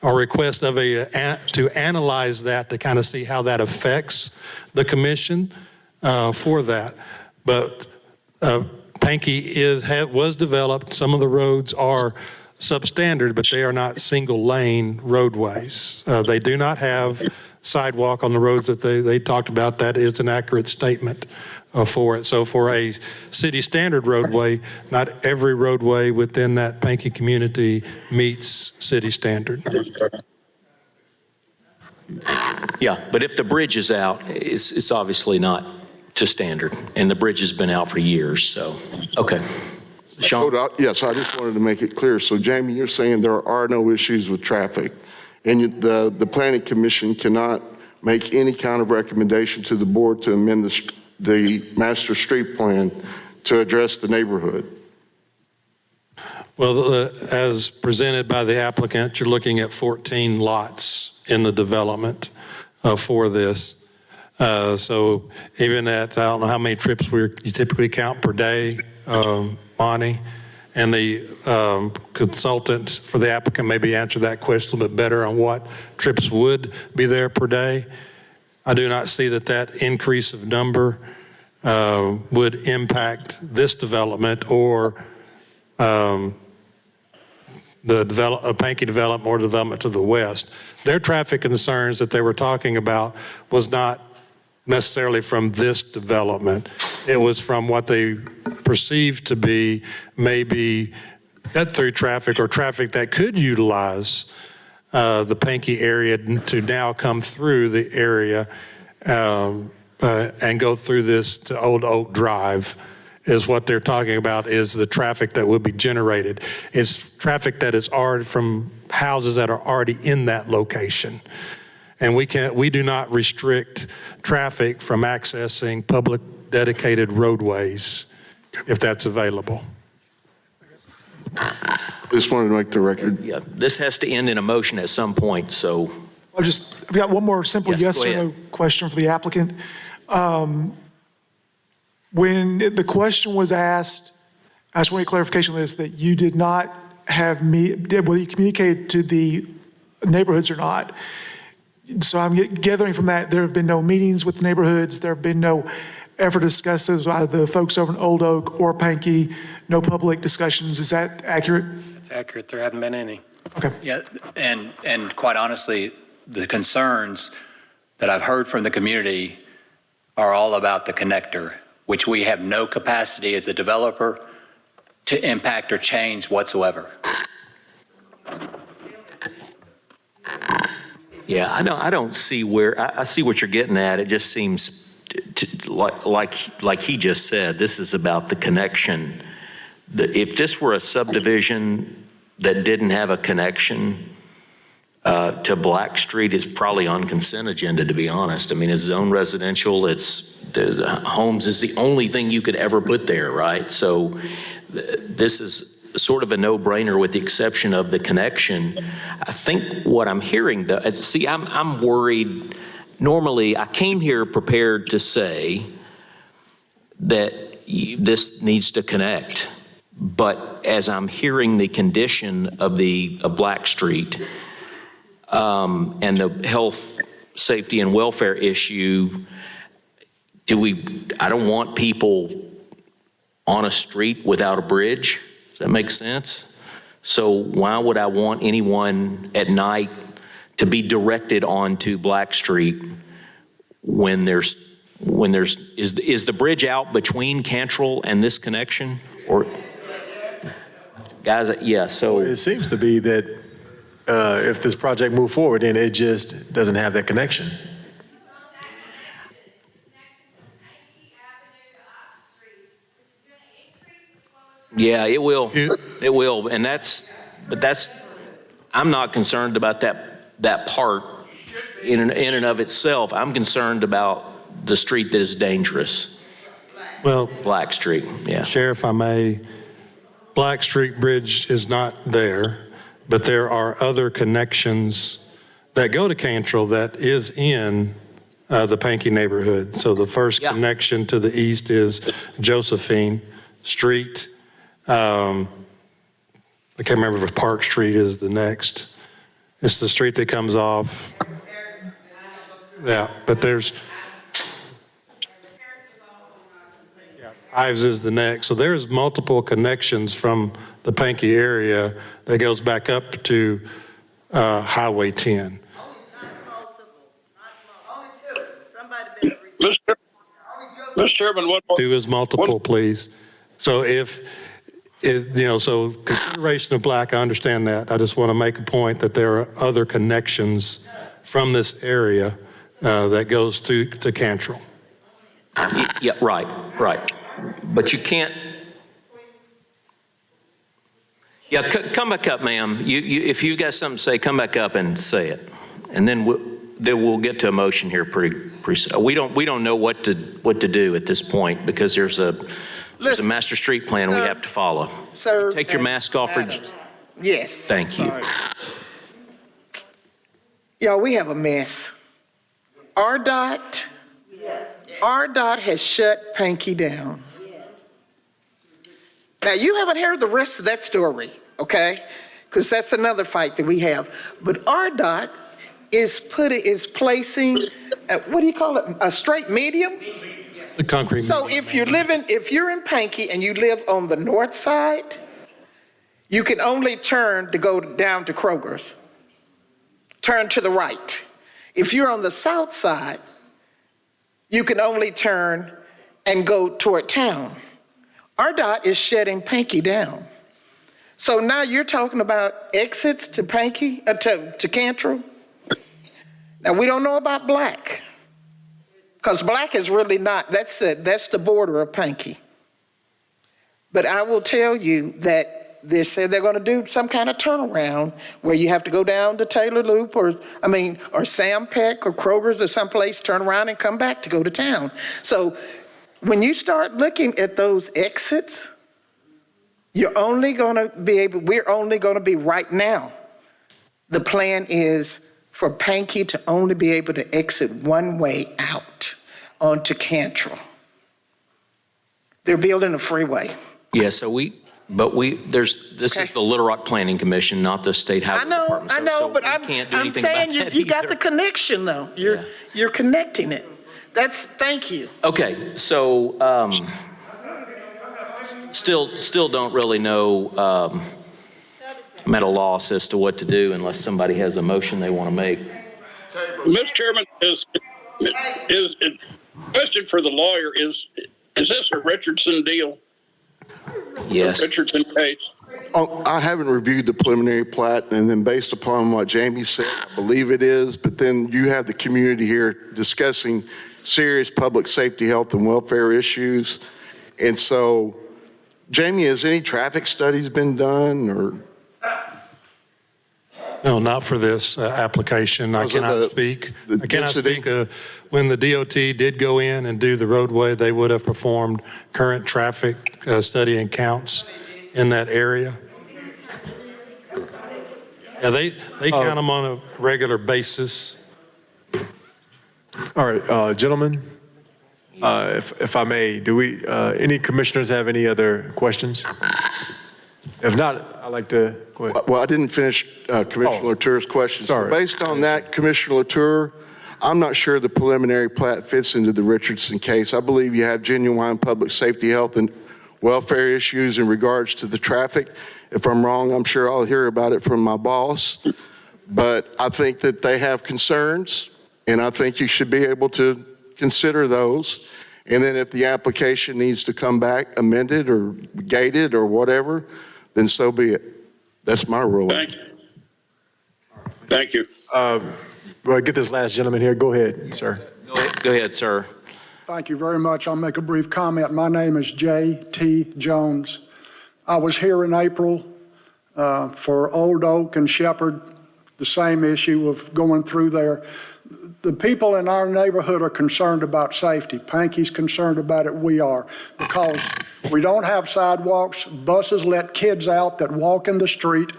or request of to analyze that to kind of see how that affects the commission for that. But Pankey was developed. Some of the roads are substandard, but they are not single lane roadways. They do not have sidewalk on the roads that they talked about. That is an accurate statement for it. So for a city standard roadway, not every roadway within that Pankey community meets city standard. Yeah, but if the bridge is out, it's obviously not to standard, and the bridge has been out for years, so, okay. Sean? Yes, I just wanted to make it clear. So Jamie, you're saying there are no issues with traffic, and the planning commission cannot make any kind of recommendation to the board to amend the master street plan to address the neighborhood? Well, as presented by the applicant, you're looking at 14 lots in the development for this. So even at, I don't know how many trips you typically count per day, Monty, and the consultant for the applicant maybe answer that question a little bit better on what trips would be there per day. I do not see that increase of number would impact this development or the Pankey development or development to the west. Their traffic concerns that they were talking about was not necessarily from this development. It was from what they perceived to be maybe cut-through traffic or traffic that could utilize the Pankey area to now come through the area and go through this to Old Oak Drive, is what they're talking about, is the traffic that would be generated. It's traffic that is already from houses that are already in that location. And we do not restrict traffic from accessing public dedicated roadways if that's available. Just wanted to make the record. Yeah, this has to end in a motion at some point, so. I've got one more simple yes or no question for the applicant. When the question was asked, I just want a clarification on this, that you did not have whether you communicated to the neighborhoods or not. So I'm gathering from that there have been no meetings with the neighborhoods, there have been no effort to discuss those by the folks over in Old Oak or Pankey, no public discussions. Is that accurate? That's accurate. There haven't been any. Okay. Yeah, and quite honestly, the concerns that I've heard from the community are all about the connector, which we have no capacity as a developer to impact or change whatsoever. Yeah, I don't see where, I see what you're getting at. It just seems like he just said, this is about the connection. If this were a subdivision that didn't have a connection to Black Street, it's probably on consent agenda, to be honest. I mean, it's zone residential, the homes is the only thing you could ever put there, right? So this is sort of a no-brainer with the exception of the connection. I think what I'm hearing, though, see, I'm worried. Normally, I came here prepared to say that this needs to connect. But as I'm hearing the condition of Black Street and the health, safety, and welfare issue, I don't want people on a street without a bridge. Does that make sense? So why would I want anyone at night to be directed onto Black Street when is the bridge out between Cantrell and this connection? Or guys, yeah, so It seems to be that if this project moved forward, then it just doesn't have that connection. yeah, it will. It will. And I'm not concerned about that part in and of itself. I'm concerned about the street that is dangerous. Well, Black Street, yeah. Sheriff, if I may, Black Street Bridge is not there, but there are other connections that go to Cantrell that is in the Pankey neighborhood. So the first connection to the east is Josephine Street. I can't remember if Park Street is the next. It's the street that comes off. Yeah, but there's, Ives is the next. So there's multiple connections from the Pankey area that goes back up to Highway 10. Mr. Chairman, one more. Two is multiple, please. So so consideration of Black, I understand that. I just want to make a point that there are other connections from this area that goes to Cantrell. Yeah, right. But you can't. Yeah, come back up, ma'am. If you've got something to say, come back up and say it, and then we'll get to a motion here pretty soon. We don't know what to do at this point because there's a master street plan we have to follow. Sir, take your mask off. Yes. Thank you. Y'all, we have a mess. RDOT has shut Pankey down. Now, you haven't heard the rest of that story, okay? Because that's another fight that we have. But RDOT is placing, what do you call it, a straight medium? The concrete So medium. if you're in Pankey and you live on the north side, you can only turn to go down to Kroger's. Turn to the right. If you're on the south side, you can only turn and go toward town. RDOT is shutting Pankey down. So now you're talking about exits to Pankey, to Cantrell. Now, we don't know about Black, because Black is really not, that's the border of Pankey. But I will tell you that they said they're going to do some kind of turnaround where you have to go down to Taylor Loop or Sam Peck or Kroger's or someplace, turn around and come back to go to town. So when you start looking at those exits, we're only going to be right now. The plan is for Pankey to only be able to exit one way out onto Cantrell. They're building a freeway. Yeah, this is the Little Rock Planning Commission, not the State Highway Department. I know, but I'm can't do anything about saying that you got either. the connection though. You're connecting it. Thank you. Okay, so still don't really know. I'm at a loss as to what to do unless somebody has a motion they want to make. Mr. Chairman, is question for the lawyer is this a Richardson deal? Yes. Richardson case. Oh, I haven't reviewed the preliminary plat, and then based upon what Jamie said, I believe it is, but then you have the community here discussing serious public safety, health, and welfare issues. And so, Jamie, has any traffic studies been done, or? No, not for this application. I Because of cannot the- speak. the I cannot density? speak. When the DOT did go in and do the roadway, they would have performed current traffic study and counts in that area. Yeah, they count them on a regular basis. All right, gentlemen, if I may, do we, any commissioners have any other questions? If not, I'd like to, go ahead. Well, I didn't finish Commissioner Latour's question. So Sorry. based on that, Commissioner Latour, I'm not sure the preliminary plat fits into the Richardson case. I believe you have genuine public safety, health, and welfare issues in regards to the traffic. If I'm wrong, I'm sure I'll hear about it from my boss. But I think that they have concerns, and I think you should be able to consider those. And then if the application needs to come back amended or gated or whatever, then so be it. That's my ruling. Thank you. Thank you. Well, get this last gentleman here. Go ahead, sir. Go ahead, sir. Thank you very much. I'll make a brief comment. My name is J.T. Jones. I was here in April for Old Oak and Shepherd, the same issue of going through there. The people in our neighborhood are concerned about safety. Pankey's concerned about it, we are, because we don't have sidewalks. Buses let kids out that walk in the street.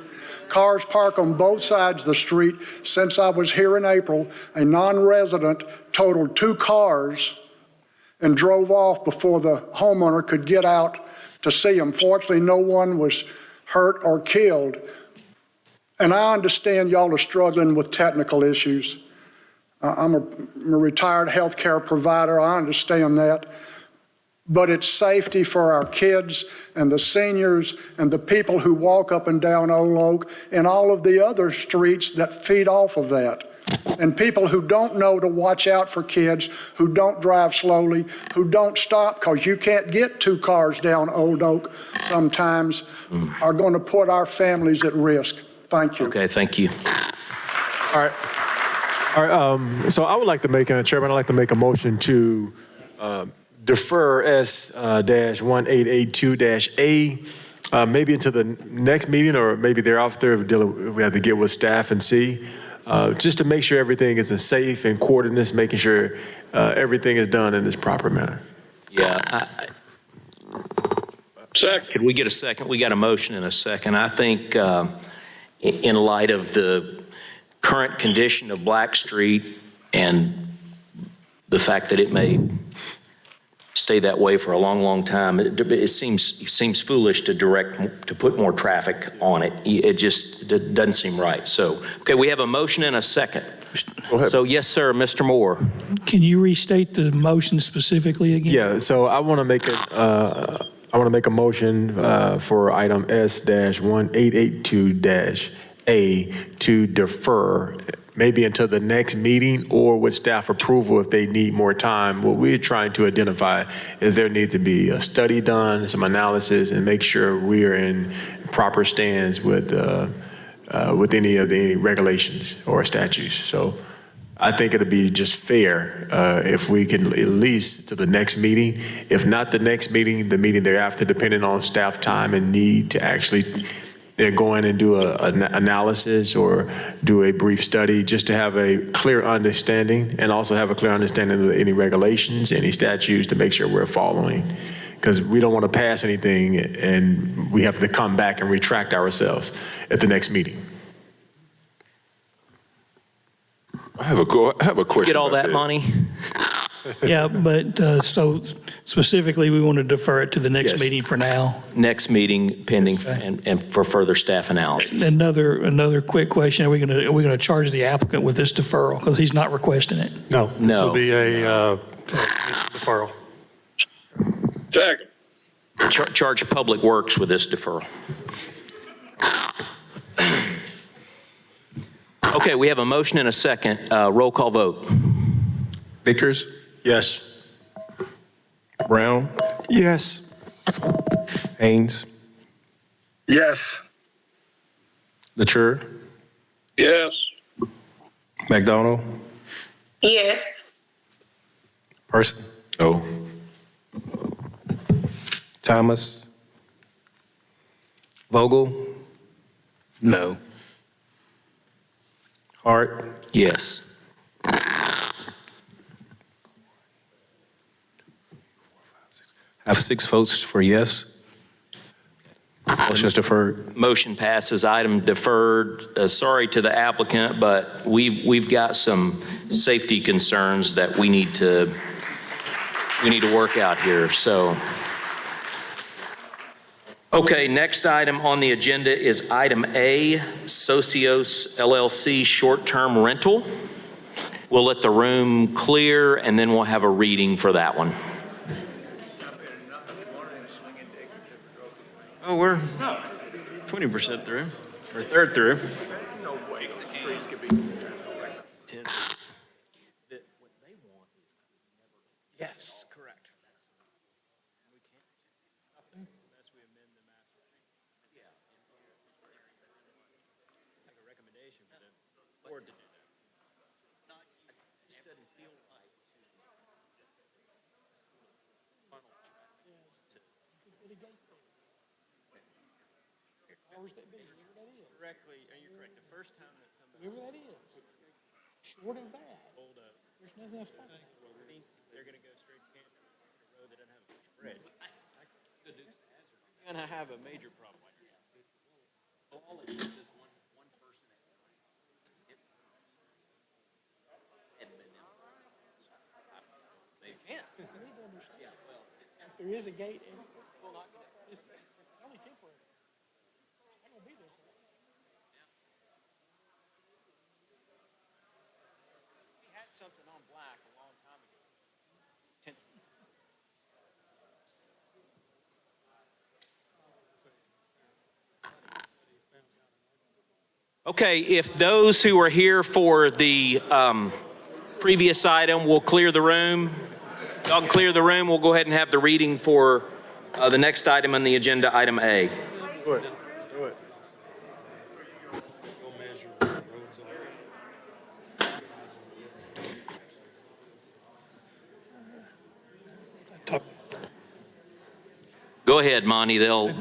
Cars park on both sides of the street. Since I was here in April, a non-resident totaled 2 cars and drove off before the homeowner could get out to see them. Fortunately, no one was hurt or killed. And I understand y'all are struggling with technical issues. I'm a retired healthcare provider. I understand that. But it's safety for our kids and the seniors and the people who walk up and down Old Oak and all of the other streets that feed off of that. And people who don't know to watch out for kids, who don't drive slowly, who don't stop because you can't get 2 cars down Old Oak sometimes, are going to put our families at risk. Thank you. Okay, thank you. All right. All right, so I would like to make, Chairman, I'd like to make a motion to defer S-1882-A, maybe into the next meeting or maybe thereafter if we have to get with staff and see, just to make sure everything is safe and coordinates, making sure everything is done in its proper manner. Yeah. Second. Could we get a second? We got a motion and a second. I think in light of the current condition of Black Street and the fact that it may stay that way for a long, long time, it seems foolish to put more traffic on it. It just doesn't seem right. So, okay, we have a motion and a second. Go ahead. So, yes, sir, Mr. Moore. Can you restate the motion specifically again? Yeah, so I want to make a motion for item S-1882-A to defer maybe until the next meeting or with staff approval if they need more time. What we're trying to identify is there needs to be a study done, some analysis, and make sure we are in proper stands with any of the regulations or statutes. So I think it'd be just fair if we can at least to the next meeting, if not the next meeting, the meeting thereafter, depending on staff time and need to actually go in and do an analysis or do a brief study just to have a clear understanding and also have a clear understanding of any regulations, any statutes to make sure we're following. Because we don't want to pass anything and we have to come back and retract ourselves at the next meeting. I have a question. Get all about that money? Yeah, but so specifically, we want to defer it to the next Yes. meeting for now. Next meeting pending and for further staff analysis. Another quick question: Are we going to charge the applicant with this deferral because he's not requesting it? No. This No. will be a deferral. Second. Charge Public Works with this deferral. Okay, we have a motion and a second. Roll call vote. Vickers? Yes. Brown? Yes. Haynes, Yes. Latour, Yes. McDonald, Yes. Person, No. Thomas, Vogel, No. Hart, Yes. I have 6 votes for yes. Motion is deferred. Motion passes. Item deferred. Sorry to the applicant, but we've got some safety concerns that we need to work out here. So, okay, next item on the agenda is item A, Socios LLC short-term rental. We'll let the room clear and then we'll have a reading for that one. Oh, we're 20% through, or third through. Yes, correct. Correctly, you're correct. The first time that somebody. Whatever that is. Short and bad. Hold up. There's nothing else to talk about. They're going to go straight to Canton, a road that doesn't have a bridge. You're going to have a major problem. All it is one person at a time. They can't. You need to understand. If there is a gate, it's only temporary. It's not gonna be there forever. We had something on black a long time ago. Okay, if those who are here for the previous item will clear the room, y'all can clear the room, we'll go ahead and have the reading for the next item on the agenda, item A. Do it. Do it. Go ahead, Monty, they'll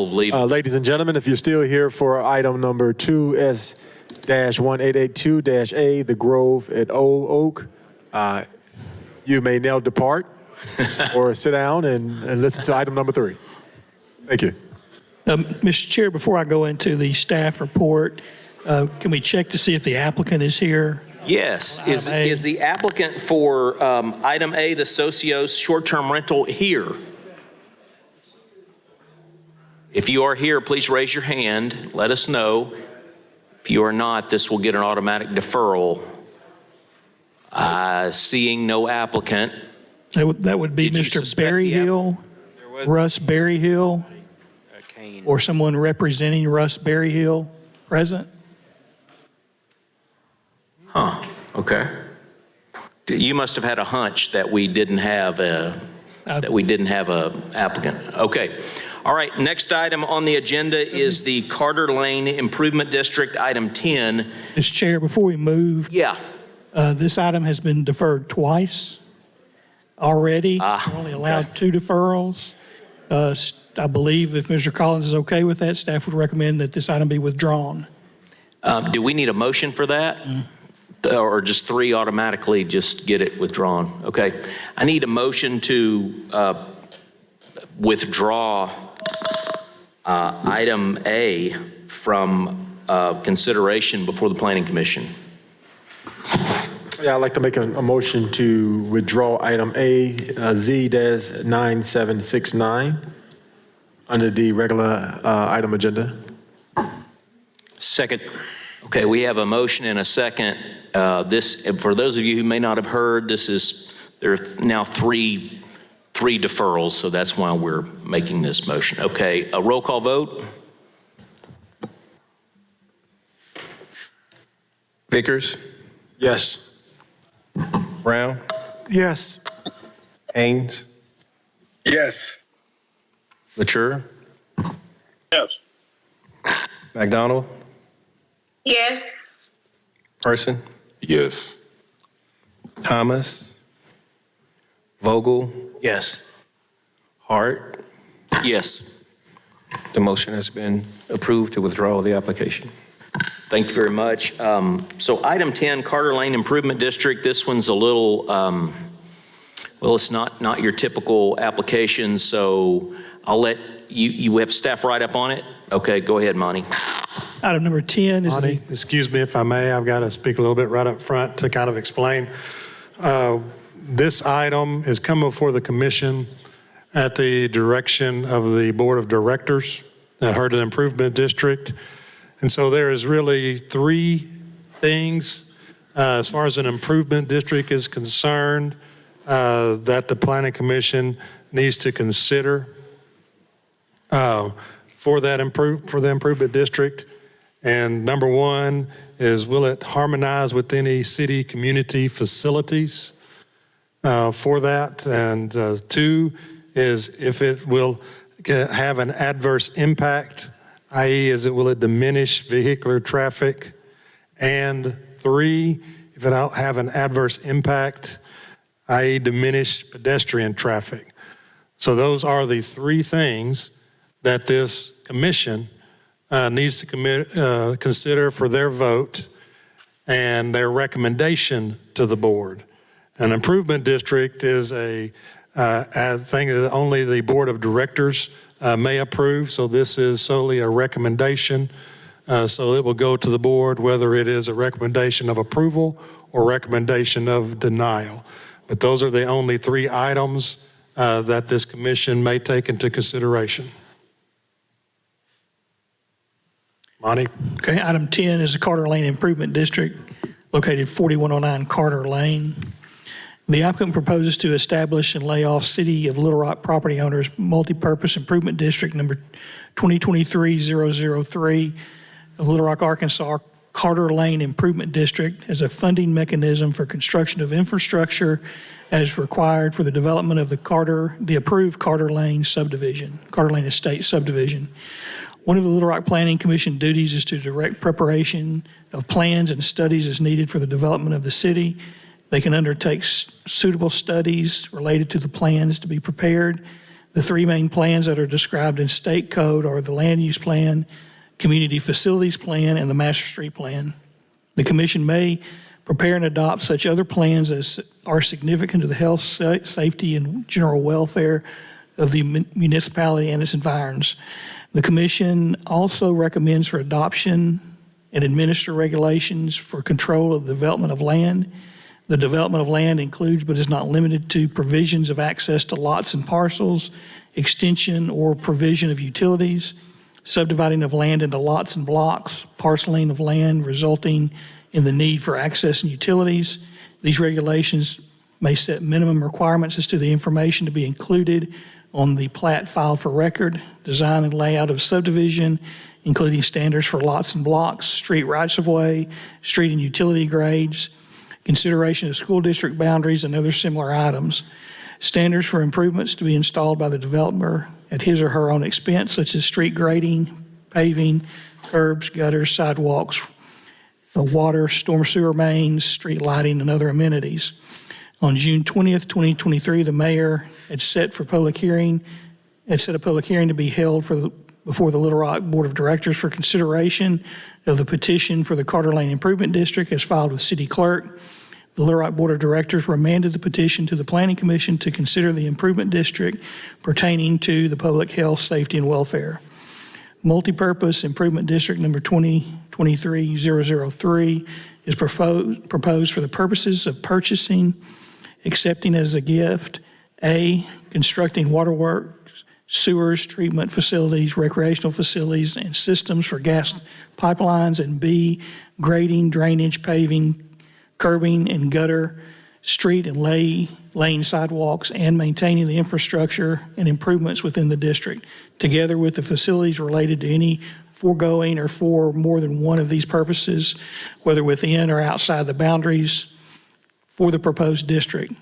leave. Ladies and gentlemen, if you're still here for item number 2S-1882-A, The Grove at Old Oak, you may now depart or sit down and listen to item number 3. Thank you. Mr. Chair, before I go into the staff report, can we check to see if the applicant is here? Yes, Item A. is the applicant for item A, the Socios short-term rental, here? If you are here, please raise your hand, let us know. If you are not, this will get an automatic deferral. Seeing no applicant. That would be Did you Mr. suspect the Berryhill, Russ Berryhill, or someone representing Russ Berryhill present? Huh, okay. You must have had a hunch that we didn't have a applicant. Okay. All right, next item on the agenda is the Carter Lane Improvement District, item 10. Mr. Chair, before we move, Yeah, this item has been deferred twice already. We're only allowed 2 deferrals. I believe if Mr. Collins is okay with that, staff would recommend that this item be withdrawn. do we need a motion for that? Or just 3 automatically just get it withdrawn? Okay, I need a motion to withdraw item A from consideration before the Planning Commission. Yeah, I'd like to make a motion to withdraw item A, Z-9769, under the regular item agenda. Second. Okay, we have a motion and a second. This, for those of you who may not have heard, there are now three deferrals, so that's why we're making this motion. Okay, a roll call vote? Vickers, Yes. Brown, Yes. Haynes, Yes. Latour, Yes. McDonald, Yes. Person, Yes. Thomas, Vogel, Yes. Hart. Yes. The motion has been approved to withdraw the application. Thank you very much. So item 10, Carter Lane Improvement District. This one's a little, well, it's not your typical application, so I'll let you have staff write up on it? Okay, go ahead, Monty. Item number 10 is Monty, excuse me if I may, I've got to speak a little bit right up front to kind of explain. This item is coming before the commission at the direction of the Board of Directors at Herndon Improvement District. And so there is really three things as far as an improvement district is concerned that the Planning Commission needs to consider for the improvement district. And number one is, will it harmonize with any city community facilities for that? And two is if it will have an adverse impact, i.e., will it diminish vehicular traffic? And three, if it will have an adverse impact, i.e., diminish pedestrian traffic. So those are the three things that this commission needs to consider for their vote and their recommendation to the board. An improvement district is a thing that only the Board of Directors may approve, so this is solely a recommendation. So it will go to the board whether it is a recommendation of approval or recommendation of denial. But those are the only three items that this commission may take into consideration. Monty? Okay, item 10 is the Carter Lane Improvement District located 4109 Carter Lane. The applicant proposes to establish and lay off City of Little Rock property owners multipurpose improvement district number 2023-003 of Little Rock, Arkansas, Carter Lane Improvement District as a funding mechanism for construction of infrastructure as required for the development of the approved Carter Lane subdivision, Carter Lane Estate subdivision. One of the Little Rock Planning Commission duties is to direct preparation of plans and studies as needed for the development of the city. They can undertake suitable studies related to the plans to be prepared. The three main plans that are described in state code are the land use plan, community facilities plan, and the master street plan. The commission may prepare and adopt such other plans as are significant to the health, safety, and general welfare of the municipality and its environs. The commission also recommends for adoption and administer regulations for control of the development of land. The development of land includes but is not limited to provisions of access to lots and parcels, extension or provision of utilities, subdividing of land into lots and blocks, parceling of land resulting in the need for access and utilities. These regulations may set minimum requirements as to the information to be included on the plat filed for record, design and layout of subdivision, including standards for lots and blocks, street rights-of-way, street and utility grades, consideration of school district boundaries, and other similar items. Standards for improvements to be installed by the developer at his or her own expense, such as street grading, paving, curbs, gutters, sidewalks, water, storm sewer mains, street lighting, and other amenities. On June 20th, 2023, the mayor had set a public hearing to be held before the Little Rock Board of Directors for consideration of the petition for the Carter Lane Improvement District as filed with City Clerk. The Little Rock Board of Directors remanded the petition to the Planning Commission to consider the improvement district pertaining to the public health, safety, and welfare. Multipurpose Improvement District number 2023-003 is proposed for the purposes of purchasing, accepting as a gift, A, constructing waterworks, sewers, treatment facilities, recreational facilities, and systems for gas pipelines, and B, grading, drainage, paving, curbing, and gutter, street and lane sidewalks, and maintaining the infrastructure and improvements within the district, together with the facilities related to any foregoing or for more than one of these purposes, whether within or outside the boundaries for the proposed district.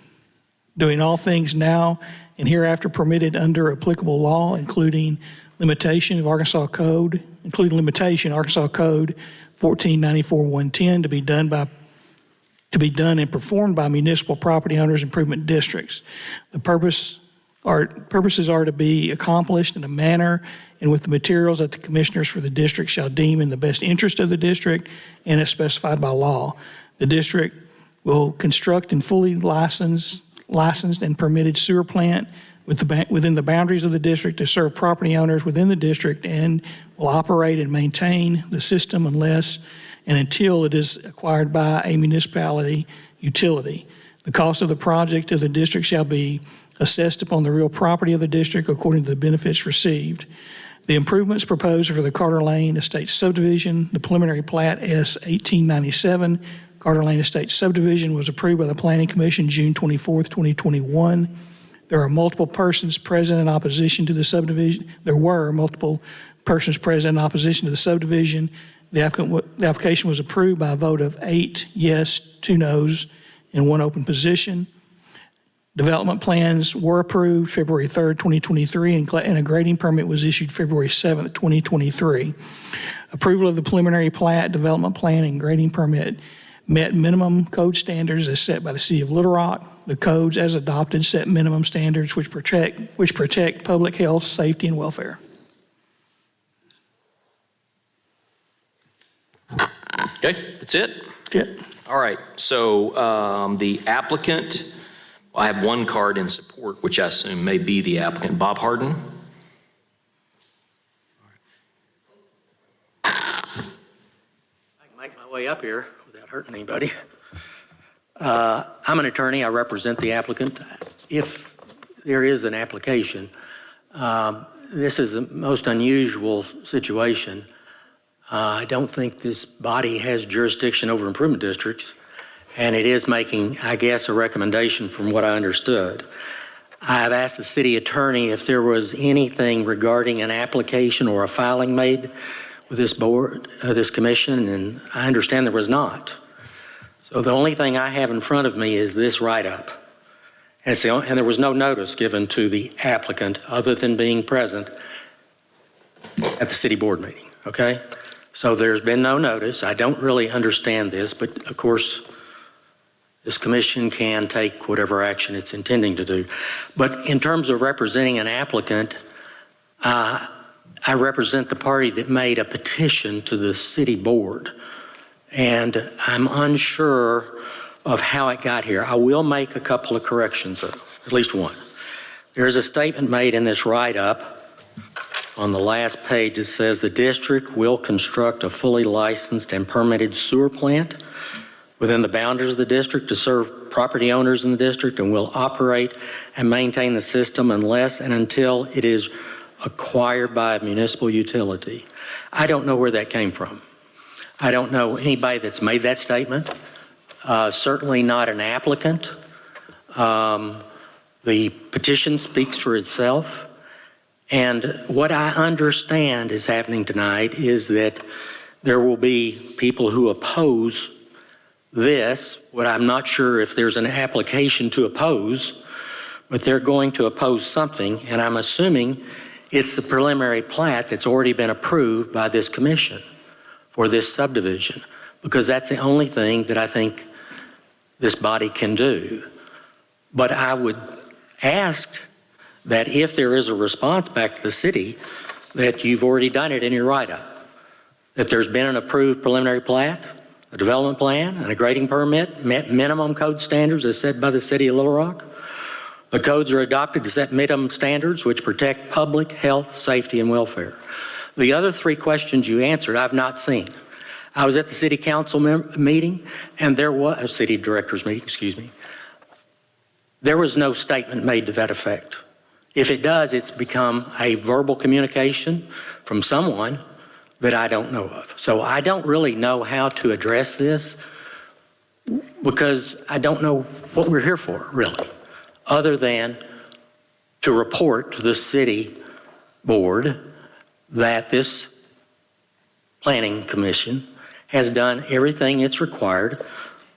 doing all things now and hereafter permitted under applicable law, including limitation Arkansas Code 1494-110 to be done and performed by municipal property owners improvement districts. The purposes are to be accomplished in a manner and with the materials that the commissioners for the district shall deem in the best interest of the district and as specified by law. The district will construct and fully licensed and permitted sewer plant within the boundaries of the district to serve property owners within the district and will operate and maintain the system unless and until it is acquired by a municipality utility. The cost of the project of the district shall be assessed upon the real property of the district according to the benefits received. The improvements proposed for the Carter Lane Estates subdivision, the preliminary plat S 1897, Carter Lane Estates subdivision was approved by the Planning Commission June 24, 2021. There are multiple persons present in opposition to the subdivision. There were multiple persons present in opposition to the subdivision. The application was approved by a vote of 8 yes, 2 noes, and 1 open position. Development plans were approved February 3rd, 2023, and a grading permit was issued February 7th, 2023. Approval of the preliminary plat, development plan, and grading permit met minimum code standards as set by the City of Little Rock. The codes as adopted set minimum standards which protect public health, safety, and welfare. Okay, that's it? Yeah. All right, so the applicant, I have one card in support, which I assume may be the applicant, Bob Harden. I can make my way up here without hurting anybody. I'm an attorney. I represent the applicant. If there is an application, this is the most unusual situation. I don't think this body has jurisdiction over improvement districts, and it is making, I guess, a recommendation from what I understood. I have asked the city attorney if there was anything regarding an application or a filing made with this board, this commission, and I understand there was not. So the only thing I have in front of me is this write-up. And there was no notice given to the applicant other than being present at the city board meeting, okay? So there's been no notice. I don't really understand this, but of course, this commission can take whatever action it's intending to do. But in terms of representing an applicant, I represent the party that made a petition to the city board. And I'm unsure of how it got here. I will make a couple of corrections, though, at least one. There is a statement made in this write-up on the last page. It says the district will construct a fully licensed and permitted sewer plant within the boundaries of the district to serve property owners in the district and will operate and maintain the system unless and until it is acquired by a municipal utility. I don't know where that came from. I don't know anybody that's made that statement, certainly not an applicant. The petition speaks for itself. And what I understand is happening tonight is that there will be people who oppose this. What I'm not sure if there's an application to oppose, but they're going to oppose something. And I'm assuming it's the preliminary plat that's already been approved by this commission for this subdivision, because that's the only thing that I think this body can do. But I would ask that if there is a response back to the city, that you've already done it in your write-up, that there's been an approved preliminary plat, a development plan, and a grading permit, met minimum code standards as set by the City of Little Rock. The codes are adopted to set minimum standards which protect public health, safety, and welfare. The other three questions you answered, I've not seen. I was at the city council meeting, and there was a city director's meeting, excuse me. There was no statement made to that effect. If it does, it's become a verbal communication from someone that I don't know of. So I don't really know how to address this because I don't know what we're here for, really, other than to report to the city board that this planning commission has done everything it's required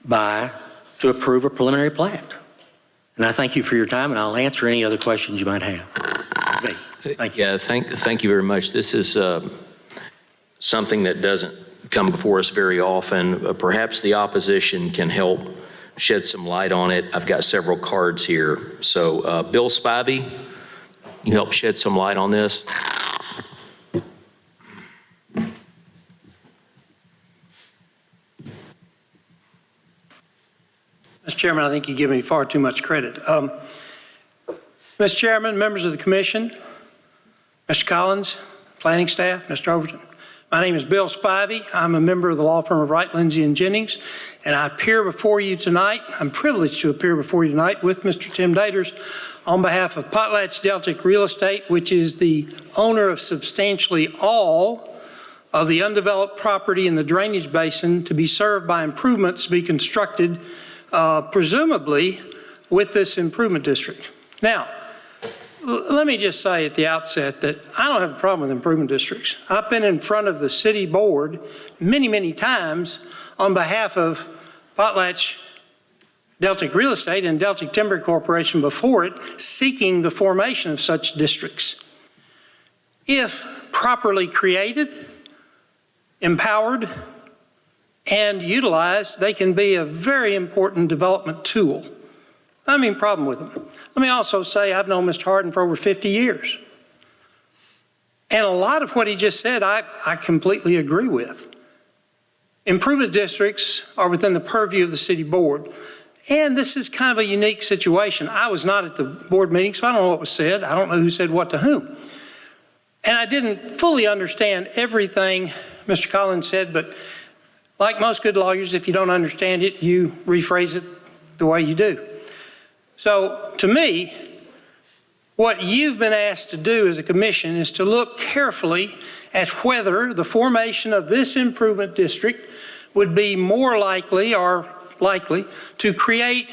to approve a preliminary plat. And I thank you for your time, and I'll answer any other questions you might have. Thank you. Yeah, thank you very much. This is something that doesn't come before us very often. Perhaps the opposition can help shed some light on it. I've got several cards here. So Bill Spivey, you help shed some light on this? Mr. Chairman, I think you give me far too much credit. Mr. Chairman, members of the commission, Mr. Collins, planning staff, Mr. Overton. My name is Bill Spivey. I'm a member of the law firm of Wright, Lindsay, and Jennings, and I appear before you tonight. I'm privileged to appear before you tonight with Mr. Tim Daters on behalf of PotlatchDeltic Real Estate, which is the owner of substantially all of the undeveloped property in the drainage basin to be served by improvements to be constructed, presumably with this improvement district. Now, let me just say at the outset that I don't have a problem with improvement districts. I've been in front of the city board many, many times on behalf of PotlatchDeltic Real Estate and Deltic Timber Corporation before it, seeking the formation of such districts. If properly created, empowered, and utilized, they can be a very important development tool. I don't have any problem with them. Let me also say I've known Mr. Hardin for over 50 years. And a lot of what he just said, I completely agree with. Improvement districts are within the purview of the city board. And this is kind of a unique situation. I was not at the board meeting, so I don't know what was said. I don't know who said what to whom. And I didn't fully understand everything Mr. Collins said, but like most good lawyers, if you don't understand it, you rephrase it the way you do. So to me, what you've been asked to do as a commission is to look carefully at whether the formation of this improvement district would be more likely or likely to create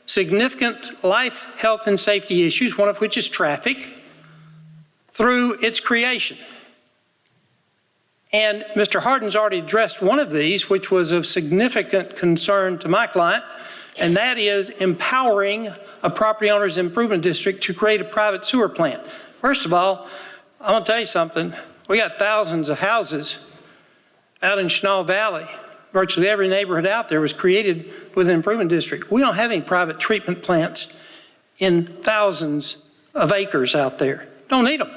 significant life, health, and safety issues, one of which is traffic, through its creation. And Mr. Hardin's already addressed one of these, which was of significant concern to my client, and that is empowering a property owner's improvement district to create a private sewer plant. First of all, I'm going to tell you something. We got thousands of houses out in Chenal Valley. Virtually every neighborhood out there was created with an improvement district. We don't have any private treatment plants in thousands of acres out there. Don't need them.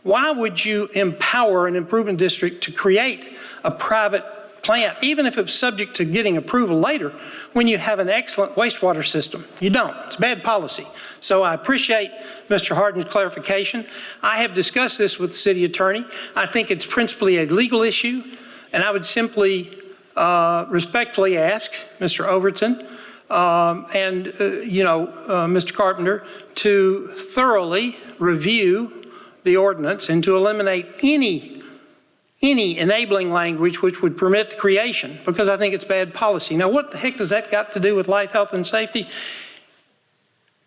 Why would you empower an improvement district to create a private plant, even if it's subject to getting approval later, when you have an excellent wastewater system? You don't. It's bad policy. So I appreciate Mr. Hardin's clarification. I have discussed this with the city attorney. I think it's principally a legal issue, and I would simply respectfully ask Mr. Overton and Mr. Carpenter to thoroughly review the ordinance and to eliminate any enabling language which would permit the creation, because I think it's bad policy. Now, what the heck does that got to do with life, health, and safety?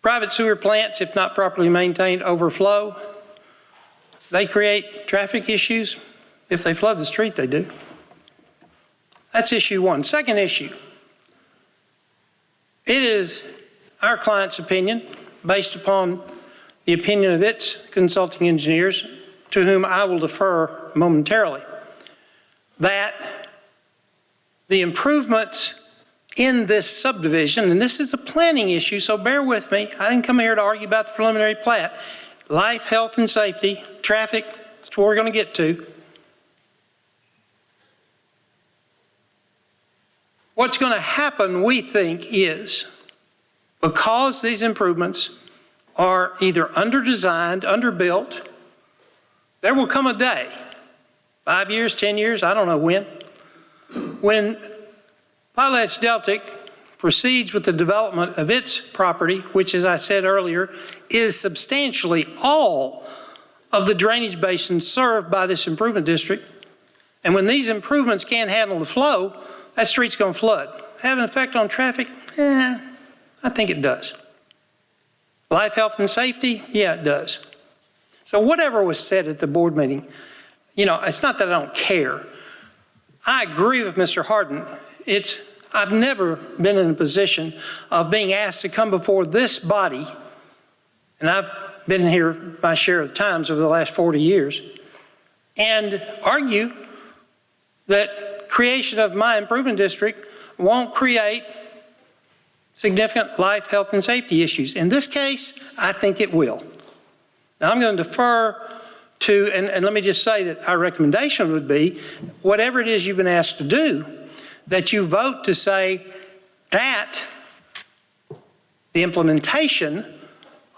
Private sewer plants, if not properly maintained, overflow. They create traffic issues. If they flood the street, they do. That's issue one. Second issue, it is our client's opinion, based upon the opinion of its consulting engineers, to whom I will defer momentarily, that the improvements in this subdivision, and this is a planning issue, so bear with me. I didn't come here to argue about the preliminary plat. Life, health, and safety, traffic, that's what we're going to get to. What's going to happen, we think, is because these improvements are either under-designed, under-built, there will come a day, 5 years, 10 years, I don't know when PotlatchDeltic proceeds with the development of its property, which, as I said earlier, is substantially all of the drainage basin served by this improvement district. And when these improvements can't handle the flow, that street's going to flood. Have an effect on traffic? I think it does. Life, health, and safety? Yeah, it does. So whatever was said at the board meeting, it's not that I don't care. I agree with Mr. Hardin. It's I've never been in a position of being asked to come before this body, and I've been here my share of times over the last 40 years, and argue that creation of my improvement district won't create significant life, health, and safety issues. In this case, I think it will. Now, I'm going to defer to, and let me just say that our recommendation would be, whatever it is you've been asked to do, that you vote to say that the implementation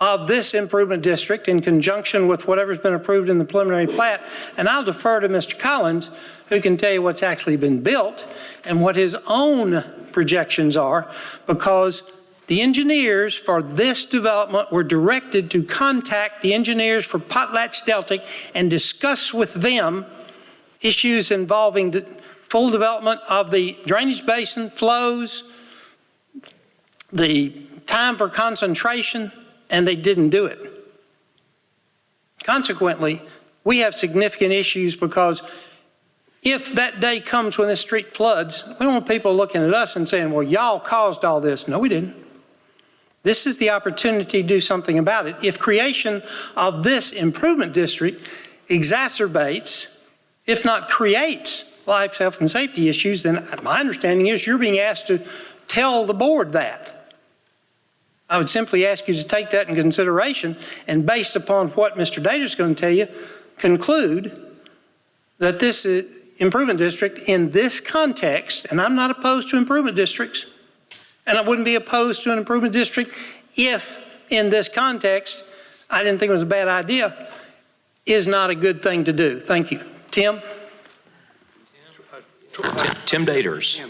of this improvement district in conjunction with whatever's been approved in the preliminary plat, and I'll defer to Mr. Collins, who can tell you what's actually been built and what his own projections are, because the engineers for this development were directed to contact the engineers for PotlatchDeltic and discuss with them issues involving the full development of the drainage basin, flows, the time for concentration, and they didn't do it. Consequently, we have significant issues because if that day comes when this street floods, we don't want people looking at us and saying, well, y'all caused all this. No, we didn't. This is the opportunity to do something about it. If creation of this improvement district exacerbates, if not creates, life, health, and safety issues, then my understanding is you're being asked to tell the board that. I would simply ask you to take that in consideration and, based upon what Mr. Dater's going to tell you, conclude that this improvement district in this context, and I'm not opposed to improvement districts, and I wouldn't be opposed to an improvement district if in this context I didn't think it was a bad idea, is not a good thing to do. Thank you. Tim? Tim Daters.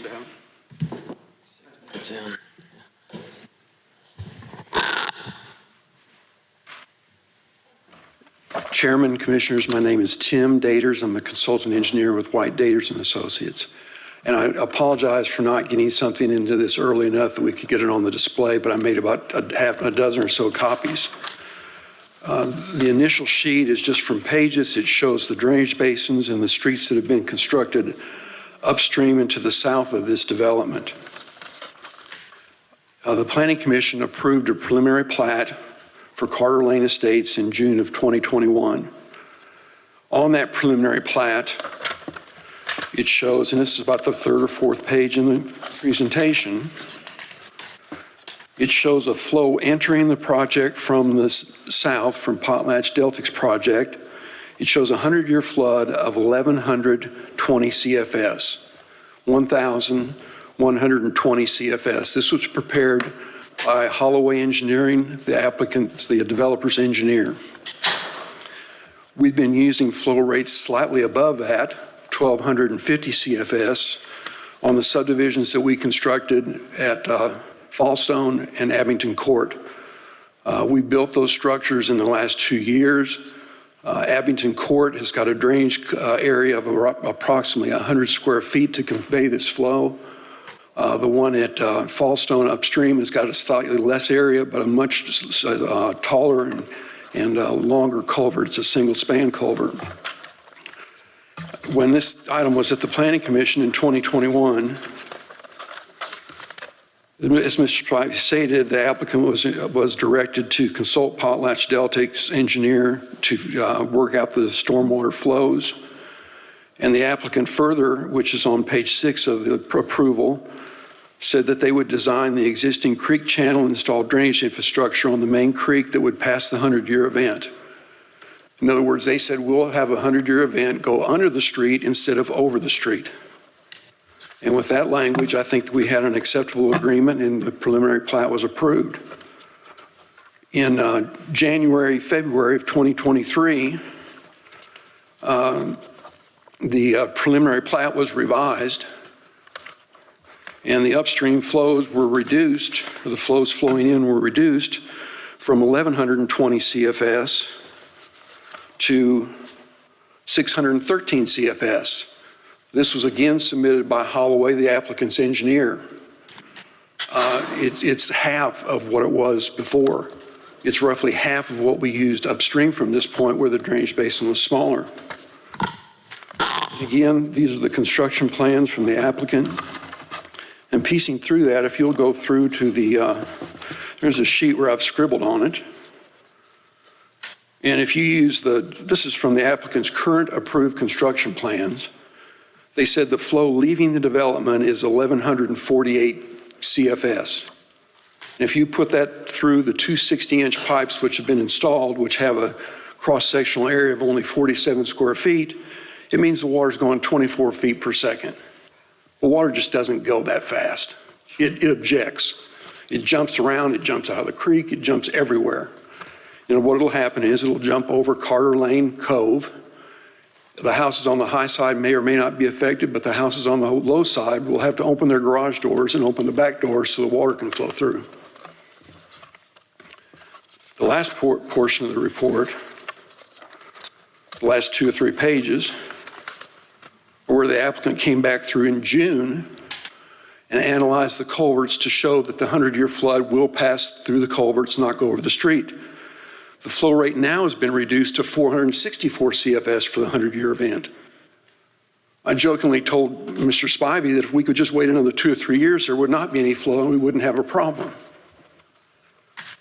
Chairman, Commissioners, my name is Tim Daters. I'm a consultant engineer with White Daters and Associates. And I apologize for not getting something into this early enough that we could get it on the display, but I made about a dozen or so copies. The initial sheet is just from Pages. It shows the drainage basins and the streets that have been constructed upstream and to the south of this development. The Planning Commission approved a preliminary plat for Carter Lane Estates in June of 2021. On that preliminary plat, it shows, and this is about the third or fourth page in the presentation, it shows a flow entering the project from the south, from PotlatchDeltic's project. It shows a 100-year flood of 1,120 CFS, 1,120 CFS. This was prepared by Holloway Engineering, the applicant's, the developer's engineer. We've been using flow rates slightly above that, 1,250 CFS, on the subdivisions that we constructed at Fallstone and Abington Court. We built those structures in the last 2 years. Abington Court has got a drainage area of approximately 100 square feet to convey this flow. The one at Fallstone upstream has got a slightly less area, but a much taller and longer culvert. It's a single span culvert. When this item was at the Planning Commission in 2021, as Mr. Spivey stated, the applicant was directed to consult PotlatchDeltic's engineer to work out the stormwater flows. And the applicant further, which is on page 6 of the approval, said that they would design the existing creek channel and install drainage infrastructure on the main creek that would pass the 100-year event. In other words, they said, we'll have a 100-year event go under the street instead of over the street. And with that language, I think we had an acceptable agreement and the preliminary plat was approved. In January, February of 2023, the preliminary plat was revised and the upstream flows were reduced, or the flows flowing in were reduced from 1,120 CFS to 613 CFS. This was again submitted by Holloway, the applicant's engineer. It's half of what it was before. It's roughly half of what we used upstream from this point where the drainage basin was smaller. Again, these are the construction plans from the applicant. And piecing through that, if you'll go through to the, there's a sheet where I've scribbled on it. And if you use this is from the applicant's current approved construction plans. They said the flow leaving the development is 1,148 CFS. And if you put that through the two 60-inch pipes which have been installed, which have a cross-sectional area of only 47 square feet, it means the water's going 24 feet per second. The water just doesn't go that fast. It objects. It jumps around, it jumps out of the creek, it jumps everywhere. And what'll happen is it'll jump over Carter Lane Cove. The houses on the high side may or may not be affected, but the houses on the low side will have to open their garage doors and open the back doors so the water can flow through. The last portion of the report, the last 2 or 3 pages, where the applicant came back through in June and analyzed the culverts to show that the 100-year flood will pass through the culverts, not go over the street. The flow rate now has been reduced to 464 CFS for the 100-year event. I jokingly told Mr. Spivey that if we could just wait another 2 or 3 years, there would not be any flow and we wouldn't have a problem.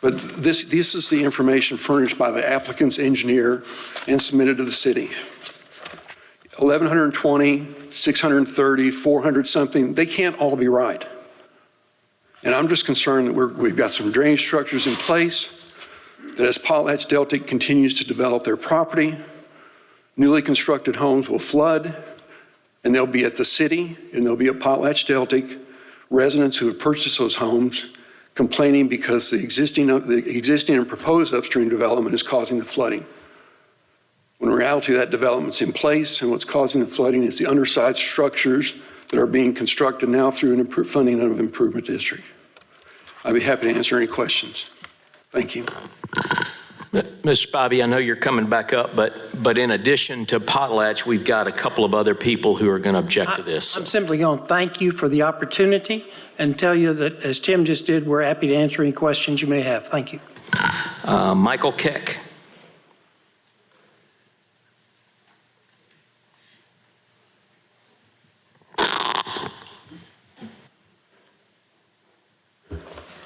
But this is the information furnished by the applicant's engineer and submitted to the city. 1,120, 630, 400 something, they can't all be right. And I'm just concerned that we've got some drainage structures in place, that as PotlatchDeltic continues to develop their property, newly constructed homes will flood, and they'll be at the city, and they'll be at PotlatchDeltic residents who have purchased those homes complaining because the existing and proposed upstream development is causing the flooding. When in reality that development's in place, and what's causing the flooding is the undersized structures that are being constructed now through funding of improvement district. I'd be happy to answer any questions. Thank you. Ms. Spivey, I know you're coming back up, but in addition to Potlatch, we've got a couple of other people who are going to object to this. I'm simply going to thank you for the opportunity and tell you that, as Tim just did, we're happy to answer any questions you may have. Thank you. Michael Keck.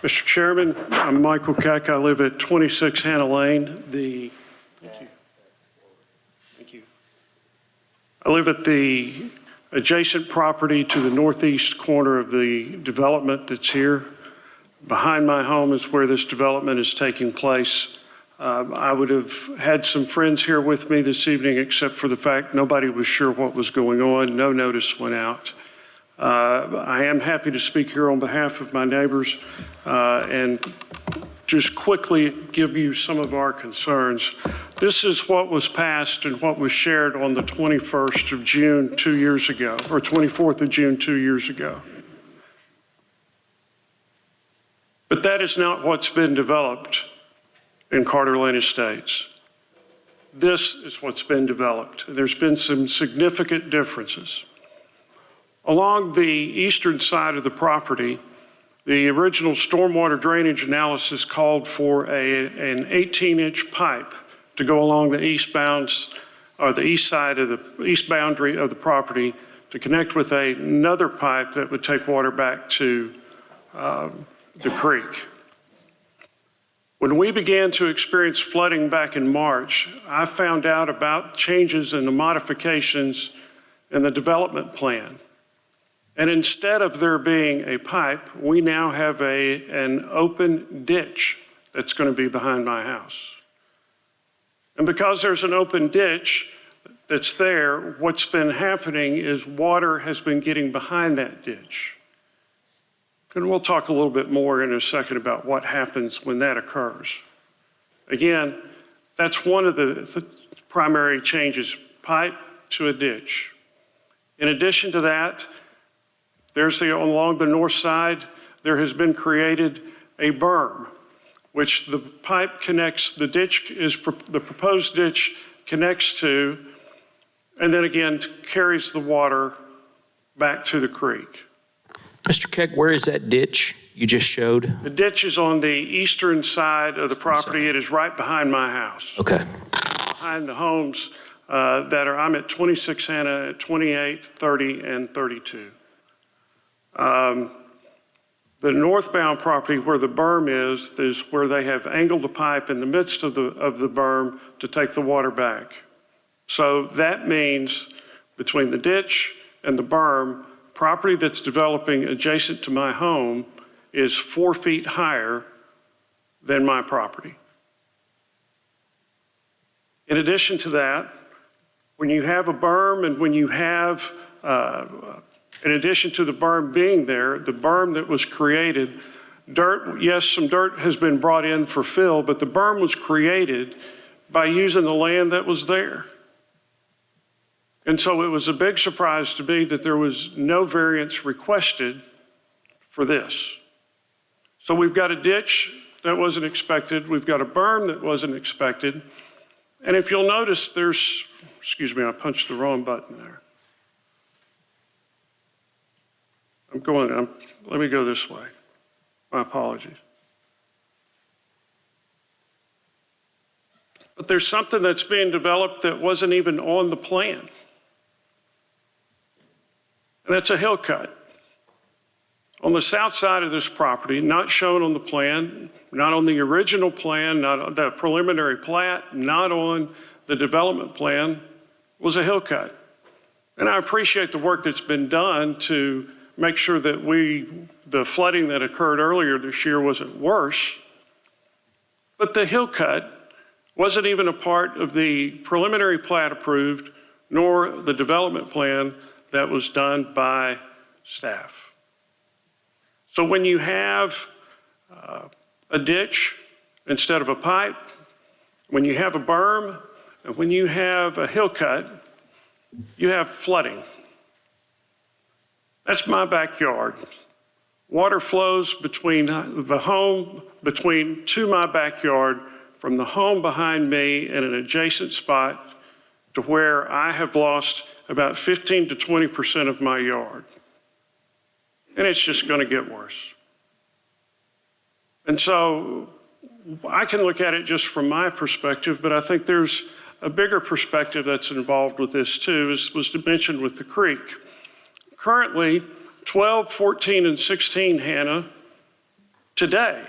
Mr. Chairman, I'm Michael Keck. I live at 26 Hannah Lane. Thank you. I live at the adjacent property to the northeast corner of the development that's here. Behind my home is where this development is taking place. I would have had some friends here with me this evening, except for the fact nobody was sure what was going on. No notice went out. I am happy to speak here on behalf of my neighbors and just quickly give you some of our concerns. This is what was passed and what was shared on the 21st of June 2 years ago, or 24th of June 2 years ago. But that is not what's been developed in Carter Lane Estates. This is what's been developed. There's been some significant differences. Along the eastern side of the property, the original stormwater drainage analysis called for an 18-inch pipe to go along the east side of the east boundary of the property to connect with another pipe that would take water back to the creek. When we began to experience flooding back in March, I found out about changes in the modifications in the development plan. And instead of there being a pipe, we now have an open ditch that's going to be behind my house. And because there's an open ditch that's there, what's been happening is water has been getting behind that ditch. And we'll talk a little bit more in a second about what happens when that occurs. Again, that's one of the primary changes, pipe to a ditch. In addition to that, along the north side, there has been created a berm, which the pipe connects, the proposed ditch connects to, and then again carries the water back to the creek. Mr. Keck, where is that ditch you just showed? The ditch is on the eastern side of the property. It is right behind my house. Okay. Behind the homes I'm at 26 Hannah, 28, 30, and 32. The northbound property where the berm is where they have angled a pipe in the midst of the berm to take the water back. So that means between the ditch and the berm, property that's developing adjacent to my home is 4 feet higher than my property. In addition to that, when you have a berm and when you have, in addition to the berm being there, the berm that was created, dirt, yes, some dirt has been brought in for fill, but the berm was created by using the land that was there. And so it was a big surprise to me that there was no variance requested for this. So we've got a ditch that wasn't expected. We've got a berm that wasn't expected. And if you'll notice, there's, excuse me, I punched the wrong button there. Let me go this way. My apologies. But there's something that's being developed that wasn't even on the plan. And that's a hill cut. On the south side of this property, not shown on the plan, not on the original plan, not on the preliminary plat, not on the development plan, was a hill cut. And I appreciate the work that's been done to make sure that the flooding that occurred earlier this year wasn't worse. But the hill cut wasn't even a part of the preliminary plat approved, nor the development plan that was done by staff. So when you have a ditch instead of a pipe, when you have a berm, and when you have a hill cut, you have flooding. That's my backyard. Water flows between the home, to my backyard, from the home behind me in an adjacent spot to where I have lost about 15 to 20% of my yard. And it's just going to get worse. And so I can look at it just from my perspective, but I think there's a bigger perspective that's involved with this too, as was mentioned with the creek. Currently, 12, 14, and 16 Hannah today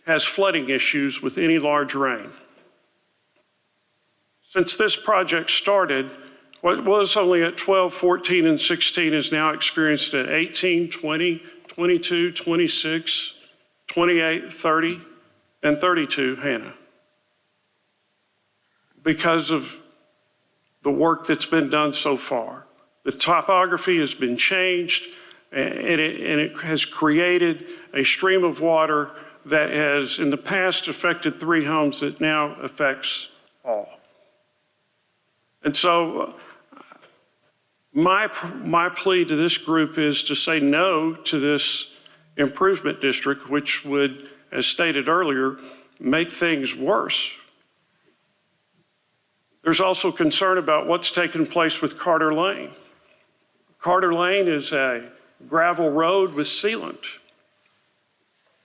has flooding issues with any large rain. Since this project started, what was only at 12, 14, and 16 is now experienced at 18, 20, 22, 26, 28, 30, and 32 Hannah. Because of the work that's been done so far. The topography has been changed, and it has created a stream of water that has in the past affected 3 homes that now affects all. And so my plea to this group is to say no to this improvement district, which would, as stated earlier, make things worse. There's also concern about what's taken place with Carter Lane. Carter Lane is a gravel road with sealant.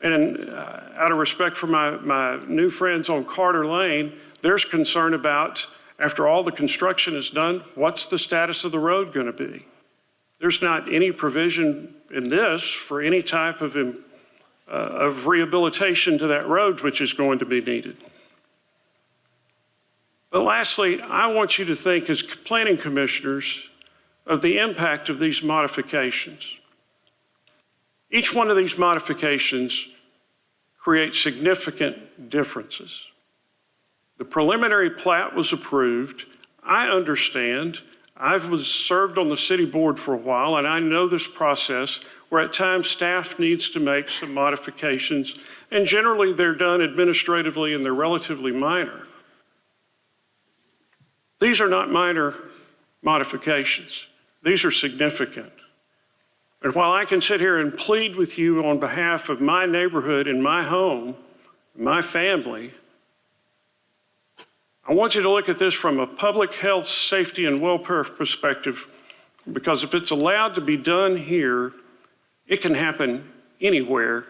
And out of respect for my new friends on Carter Lane, there's concern about, after all the construction is done, what's the status of the road going to be? There's not any provision in this for any type of rehabilitation to that road, which is going to be needed. But lastly, I want you to think as planning commissioners of the impact of these modifications. Each one of these modifications creates significant differences. The preliminary plat was approved. I understand. I was served on the city board for a while, and I know this process where at times staff needs to make some modifications, and generally they're done administratively and they're relatively minor. These are not minor modifications. These are significant. And while I can sit here and plead with you on behalf of my neighborhood and my home, my family, I want you to look at this from a public health, safety, and welfare perspective, because if it's allowed to be done here, it can happen anywhere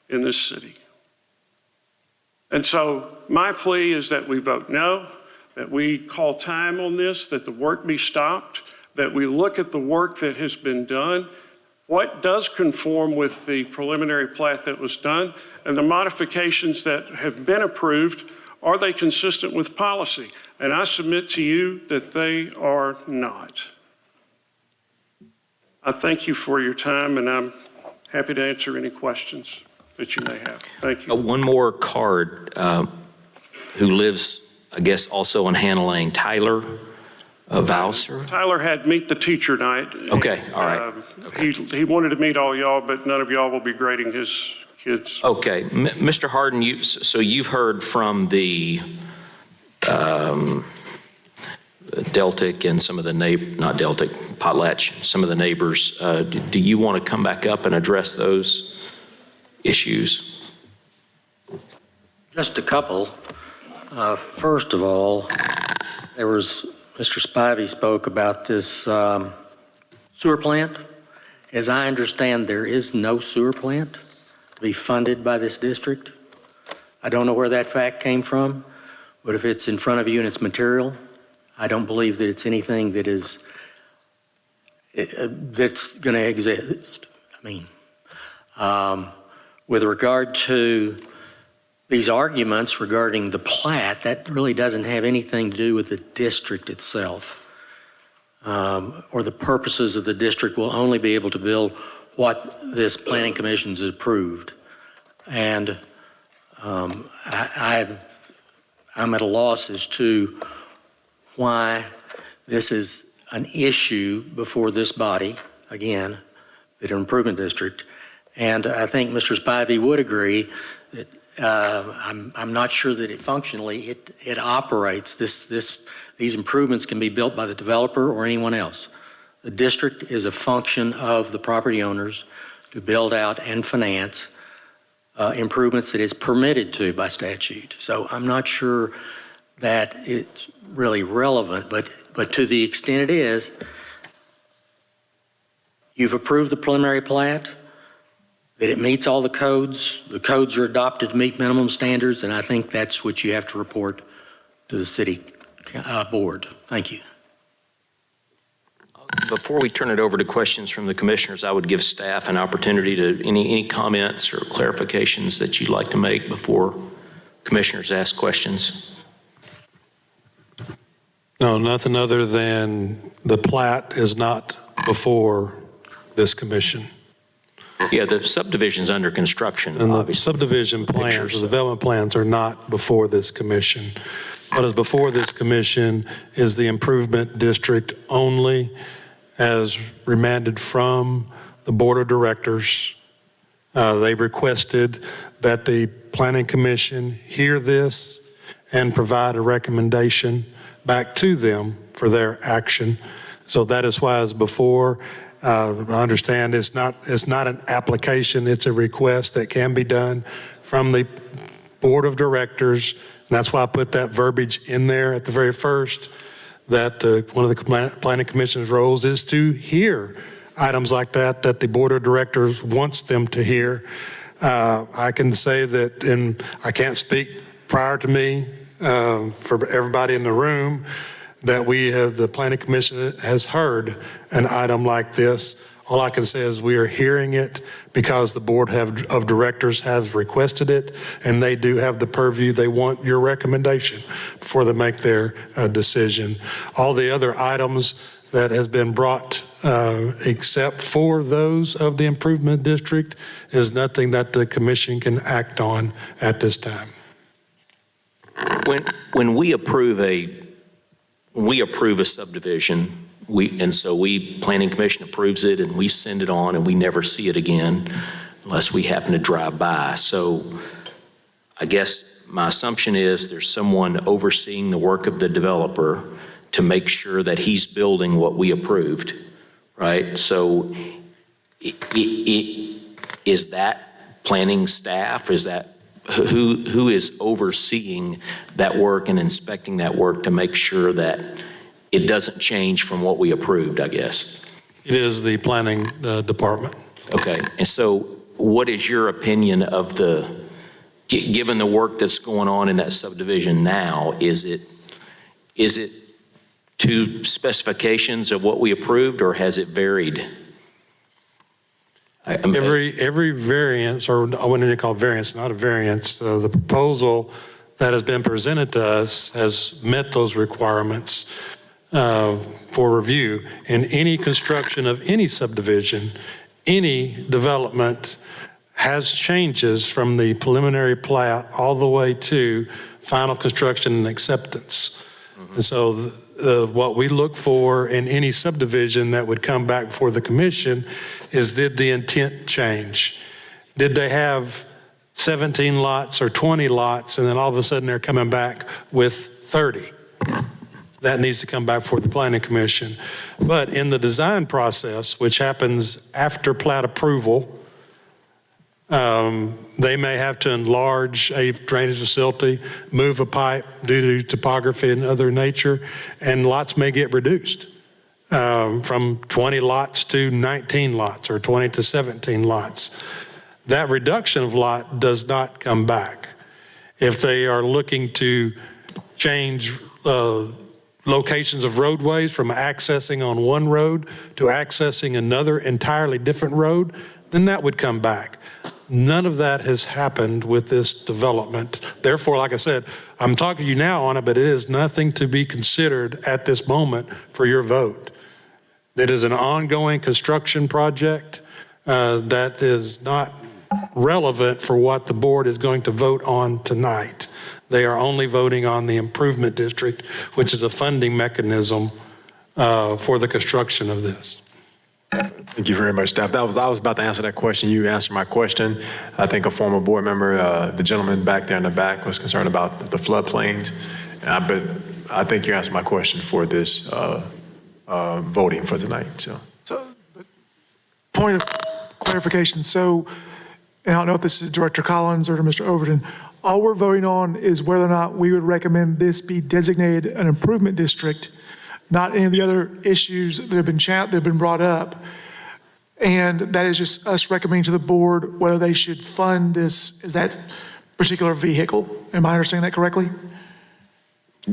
in this city. And so my plea is that we vote no, that we call time on this, that the work be stopped, that we look at the work that has been done. what does conform with the preliminary plat that was done, and the modifications that have been approved, are they consistent with policy? And I submit to you that they are not. I thank you for your time, and I'm happy to answer any questions that you may have. Thank you. One more card, who lives, I guess, also in Hanalane, Tyler Valser. Tyler had meet the teacher night. Okay, all right. He wanted to meet all y'all, but none of y'all will be grading his kids. Okay, Mr. Harden, so you've heard from the Deltic and some of the not Deltic, Potlatch, some of the neighbors. Do you want to come back up and address those issues? Just a couple. First of all, Mr. Spivey spoke about this sewer plant. As I understand, there is no sewer plant to be funded by this district. I don't know where that fact came from, but if it's in front of you and it's material, I don't believe that it's anything that is that's going to exist. I mean, with regard to these arguments regarding the plat, that really doesn't have anything to do with the district itself, or the purposes of the district. Will only be able to build what this planning commission has approved. And I'm at a loss as to why this is an issue before this body, again, the improvement district. And I think Mr. Spivey would agree that I'm not sure that it functionally it operates. These improvements can be built by the developer or anyone else. The district is a function of the property owners to build out and finance improvements that is permitted to by statute. So I'm not sure that it's really relevant, but to the extent it is, you've approved the preliminary plat, that it meets all the codes are adopted to meet minimum standards, and I think that's what you have to report to the city board. Thank you. Before we turn it over to questions from the commissioners, I would give staff an opportunity to any comments or clarifications that you'd like to make before commissioners ask questions. No, nothing other than the plat is not before this commission. Yeah, the subdivision's under construction, And the obviously. subdivision plans, the development plans are not before this commission. What is before this commission is the improvement district only, as remanded from the board of directors. They requested that the planning commission hear this and provide a recommendation back to them for their action. So that is why it's before. I understand it's not an application, it's a request that can be done from the board of directors. And that's why I put that verbiage in there at the very first, that one of the planning commission's roles is to hear items like that the board of directors wants them to hear. I can say that, and I can't speak prior to me for everybody in the room, that the planning commission has heard an item like this. All I can say is we are hearing it because the board of directors has requested it, and they do have the purview. They want your recommendation before they make their decision. All the other items that has been brought, except for those of the improvement district, is nothing that the commission can act on at this time. When we approve a subdivision, planning commission approves it and we send it on and we never see it again unless we happen to drive by. So I guess my assumption is there's someone overseeing the work of the developer to make sure that he's building what we approved, right? So is that planning staff? Is that who is overseeing that work and inspecting that work to make sure that it doesn't change from what we approved, I guess? It is the planning department. Okay, and so what is your opinion of given the work that's going on in that subdivision now, is it to specifications of what we approved, or has it varied? Every variance, or I wouldn't even call it variance, not a variance, the proposal that has been presented to us has met those requirements for review. In any construction of any subdivision, any development has changes from the preliminary plat all the way to final construction and acceptance. And so what we look for in any subdivision that would come back before the commission is, did the intent change? Did they have 17 lots or 20 lots, and then all of a sudden they're coming back with 30? That needs to come back before the planning commission. But in the design process, which happens after plat approval, they may have to enlarge a drainage facility, move a pipe due to topography and other nature, and lots may get reduced from 20 lots to 19 lots or 20 to 17 lots. That reduction of lot does not come back. If they are looking to change locations of roadways from accessing on one road to accessing another entirely different road, then that would come back. None of that has happened with this development. Therefore, like I said, I'm talking to you now on it, but it is nothing to be considered at this moment for your vote. It is an ongoing construction project that is not relevant for what the board is going to vote on tonight. They are only voting on the improvement district, which is a funding mechanism for the construction of this. Thank you very much, staff. I was about to answer that question. You answered my question. I think a former board member, the gentleman back there in the back, was concerned about the floodplains. But I think you answered my question for this voting for tonight. So, Point of clarification. So, and I don't know if this is Director Collins or to Mr. Overton, all we're voting on is whether or not we would recommend this be designated an improvement district, not any of the other issues that have been brought up. And that is just us recommending to the board whether they should fund this, is that particular vehicle. Am I understanding that correctly?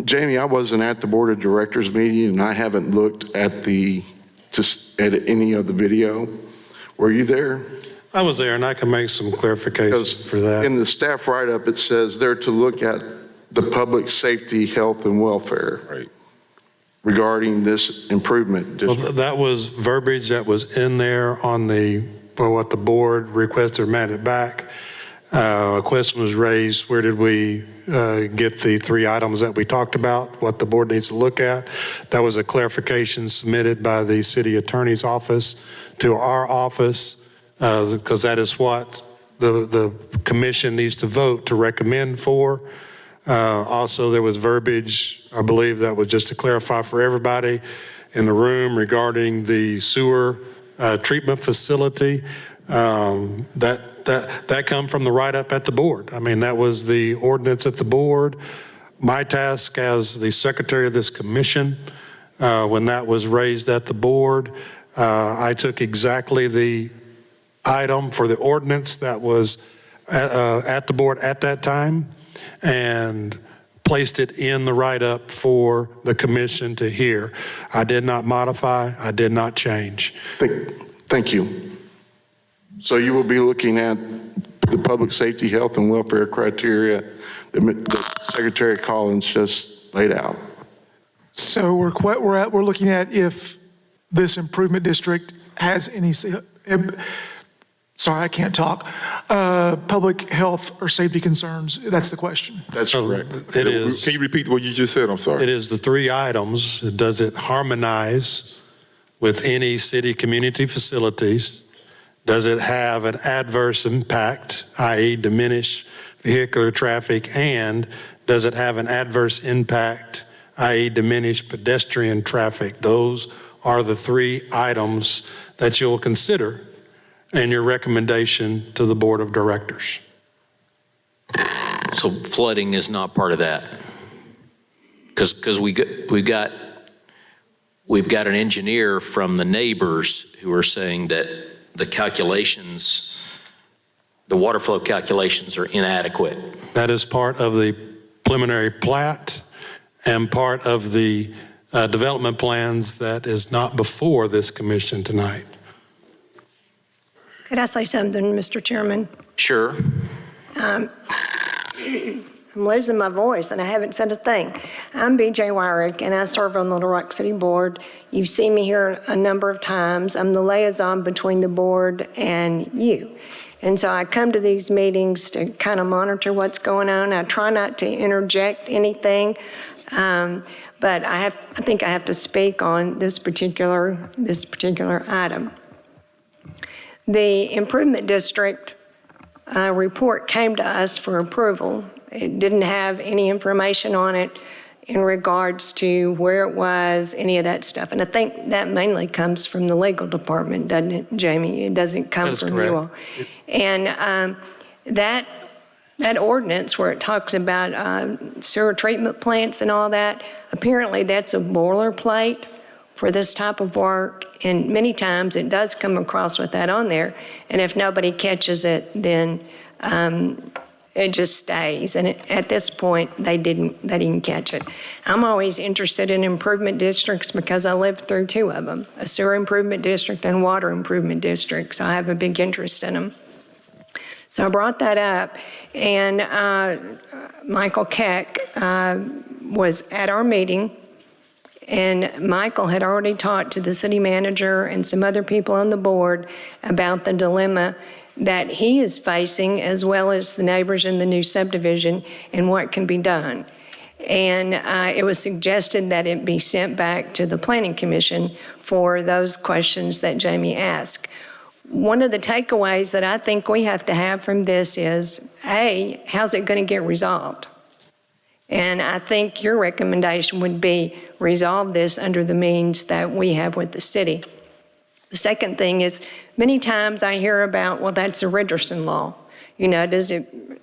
Jamie, I wasn't at the board of directors meeting, and I haven't looked at at any of the video. Were you there? I was there, and I can make some clarifications for that. In the staff write-up, it says they're to look at the public safety, health, and welfare regarding this improvement district. Well, that was verbiage that was in there on for what the board requested or mandate back. A question was raised, where did we get the 3 items that we talked about, what the board needs to look at? That was a clarification submitted by the city attorney's office to our office, because that is what the commission needs to vote to recommend for. Also, there was verbiage, I believe that was just to clarify for everybody in the room regarding the sewer treatment facility. That come from the write-up at the board. I mean, that was the ordinance at the board. My task as the secretary of this commission, when that was raised at the board, I took exactly the item for the ordinance that was at the board at that time and placed it in the write-up for the commission to hear. I did not modify, I did not change. Thank you. So you will be looking at the public safety, health, and welfare criteria that Secretary Collins just laid out. So we're looking at if this improvement district has any, sorry, I can't talk, public health or safety concerns. That's the question. That's correct. It is. Can you repeat what you just said? I'm sorry. It is the 3 items. Does it harmonize with any city community facilities? Does it have an adverse impact, i.e. diminish vehicular traffic? And does it have an adverse impact, i.e. diminish pedestrian traffic? Those are the 3 items that you'll consider in your recommendation to the board of directors. So flooding is not part of that? Because we've got an engineer from the neighbors who are saying that the calculations, the water flow calculations are inadequate. That is part of the preliminary plat and part of the development plans that is not before this commission tonight. Could I say something, Mr. Chairman? Sure. I'm losing my voice and I haven't said a thing. I'm BJ Wyrick and I serve on the Little Rock City Board. You've seen me here a number of times. I'm the liaison between the board and you. And so I come to these meetings to kind of monitor what's going on. I try not to interject anything, but I think I have to speak on this particular item. The Improvement District report came to us for approval. It didn't have any information on it in regards to where it was, any of that stuff. And I think that mainly comes from the legal department, doesn't it, Jamie? It doesn't come from you all. And that ordinance where it talks about sewer treatment plants and all that, apparently that's a boilerplate for this type of work. And many times it does come across with that on there. And if nobody catches it, then it just stays. And at this point, they didn't catch it. I'm always interested in improvement districts because I lived through two of them, a sewer improvement district and water improvement district. So I have a big interest in them. So I brought that up, and Michael Keck was at our meeting, and Michael had already talked to the city manager and some other people on the board about the dilemma that he is facing, as well as the neighbors in the new subdivision, and what can be done. And it was suggested that it be sent back to the Planning Commission for those questions that Jamie asked. One of the takeaways that I think we have to have from this is, A, how's it going to get resolved? And I think your recommendation would be resolve this under the means that we have with the city. The second thing is, many times I hear about, well, that's a Richardson law. You know,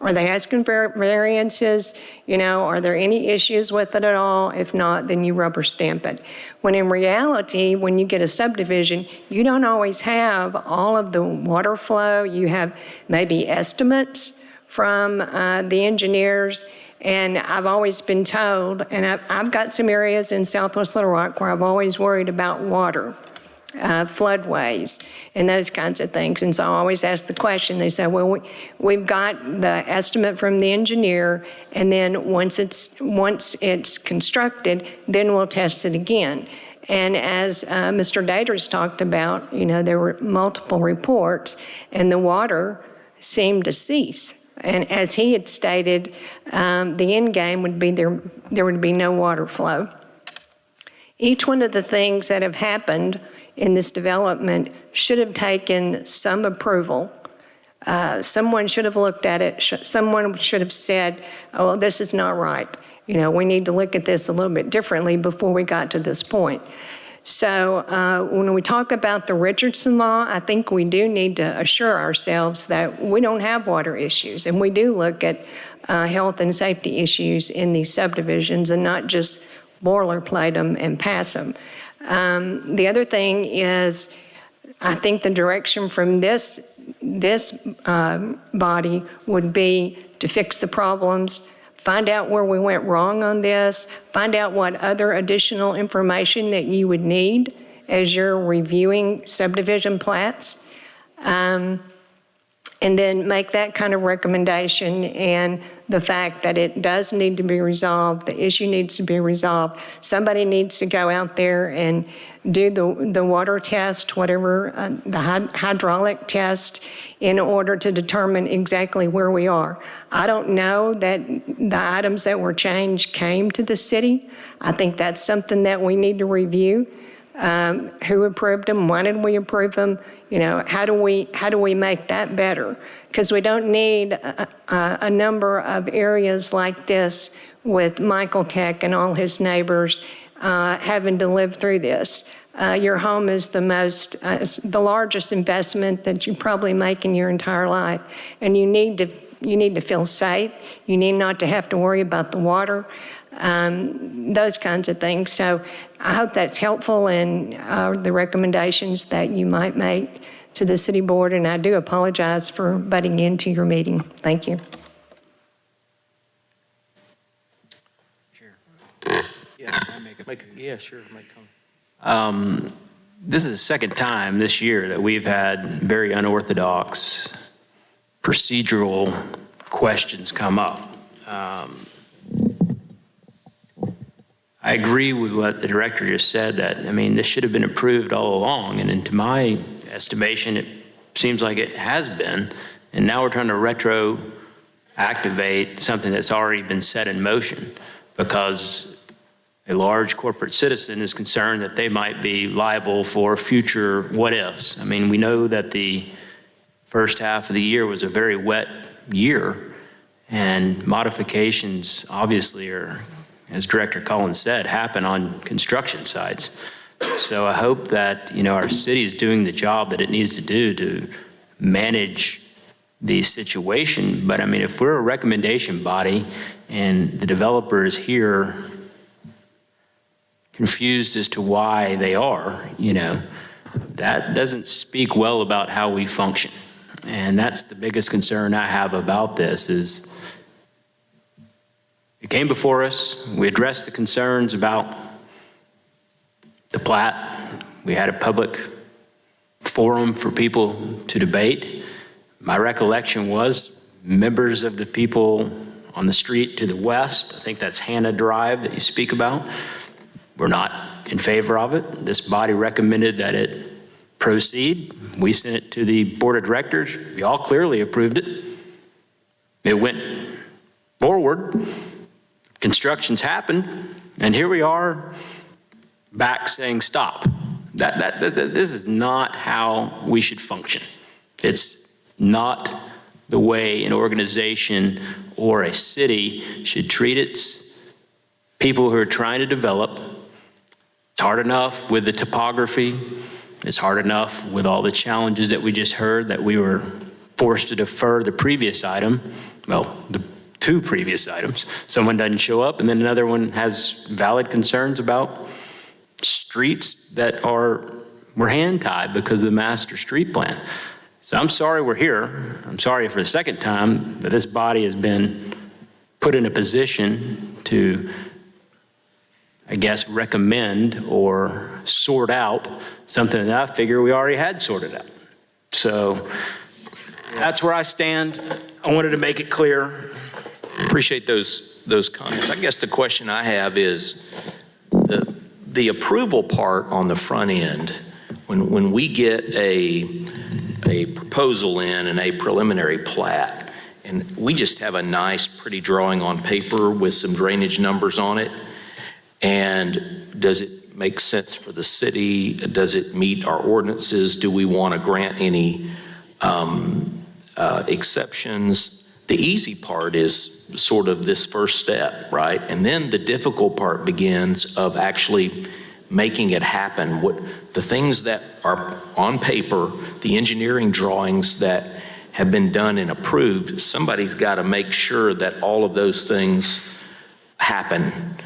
are they asking for variances? You know, are there any issues with it at all? If not, then you rubber stamp it. When in reality, when you get a subdivision, you don't always have all of the water flow. You have maybe estimates from the engineers. And I've always been told, and I've got some areas in Southwest Little Rock where I've always worried about water, floodways, and those kinds of things. And so I always ask the question. They say, well, we've got the estimate from the engineer, and then once it's constructed, then we'll test it again. And as Mr. Daters talked about, you know, there were multiple reports, and the water seemed to cease. And as he had stated, the end game would be there would be no water flow. Each one of the things that have happened in this development should have taken some approval. Someone should have looked at it. Someone should have said, oh, this is not right. You know, we need to look at this a little bit differently before we got to this point. So when we talk about the Richardson law, I think we do need to assure ourselves that we don't have water issues, and we do look at health and safety issues in these subdivisions and not just boilerplate them and pass them. The other thing is, I think the direction from this body would be to fix the problems, find out where we went wrong on this, find out what other additional information that you would need as you're reviewing subdivision plats, and then make that kind of recommendation. And the fact that it does need to be resolved, the issue needs to be resolved. Somebody needs to go out there and do the water test, whatever, the hydraulic test, in order to determine exactly where we are. I don't know that the items that were changed came to the city. I think that's something that we need to review. Who approved them? Why did we approve them? You know, how do we make that better? Because we don't need a number of areas like this with Michael Keck and all his neighbors having to live through this. Your home is the largest investment that you probably make in your entire life, and you need to feel safe. You need not to have to worry about the water, those kinds of things. So I hope that's helpful in the recommendations that you might make to the city board, and I do apologize for butting into your meeting. Thank you. Yeah, sure, make a comment. This is the second time this year that we've had very unorthodox procedural questions come up. I agree with what the director just said, that, I mean, this should have been approved all along, and into my estimation, it seems like it has been, and now we're trying to retroactivate something that's already been set in motion because a large corporate citizen is concerned that they might be liable for future what-ifs. I mean, we know that the first half of the year was a very wet year, and modifications obviously are, as Director Collins said, happen on construction sites. So I hope that, our city is doing the job that it needs to do to manage the situation. But I mean, if we're a recommendation body and the developer is here confused as to why they are, that doesn't speak well about how we function. And that's the biggest concern I have about this is it came before us, we addressed the concerns about the plat, we had a public forum for people to debate. My recollection was members of the people on the street to the west, I think that's Hannah Drive that you speak about, were not in favor of it. This body recommended that it proceed. We sent it to the board of directors. Y'all clearly approved it. It went forward. Construction's happened, and here we are back saying stop. This is not how we should function. It's not the way an organization or a city should treat its people who are trying to develop. It's hard enough with the topography. It's hard enough with all the challenges that we just heard that we were forced to defer the previous item. Well, the two previous items. Someone doesn't show up, and then another one has valid concerns about streets that were hand-tied because of the master street plan. So I'm sorry we're here. I'm sorry for the second time that this body has been put in a position to, I guess, recommend or sort out something that I figure we already had sorted out. So that's where I stand. I wanted to make it clear. Appreciate those comments. I guess the question I have is the approval part on the front end, when we get a proposal in and a preliminary plat, and we just have a nice, pretty drawing on paper with some drainage numbers on it, and does it make sense for the city? Does it meet our ordinances? Do we want to grant any exceptions? The easy part is sort of this first step, right? And then the difficult part begins of actually making it happen. What the things that are on paper, the engineering drawings that have been done and approved, somebody's got to make sure that all of those things happen.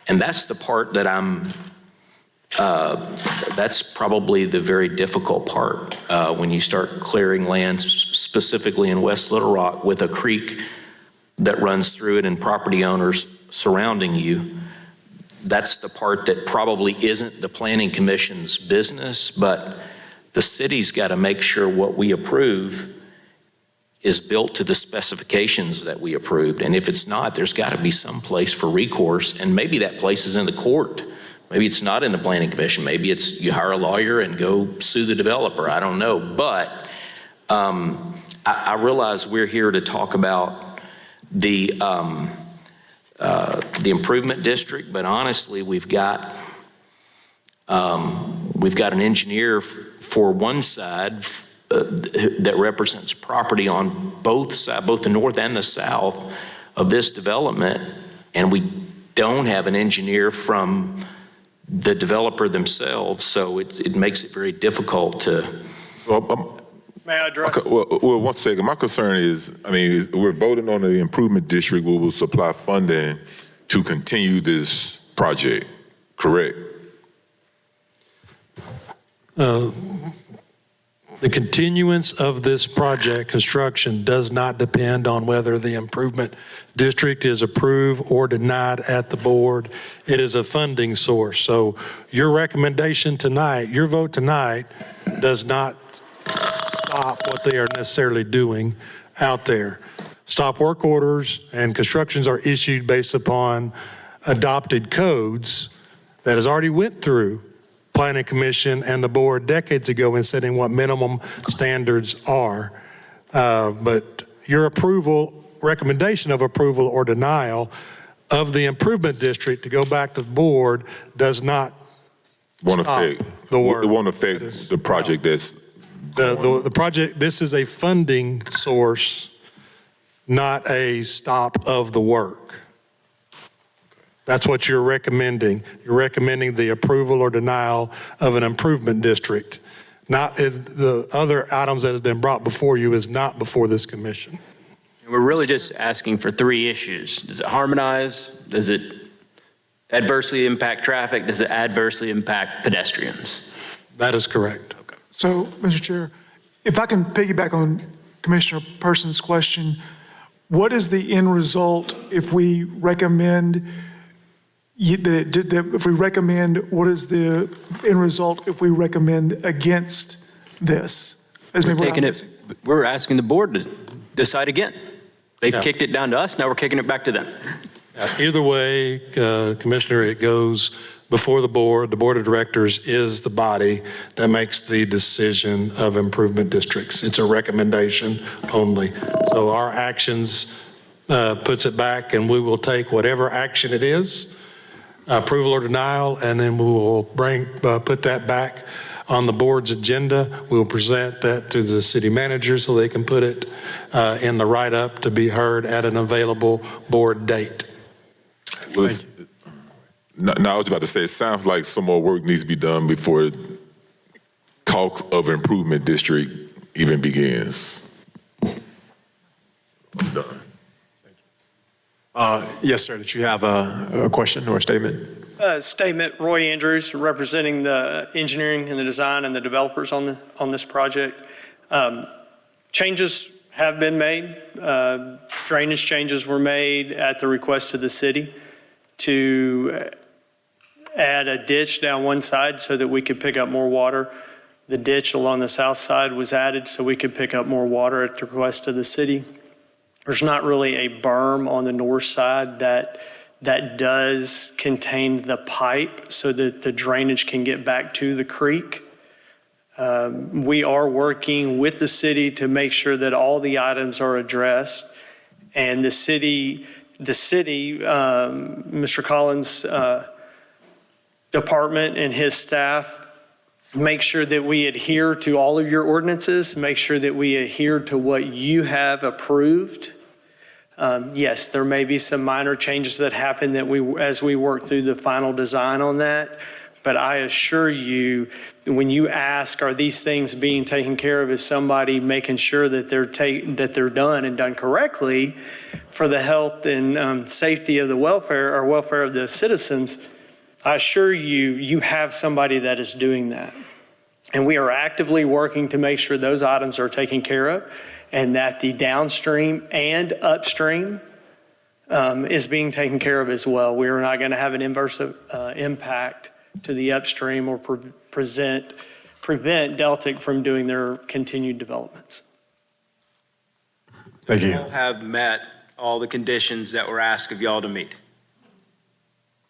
And that's the part that that's probably the very difficult part when you start clearing land, specifically in West Little Rock with a creek that runs through it and property owners surrounding you. That's the part that probably isn't the Planning Commission's business, but the city's got to make sure what we approve is built to the specifications that we approved. And if it's not, there's got to be some place for recourse, and maybe that place is in the court. Maybe it's not in the Planning Commission. Maybe it's you hire a lawyer and go sue the developer. I don't know. But I realize we're here to talk about the improvement district, but honestly, we've got an engineer for one side that represents property on both sides, both the north and the south of this development, and we don't have an engineer from the developer themselves, so it makes it very difficult to. May I address? Well, 1 second. My concern is, we're voting on the improvement district, we will supply funding to continue this project, correct? The continuance of this project construction does not depend on whether the improvement district is approved or denied at the board. It is a funding source. So your recommendation tonight, your vote tonight, does not stop what they are necessarily doing out there. Stop work orders and constructions are issued based upon adopted codes that has already went through Planning Commission and the board decades ago in setting what minimum standards are. But your approval, recommendation of approval or denial of the improvement district to go back to the board does not Won't stop affect the work. It won't affect the project that's The project, this is a funding source, not a stop of the work. That's what you're recommending. You're recommending the approval or denial of an improvement district. Not the other items that has been brought before you is not before this commission. We're really just asking for 3 issues. Does it harmonize? Does it adversely impact traffic? Does it adversely impact pedestrians? That is correct. Okay. So, Mr. Chair, if I can piggyback on Commissioner Person's question, what is the end result if we recommend, what is the end result if we recommend against this? We're asking the board to decide again. They've Yeah. kicked it down to us, now we're kicking it back to them. Either way, Commissioner, it goes before the board. The board of directors is the body that makes the decision of improvement districts. It's a recommendation only. So our actions puts it back, and we will take whatever action it is, approval or denial, and then we will put that back on the board's agenda. We'll present that to the city manager so they can put it in the write-up to be heard at an available board date. Well, no, I was about to say, it sounds like some more work needs to be done before talk of improvement district even begins. Done. Yes, sir. Did you have a question or a statement? Statement, Roy Andrews, representing the engineering and the design and the developers on this project. Changes have been made. Drainage changes were made at the request of the city to add a ditch down one side so that we could pick up more water. The ditch along the south side was added so we could pick up more water at the request of the city. There's not really a berm on the north side that does contain the pipe so that the drainage can get back to the creek. We are working with the city to make sure that all the items are addressed. And the city, Mr. Collins' department and his staff, make sure that we adhere to all of your ordinances, make sure that we adhere to what you have approved. Yes, there may be some minor changes that happen as we work through the final design on that. But I assure you, when you ask, are these things being taken care of, is somebody making sure that they're done and done correctly for the health and safety of the welfare of the citizens, I assure you, you have somebody that is doing that. And we are actively working to make sure those items are taken care of and that the downstream and upstream is being taken care of as well. We are not going to have an inverse impact to the upstream or prevent Deltic from doing their continued developments. Thank you. All have met all the conditions that were asked of y'all to meet.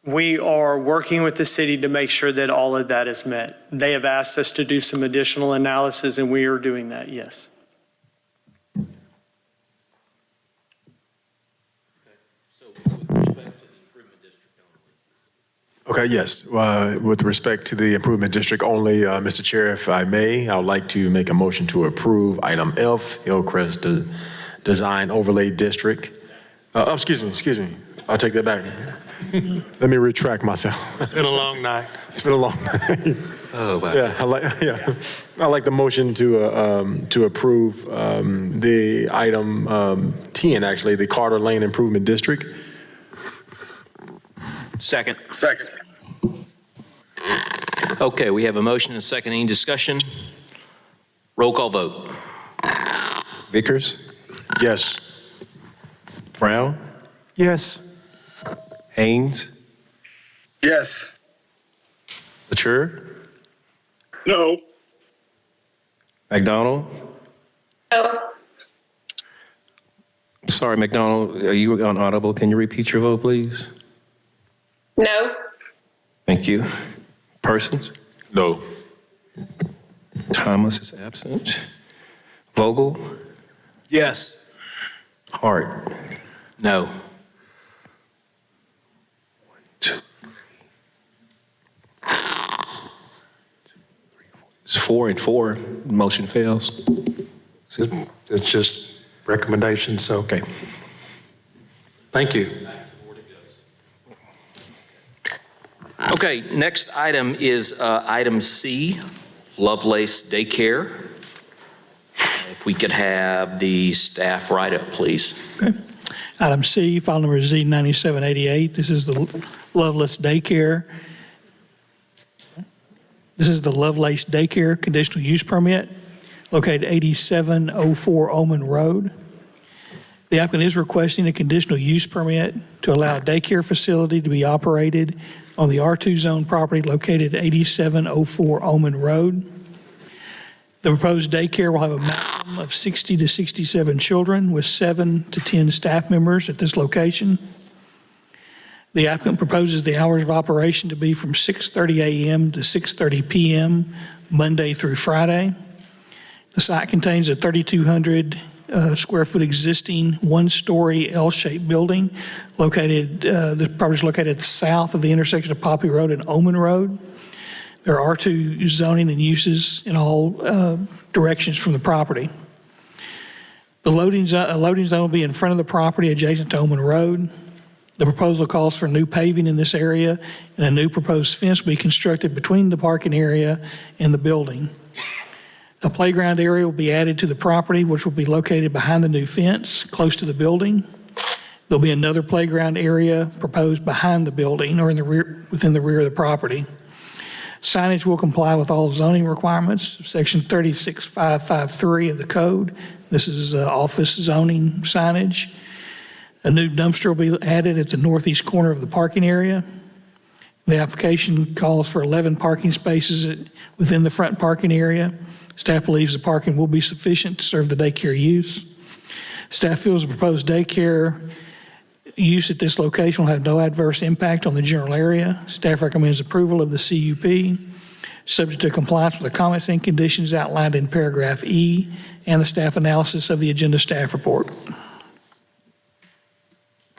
We are working with the city to make sure that all of that is met. They have asked us to do some additional analysis, and we are doing that, yes. Okay, yes. With respect to the improvement district only, Mr. Chair, if I may, I would like to make a motion to approve item F, Hillcrest Design Overlay District. Excuse me. I'll take that back. Let me retract myself. It's been a long night. It's been a long night. Oh, wow. Yeah, I like the motion to approve the item 10, actually, the Carter Lane Improvement District. Second. Okay, we have a motion and a second. Any discussion? Roll call vote. Vickers, Yes. Brown, Yes. Haynes, Yes. Latour, No. McDonald. No. Sorry, McDonald, are you inaudible? Can you repeat your vote, please? No. Thank you. Persons? No. Thomas is absent. Vogel? Yes. Hart? No. It's 4 and 4. Motion fails. It's just recommendations, so. Okay. Thank you. Okay, next item is item C, Lovelace Daycare. If we could have the staff write-up, please. Okay. Item C, file number Z9788. This is the Lovelace Daycare. This is the Lovelace Daycare conditional use permit located 8704 Oman Road. The applicant is requesting a conditional use permit to allow a daycare facility to be operated on the R2 zone property located at 8704 Oman Road. The proposed daycare will have a maximum of 60 to 67 children with 7 to 10 staff members at this location. The applicant proposes the hours of operation to be from 6:30 a.m. to 6:30 p.m., Monday through Friday. The site contains a 3,200 square foot existing one-story L-shaped building located, the property is located south of the intersection of Poppy Road and Oman Road. There are R2 zoning and uses in all directions from the property. The loading zone will be in front of the property adjacent to Oman Road. The proposal calls for new paving in this area, and a new proposed fence will be constructed between the parking area and the building. A playground area will be added to the property, which will be located behind the new fence, close to the building. There'll be another playground area proposed behind the building or in the rear, within the rear of the property. Signage will comply with all zoning requirements of Section 36553 of the code. This is office zoning signage. A new dumpster will be added at the northeast corner of the parking area. The application calls for 11 parking spaces within the front parking area. Staff believes the parking will be sufficient to serve the daycare use. Staff feels the proposed daycare use at this location will have no adverse impact on the general area. Staff recommends approval of the CUP, subject to compliance with the comments and conditions outlined in paragraph E and the staff analysis of the agenda staff report.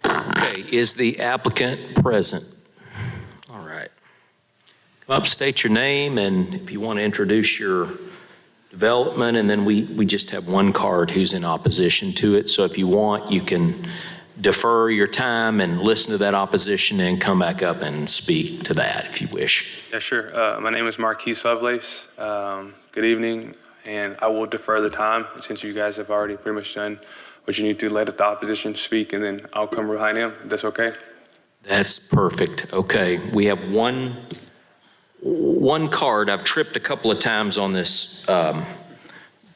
Okay, is the applicant present? All right. Come up, state your name, and if you want to introduce your development, and then we just have one card who's in opposition to it. So if you want, you can defer your time and listen to that opposition and come back up and speak to that if you wish. Yeah, sure. My name is Marquise Lovelace. Good evening, and I will defer the time since you guys have already pretty much done what you need to let the opposition speak, and then I'll come behind him. If that's okay? That's perfect. Okay, we have one card. I've tripped a couple of times on this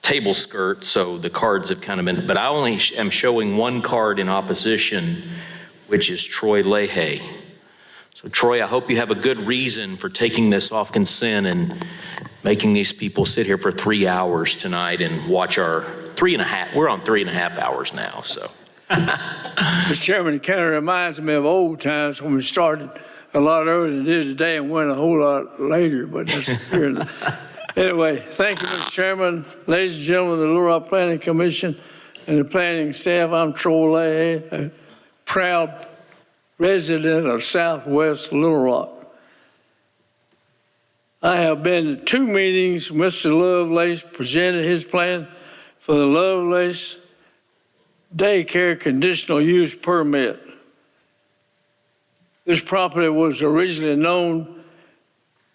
table skirt, so the cards have kind of been, but I only am showing one card in opposition, which is Troy Leahy. So Troy, I hope you have a good reason for taking this off consent and making these people sit here for 3 hours tonight and watch our 3.5, we're on 3.5 hours now, so. Mr. Chairman, it kind of reminds me of old times when we started a lot earlier than it is today and went a whole lot later, but that's here. Anyway, thank you, Mr. Chairman. Ladies and gentlemen of the Little Rock Planning Commission and the planning staff, I'm Troy Leahy, a proud resident of Southwest Little Rock. I have been to 2 meetings. Mr. Lovelace presented his plan for the Lovelace Daycare Conditional Use Permit. This property was originally known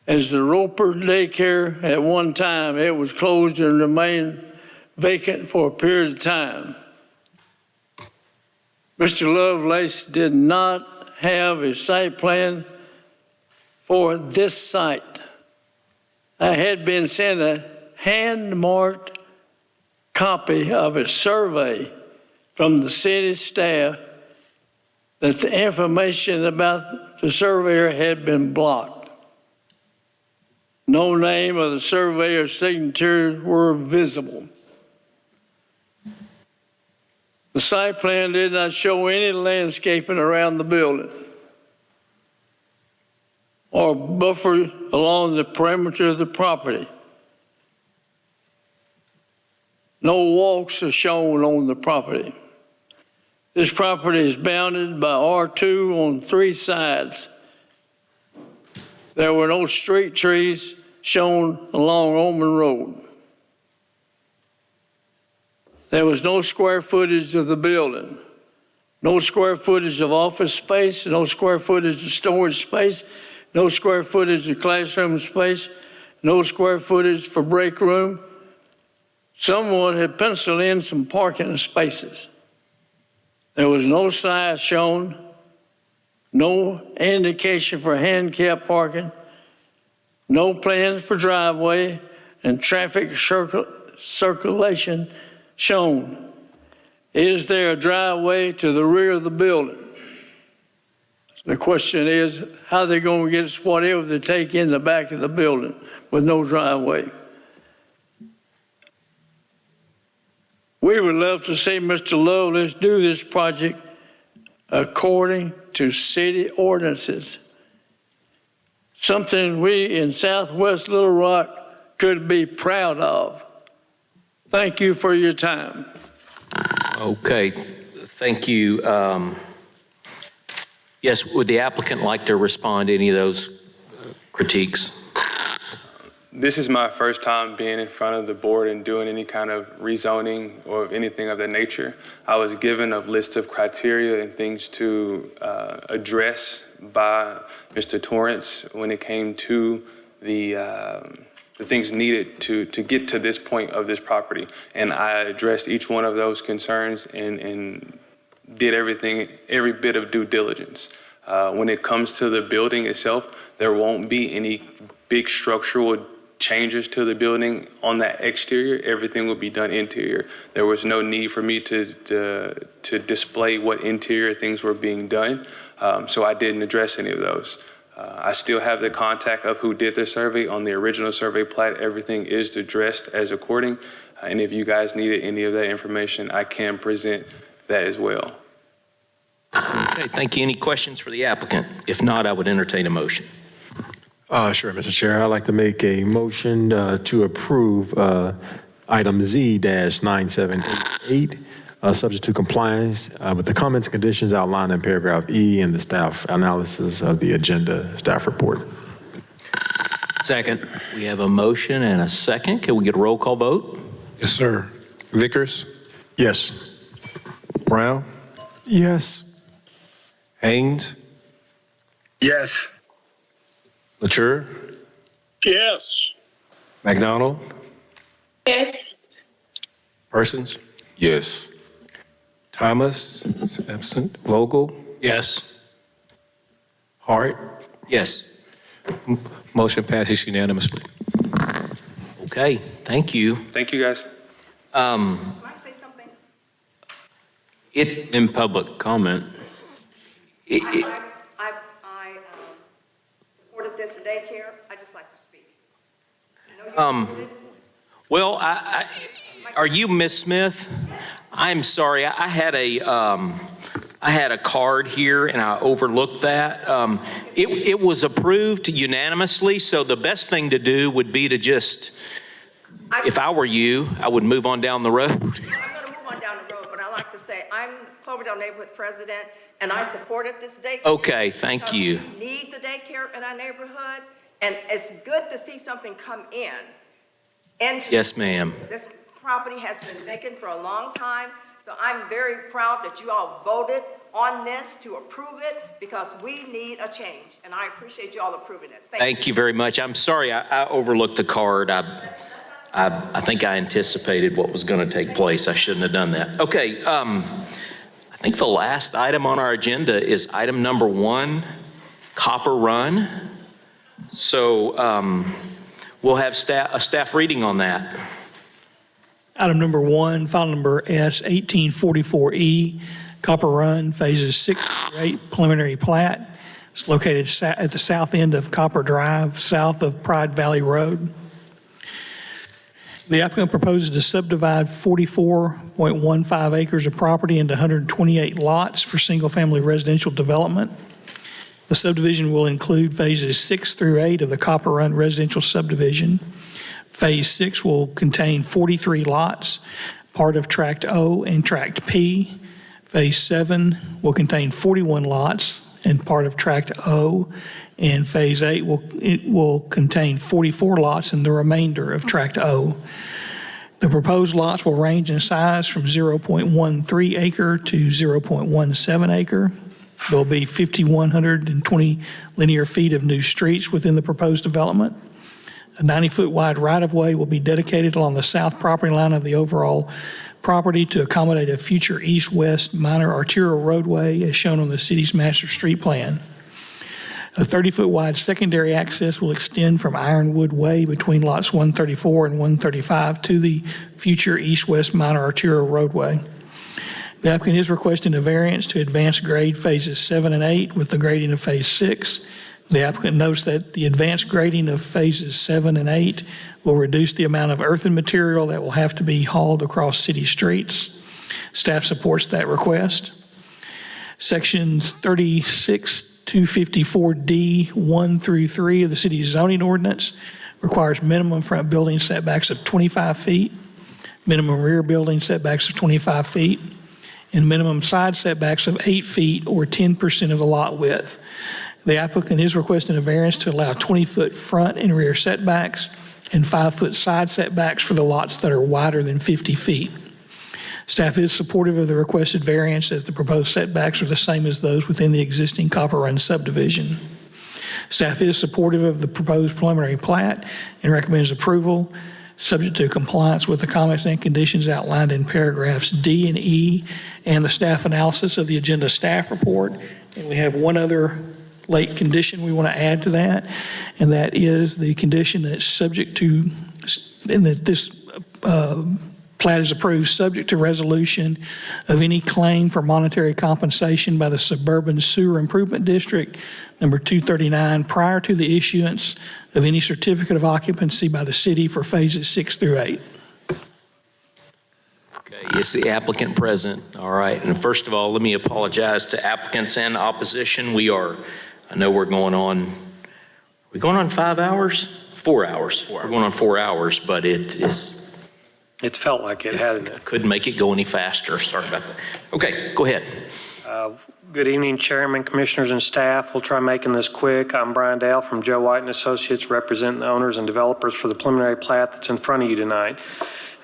as the Roper Daycare. At one time, it was closed and remained vacant for a period of time. Mr. Lovelace did not have a site plan for this site. I had been sent a hand-marked copy of a survey from the city staff that the information about the surveyor had been blocked. No name of the surveyor's signatures were visible. The site plan did not show any landscaping around the building or buffer along the perimeter of the property. No walks are shown on the property. This property is bounded by R2 on 3 sides. There were no street trees shown along Oman Road. There was no square footage of the building, no square footage of office space, no square footage of storage space, no square footage of classroom space, no square footage for break room. Someone had penciled in some parking spaces. There was no size shown, no indication for handicap parking, no plans for driveway and traffic circulation shown. Is there a driveway to the rear of the building? The question is, how are they going to get us whatever they take in the back of the building with no driveway? We would love to see Mr. Lovelace do this project according to city ordinances. Something we in Southwest Little Rock could be proud of. Thank you for your time. Okay, thank you. Yes, would the applicant like to respond to any of those critiques? This is my first time being in front of the board and doing any kind of rezoning or anything of that nature. I was given a list of criteria and things to address by Mr. Torrance when it came to the things needed to get to this point of this property. And I addressed each one of those concerns and did every bit of due diligence. When it comes to the building itself, there won't be any big structural changes to the building on that exterior. Everything will be done interior. There was no need for me to display what interior things were being done, so I didn't address any of those. I still have the contact of who did the survey on the original survey plat. Everything is addressed as according, and if you guys needed any of that information, I can present that as well. Okay, thank you. Any questions for the applicant? If not, I would entertain a motion. Sure, Mr. Chair. I'd like to make a motion to approve item Z-9788, subject to compliance with the comments and conditions outlined in paragraph E in the staff analysis of the agenda staff report. Second. We have a motion and a second. Can we get a roll call vote? Yes, sir. Vickers, Yes. Brown, Yes. Haynes, Yes. Latour, Yes. McDonald, Yes. Parsons, Yes. Thomas, is absent, Vogel, Yes. Hart. Yes. Motion passes unanimously. Okay, thank you. Thank you, guys. Can I say something? In public comment. I supported this daycare. I'd just like to speak. Well, are you Miss Smith? I'm sorry, I had a card here and I overlooked that. It was approved unanimously, so the best thing to do would be to just, if I were you, I would move on down the road. I'm going to move on down the road, but I like to say I'm Cloverdale neighborhood president, and I supported this daycare. Okay, thank you. We need the daycare in our neighborhood, and it's good to see something come in. And Yes, ma'am. this property has been vacant for a long time, so I'm very proud that you all voted on this to approve it because we need a change, and I appreciate you all approving it. Thank you very much. I'm sorry, I overlooked the card. I think I anticipated what was going to take place. I shouldn't have done that. Okay, I think the last item on our agenda is item number 1, Copper Run. So we'll have a staff reading on that. Item number 1, file number S 1844E, Copper Run, phases 6 through 8, preliminary plat. It's located at the south end of Copper Drive, south of Pride Valley Road. The applicant proposes to subdivide 44.15 acres of property into 128 lots for single-family residential development. The subdivision will include phases 6 through 8 of the Copper Run residential subdivision. Phase 6 will contain 43 lots, part of Tract O and Tract P. Phase 7 will contain 41 lots and part of Tract O. And Phase 8 will contain 44 lots and the remainder of Tract O. The proposed lots will range in size from 0.13 acre to 0.17 acre. There'll be 5,120 linear feet of new streets within the proposed development. A 90-foot wide right-of-way will be dedicated along the south property line of the overall property to accommodate a future east-west minor arterial roadway as shown on the city's master street plan. A 30-foot wide secondary access will extend from Ironwood Way between lots 134 and 135 to the future east-west minor arterial roadway. The applicant is requesting a variance to advance grade phases 7 and 8 with the grading of phase 6. The applicant notes that the advanced grading of phases 7 and 8 will reduce the amount of earthen material that will have to be hauled across city streets. Staff supports that request. Sections 36-254D 1 through 3 of the city's zoning ordinance requires minimum front building setbacks of 25 feet, minimum rear building setbacks of 25 feet, and minimum side setbacks of 8 feet or 10% of the lot width. The applicant is requesting a variance to allow 20-foot front and rear setbacks and 5-foot side setbacks for the lots that are wider than 50 feet. Staff is supportive of the requested variance as the proposed setbacks are the same as those within the existing Copper Run subdivision. Staff is supportive of the proposed preliminary plat and recommends approval, subject to compliance with the comments and conditions outlined in paragraphs D and E and the staff analysis of the agenda staff report. And we have one other late condition we want to add to that, and that is the condition that's subject to, and that this plat is approved subject to resolution of any claim for monetary compensation by the Suburban Sewer Improvement District, number 239, prior to the issuance of any certificate of occupancy by the city for phases 6 through 8. Okay, is the applicant present? All right, and first of all, let me apologize to applicants and opposition. I know we're going on 5 hours? 4 hours. We're going on 4 hours, but it's felt like it, hadn't it? Couldn't make it go any faster. Sorry about that. Okay, go ahead. Good evening, Chairman, Commissioners, and staff. We'll try making this quick. I'm Brian Dale from Joe White and Associates, representing the owners and developers for the preliminary plat that's in front of you tonight.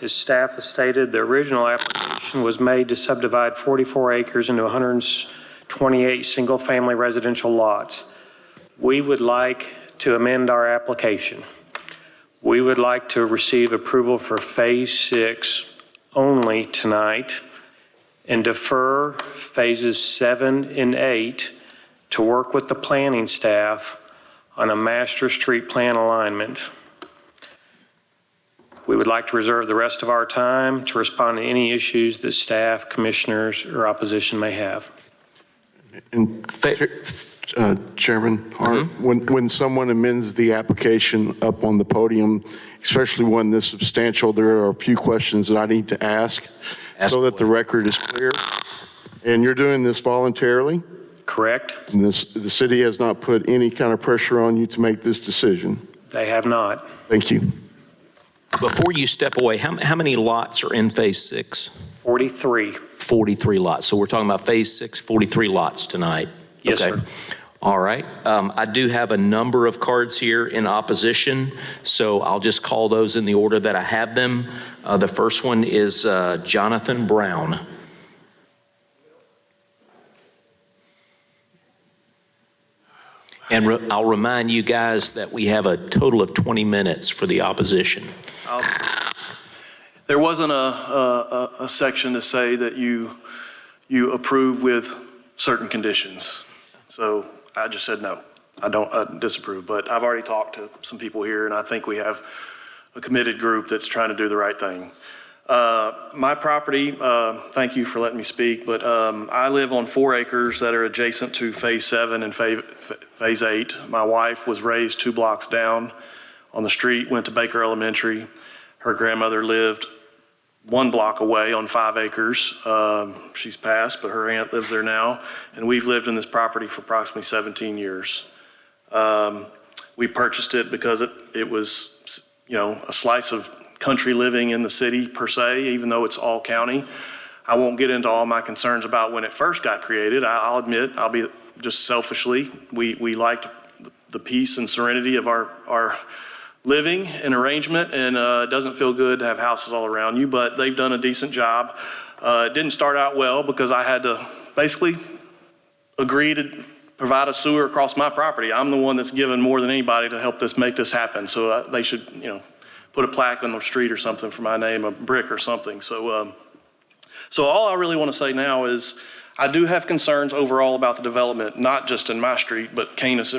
As staff has stated, the original application was made to subdivide 44 acres into 128 single-family residential lots. We would like to amend our application. We would like to receive approval for phase 6 only tonight and defer phases 7 and 8 to work with the planning staff on a master street plan alignment. We would like to reserve the rest of our time to respond to any issues that staff, commissioners, or opposition may have. And Chairman Hart, when someone amends the application up on the podium, especially one this substantial, there are a few questions that I need to ask so that the record is clear. And you're doing this voluntarily? Correct. And the city has not put any kind of pressure on you to make this decision? They have not. Thank you. Before you step away, how many lots are in phase 6? 43. 43 lots. So we're talking about phase 6, 43 lots tonight. Yes, okay. sir. All right. I do have a number of cards here in opposition, so I'll just call those in the order that I have them. The first one is Jonathan Brown. And I'll remind you guys that we have a total of 20 minutes for the opposition. There wasn't a section to say that you approve with certain conditions. So I just said no. I don't disapprove, but I've already talked to some people here, and I think we have a committed group that's trying to do the right thing. My property, thank you for letting me speak, but I live on 4 acres that are adjacent to Phase 7 and Phase 8. My wife was raised 2 blocks down on the street, went to Baker Elementary. Her grandmother lived 1 block away on 5 acres. She's passed, but her aunt lives there now. And we've lived in this property for approximately 17 years. We purchased it because it was, a slice of country living in the city per se, even though it's all county. I won't get into all my concerns about when it first got created. I'll admit, I'll be just selfishly, we liked the peace and serenity of our living and arrangement, and it doesn't feel good to have houses all around you, but they've done a decent job. It didn't start out well because I had to basically agree to provide a sewer across my property. I'm the one that's given more than anybody to help make this happen. So they should, put a plaque on the street or something for my name, a brick or something. So all I really want to say now is I do have concerns overall about the development, not just in my street, but Canis,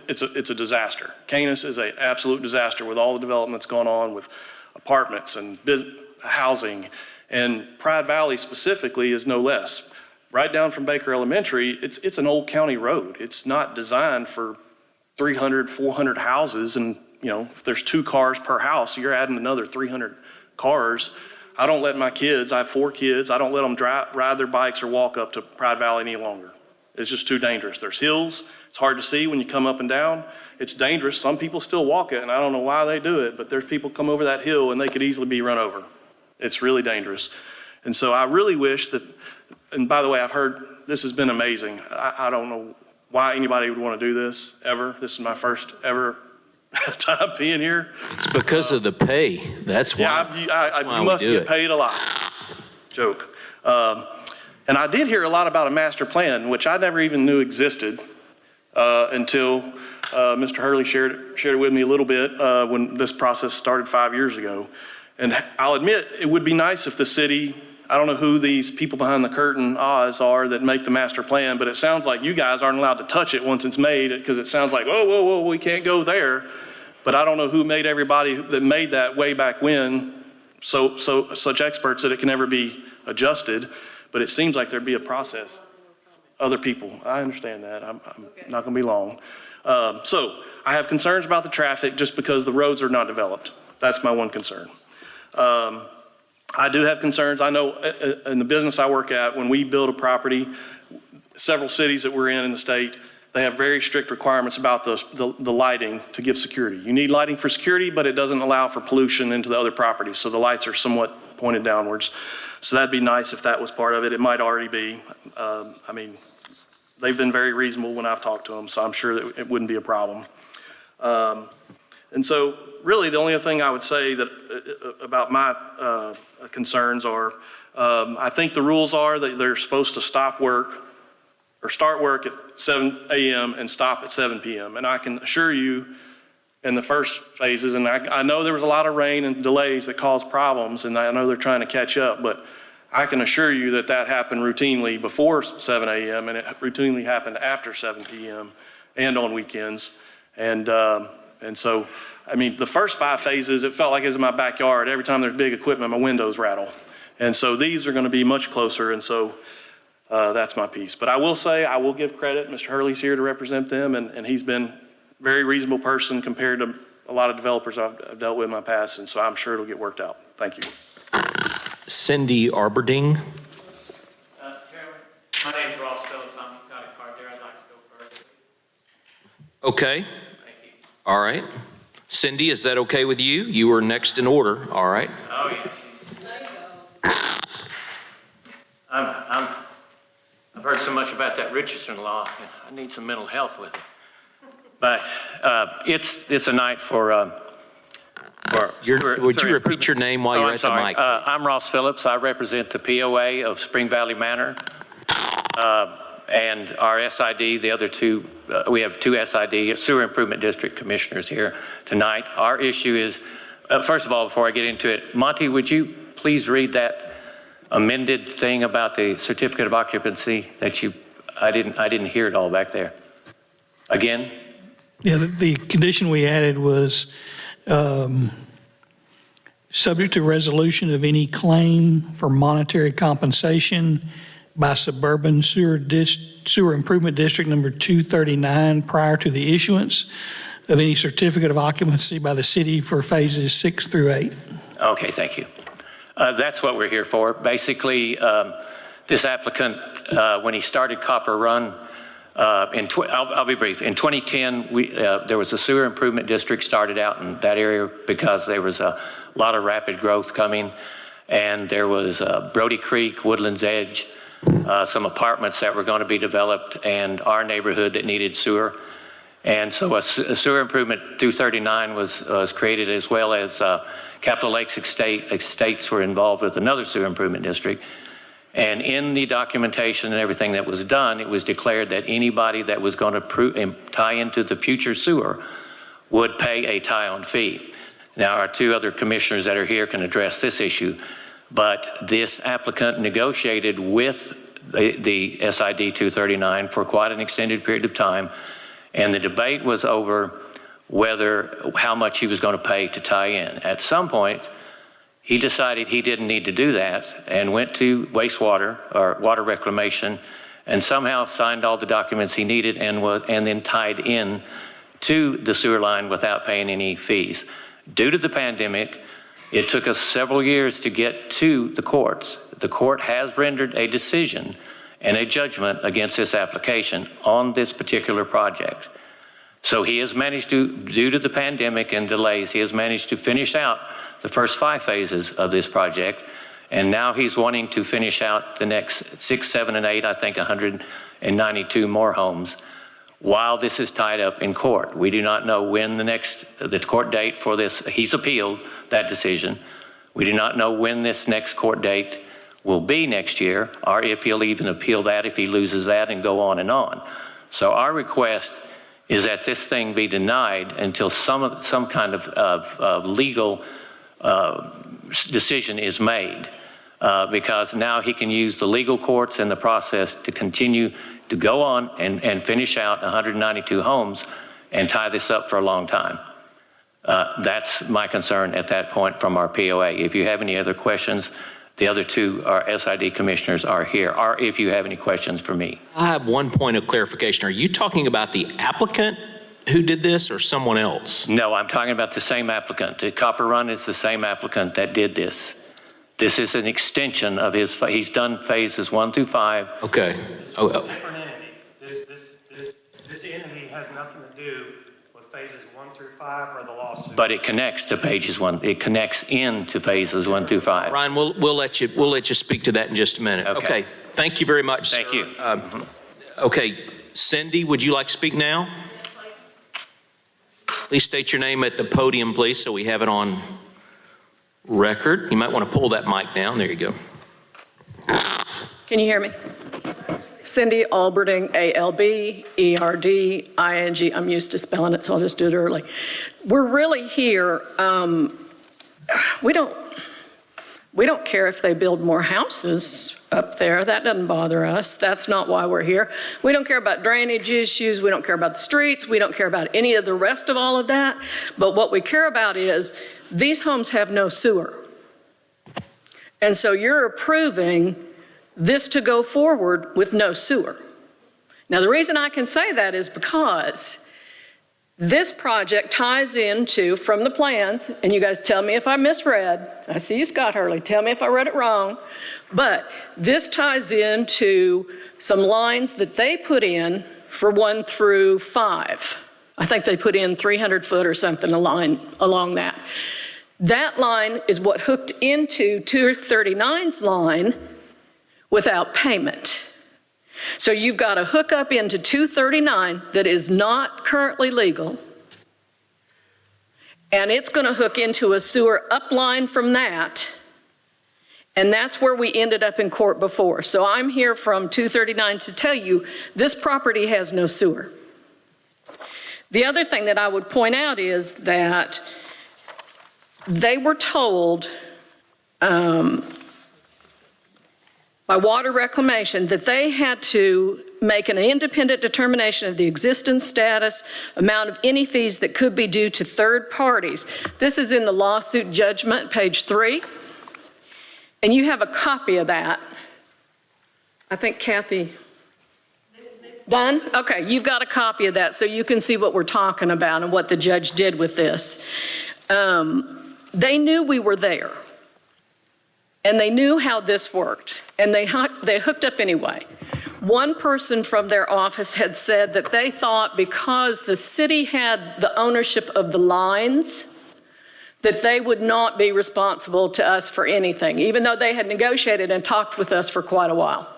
it's a disaster. Canis is an absolute disaster with all the developments going on with apartments and housing, and Pride Valley specifically is no less. Right down from Baker Elementary, it's an old county road. It's not designed for 300, 400 houses, and if there's 2 cars per house, you're adding another 300 cars. I don't let my kids, I have 4 kids, I don't let them ride their bikes or walk up to Pride Valley any longer. It's just too dangerous. There's hills, it's hard to see when you come up and down. It's dangerous. Some people still walk it, and I don't know why they do it, but there's people come over that hill and they could easily be run over. It's really dangerous. And so I really wish that, and by the way, I've heard this has been amazing. I don't know why anybody would want to do this ever. This is my first ever time being here. It's because of the pay. That's why. Yeah, you must get paid a lot. Joke. And I did hear a lot about a master plan, which I never even knew existed until Mr. Hurley shared it with me a little bit when this process started 5 years ago. And I'll admit, it would be nice if the city, I don't know who these people behind the curtain Oz are that make the master plan, but it sounds like you guys aren't allowed to touch it once it's made, because it sounds like, whoa, we can't go there. But I don't know who made everybody that made that way back when, such experts that it can never be adjusted. But it seems like there'd be a process. Other people, I understand that. I'm not gonna be long. So I have concerns about the traffic just because the roads are not developed. That's my one concern. I do have concerns. I know in the business I work at, when we build a property, several cities that we're in the state, they have very strict requirements about the lighting to give security. You need lighting for security, but it doesn't allow for pollution into the other properties. So the lights are somewhat pointed downwards. So that'd be nice if that was part of it. It might already be. I mean, they've been very reasonable when I've talked to them, so I'm sure that it wouldn't be a problem. And so really the only other thing I would say that about my concerns are, I think the rules are that they're supposed to stop work or start work at 7 a.m. and stop at 7 p.m. And I can assure you in the first phases, and I know there was a lot of rain and delays that caused problems, and I know they're trying to catch up, but I can assure you that that happened routinely before 7 a.m. and it routinely happened after 7 p.m. and on weekends. And so, I mean, the first 5 phases, it felt like it was in my backyard. Every time there's big equipment, my windows rattle. And so these are going to be much closer, and so that's my piece. But I will say, I will give credit. Mr. Hurley's here to represent them, and he's been a very reasonable person compared to a lot of developers I've dealt with in my past, and so I'm sure it'll get worked out. Thank you. Cindy Arberding. Chairman, my name's Ross Phillips. I've got a card there. I'd like to go first. Okay. Thank you. All right. Cindy, is that okay with you? You were next in order. All right. Oh, yeah. I've heard so much about that Richardson law. I need some mental health with it. But it's a night for would you repeat your name while you're at the mic? I'm Ross Phillips. I represent the POA of Spring Valley Manor. And our SID, the other two, we have 2 SID, Sewer Improvement District Commissioners here tonight. Our issue is, first of all, before I get into it, Monty, would you please read that amended thing about the certificate of occupancy that I didn't hear it all back there. Again? Yeah, the condition we added was subject to resolution of any claim for monetary compensation by Suburban Sewer Improvement District number 239 prior to the issuance of any certificate of occupancy by the city for phases 6 through 8. Okay, thank you. That's what we're here for. Basically, this applicant, when he started Copper Run, I'll be brief. In 2010, there was a sewer improvement district started out in that area because there was a lot of rapid growth coming, and there was Brody Creek, Woodlands Edge, some apartments that were going to be developed, and our neighborhood that needed sewer. And so a sewer improvement 239 was created, as well as Capitol Lakes Estates were involved with another sewer improvement district. And in the documentation and everything that was done, it was declared that anybody that was going to tie into the future sewer would pay a tie-on fee. Now, our two other commissioners that are here can address this issue, but this applicant negotiated with the SID 239 for quite an extended period of time, and the debate was over how much he was going to pay to tie in. At some point, he decided he didn't need to do that and went to wastewater or water reclamation and somehow signed all the documents he needed and then tied in to the sewer line without paying any fees. Due to the pandemic, it took us several years to get to the courts. The court has rendered a decision and a judgment against this application on this particular project. So he has managed to, due to the pandemic and delays, he has managed to finish out the first 5 phases of this project. And now he's wanting to finish out the next 6, 7, and 8, I think 192 more homes while this is tied up in court. We do not know when the court date for this, he's appealed that decision. We do not know when this next court date will be next year, or if he'll even appeal that, if he loses that, and go on and on. So our request is that this thing be denied until some kind of legal decision is made, because now he can use the legal courts and the process to continue to go on and finish out 192 homes and tie this up for a long time. That's my concern at that point from our POA. If you have any other questions, the other two, our SID commissioners, are here, or if you have any questions for me. I have one point of clarification. Are you talking about the applicant who did this or someone else? No, I'm talking about the same applicant. The Copper Run is the same applicant that did this. This is an extension of he's done phases 1 through 5. Okay. Different entity. This entity has nothing to do with phases 1 through 5 or the lawsuit. But it connects to phases 1. It connects into phases 1 through 5. Ryan, we'll let you speak to that in just a minute. Okay. Thank you very much, sir. Thank you. Okay, Cindy, would you like to speak now? Please state your name at the podium, please, so we have it on record. You might want to pull that mic down. There you go. Can you hear me? Cindy Alberding, A-L-B-E-R-D-I-N-G. I'm used to spelling it, so I'll just do it early. We're really here. We don't care if they build more houses up there. That doesn't bother us. That's not why we're here. We don't care about drainage issues. We don't care about the streets. We don't care about any of the rest of all of that. But what we care about is these homes have no sewer. And so you're approving this to go forward with no sewer. Now, the reason I can say that is because this project ties into, from the plans, and you guys tell me if I misread. I see you, Scott Hurley. Tell me if I read it wrong. But this ties into some lines that they put in for 1 through 5. I think they put in 300 foot or something along that. That line is what hooked into 239's line without payment. So you've got to hook up into 239 that is not currently legal, and it's going to hook into a sewer upline from that, and that's where we ended up in court before. So I'm here from 239 to tell you this property has no sewer. The other thing that I would point out is that they were told by Water Reclamation that they had to make an independent determination of the existing status, amount of any fees that could be due to third parties. This is in the lawsuit judgment, page 3. And you have a copy of that. I think Kathy, done? Okay, you've got a copy of that so you can see what we're talking about and what the judge did with this. They knew we were there. And they knew how this worked. And they hooked up anyway. One person from their office had said that they thought because the city had the ownership of the lines, that they would not be responsible to us for anything, even though they had negotiated and talked with us for quite a while.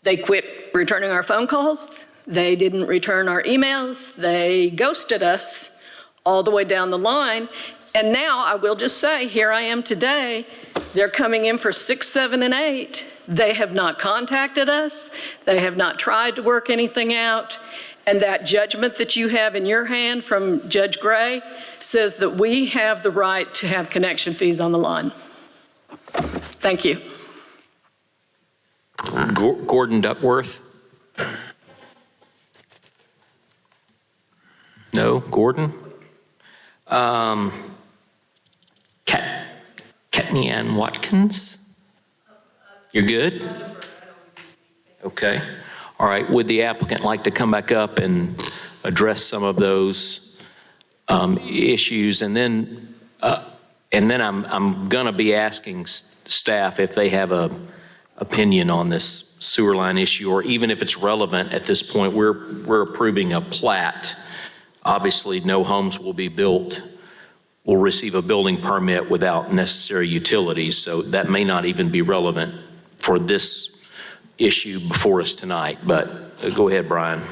They quit returning our phone calls. They didn't return our emails. They ghosted us all the way down the line. And now I will just say, here I am today. They're coming in for 6, 7, and 8. They have not contacted us. They have not tried to work anything out. And that judgment that you have in your hand from Judge Gray says that we have the right to have connection fees on the line. Thank you. Gordon Duckworth? No, Gordon? Katney Ann Watkins? You're good? Okay. All right. Would the applicant like to come back up and address some of those issues? And then I'm going to be asking staff if they have a opinion on this sewer line issue, or even if it's relevant at this point. We're approving a plat. Obviously, no homes will be built, will receive a building permit without necessary utilities, so that may not even be relevant for this issue before us tonight. But go ahead, Brian.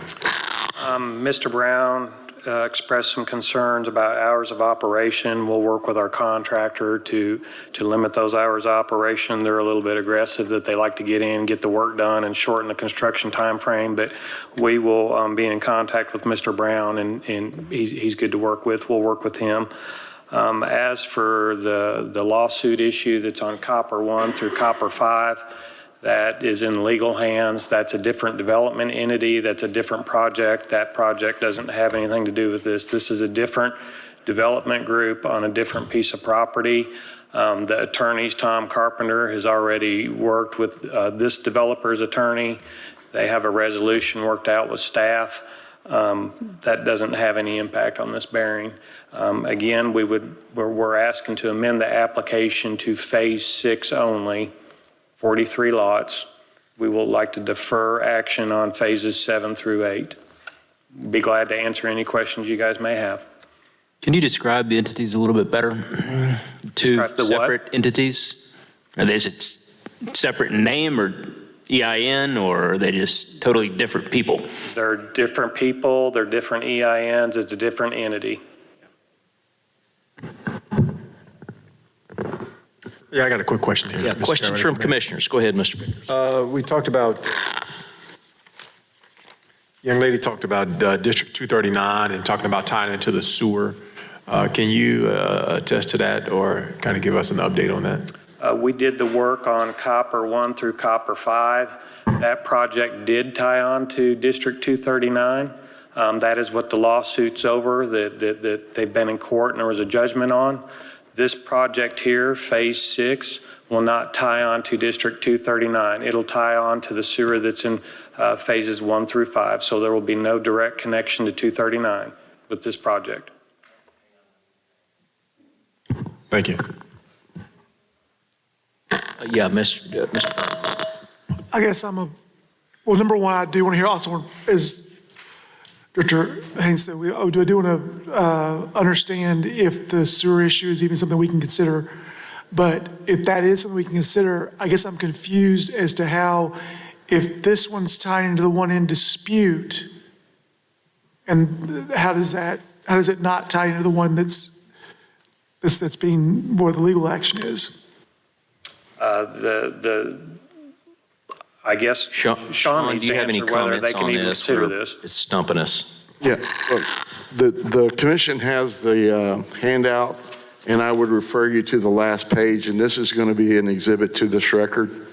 Mr. Brown expressed some concerns about hours of operation. We'll work with our contractor to limit those hours of operation. They're a little bit aggressive that they like to get in, get the work done, and shorten the construction time frame. But we will be in contact with Mr. Brown, and he's good to work with. We'll work with him. As for the lawsuit issue that's on Copper 1 through Copper 5, that is in legal hands. That's a different development entity. That's a different project. That project doesn't have anything to do with this. This is a different development group on a different piece of property. The attorneys, Tom Carpenter, has already worked with this developer's attorney. They have a resolution worked out with staff. That doesn't have any impact on this bearing. Again, we're asking to amend the application to phase 6 only, 43 lots. We will like to defer action on phases 7 through 8. Be glad to answer any questions you guys may have. Can you describe the entities a little bit better? Two separate entities? Are they just separate in name or EIN, or are they just totally different people? They're different people, they're different EINs, it's a different entity. Yeah, I got a quick question here. Yeah, Mr. questions Chairman. from commissioners. Go ahead, Mr. Vickers. We talked about, young lady talked about District 239 and talking about tying into the sewer. Can you attest to that or kind of give us an update on that? We did the work on Copper 1 through Copper 5. That project did tie on to District 239. That is what the lawsuit's over, that they've been in court and there was a judgment on. This project here, phase 6, will not tie on to District 239. It'll tie on to the sewer that's in phases 1 through 5. So there will be no direct connection to 239 with this project. Thank you. Yeah, Mr. I guess well, number one, I do want to hear also is Director Haynes said, I do want to understand if the sewer issue is even something we can consider. But if that is something we can consider, I guess I'm confused as to how, if this one's tied into the one in dispute, and how does it not tie into the one that's being, where the legal action is? I guess Sean needs do you to have any answer whether they comments can on even this? consider this. It's stumping us. Yeah, look, the commission has the handout, and I would refer you to the last page, and this is going to be an exhibit to this record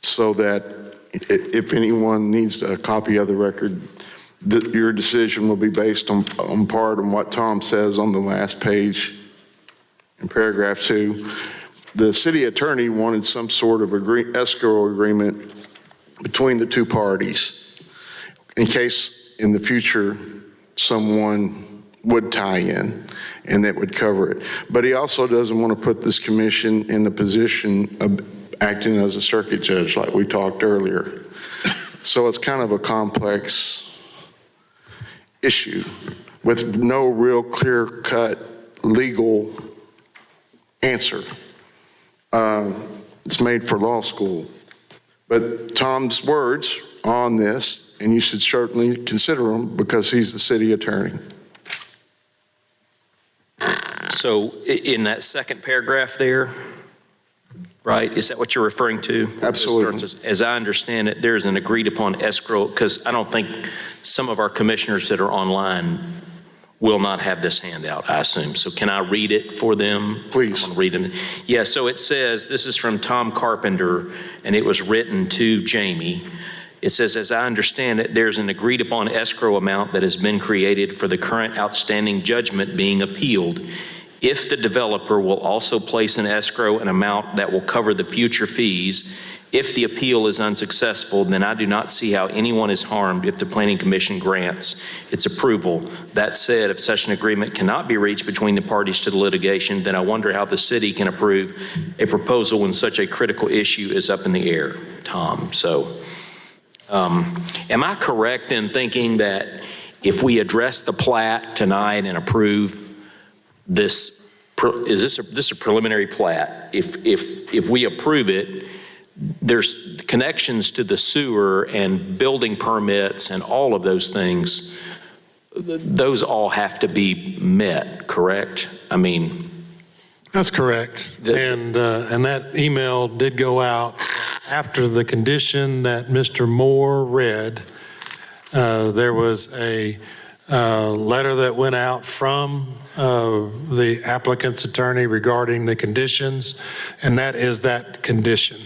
so that if anyone needs a copy of the record, your decision will be based on part of what Tom says on the last page in paragraph 2. The city attorney wanted some sort of escrow agreement between the two parties in case in the future someone would tie in and that would cover it. But he also doesn't want to put this commission in the position of acting as a circuit judge like we talked earlier. So it's kind of a complex issue with no real clear-cut legal answer. It's made for law school. But Tom's words on this, and you should certainly consider them because he's the city attorney. So in that second paragraph there, right, is that what you're referring to? Absolutely. As I understand it, there's an agreed upon escrow, because I don't think some of our commissioners that are online will not have this handout, I assume. So can I read it for them? Please. I'm gonna read them. Yeah, so it says, this is from Tom Carpenter, and it was written to Jamie. It says, as I understand it, there's an agreed upon escrow amount that has been created for the current outstanding judgment being appealed. If the developer will also place in escrow an amount that will cover the future fees, if the appeal is unsuccessful, then I do not see how anyone is harmed if the Planning Commission grants its approval. That said, if such an agreement cannot be reached between the parties to the litigation, then I wonder how the city can approve a proposal when such a critical issue is up in the air, Tom. So, am I correct in thinking that if we address the plat tonight and approve this, this is a preliminary plat? If we approve it, there's connections to the sewer and building permits and all of those things. Those all have to be met, correct? I mean. That's correct. And that email did go out after the condition that Mr. Moore read. There was a letter that went out from the applicant's attorney regarding the conditions, and that is that condition.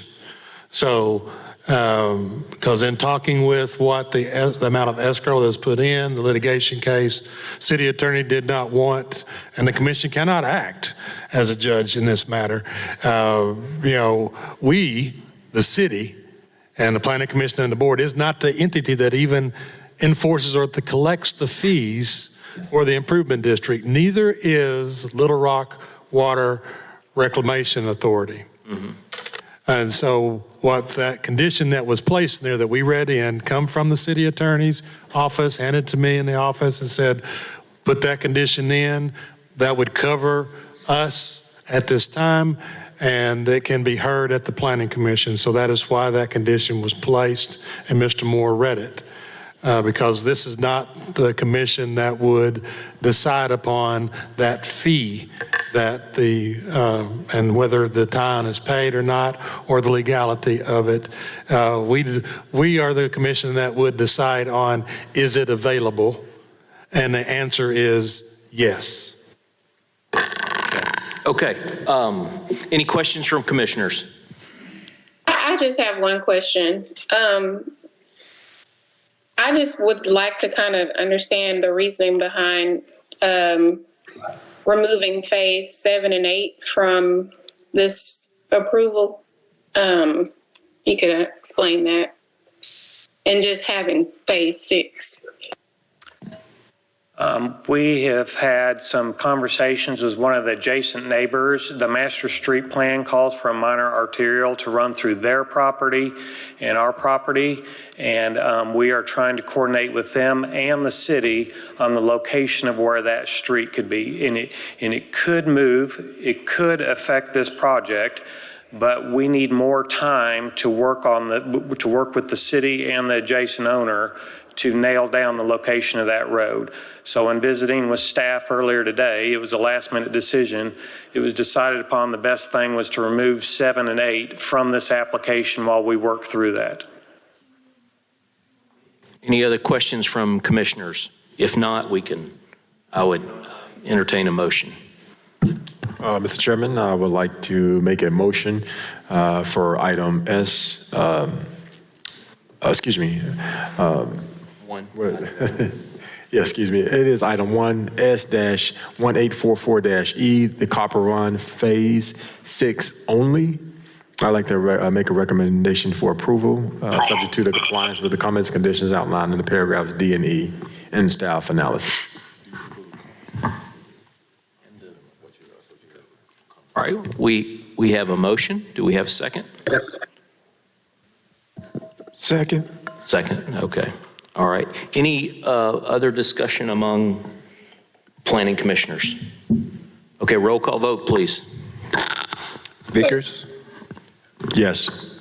So, because in talking with what the amount of escrow that was put in, the litigation case, city attorney did not want, and the commission cannot act as a judge in this matter. We, the city, and the planning commission and the board is not the entity that even enforces or that collects the fees for the improvement district. Neither is Little Rock Water Reclamation Authority. Mm-hmm. And so what that condition that was placed there that we read in come from the city attorney's office, handed to me in the office and said, put that condition in, that would cover us at this time, and it can be heard at the planning commission. So that is why that condition was placed, and Mr. Moore read it. Because this is not the commission that would decide upon that fee that and whether the town is paid or not, or the legality of it. We are the commission that would decide on, is it available? And the answer is yes. Okay. Any questions from commissioners? I just have one question. I just would like to kind of understand the reasoning behind removing phase 7 and 8 from this approval. You could explain that. And just having phase 6. We have had some conversations with one of the adjacent neighbors. The master street plan calls for a minor arterial to run through their property and our property. And we are trying to coordinate with them and the city on the location of where that street could be. And it could move, it could affect this project, but we need more time to work with the city and the adjacent owner to nail down the location of that road. So in visiting with staff earlier today, it was a last minute decision. It was decided upon the best thing was to remove 7 and 8 from this application while we work through that. Any other questions from commissioners? If not, I would entertain a motion. Mr. Chairman, I would like to make a motion for item S, excuse me. One. Yeah, excuse me. It is item 1S-1844-E, the Copper Run Phase 6 only. I'd like to make a recommendation for approval, subject to the compliance with the comments and conditions outlined in the paragraphs D and E in the staff analysis. All right, we have a motion. Do we have a second? Second. Second, okay. All right. Any other discussion among planning commissioners? Okay, roll call vote, please. Vickers, Yes.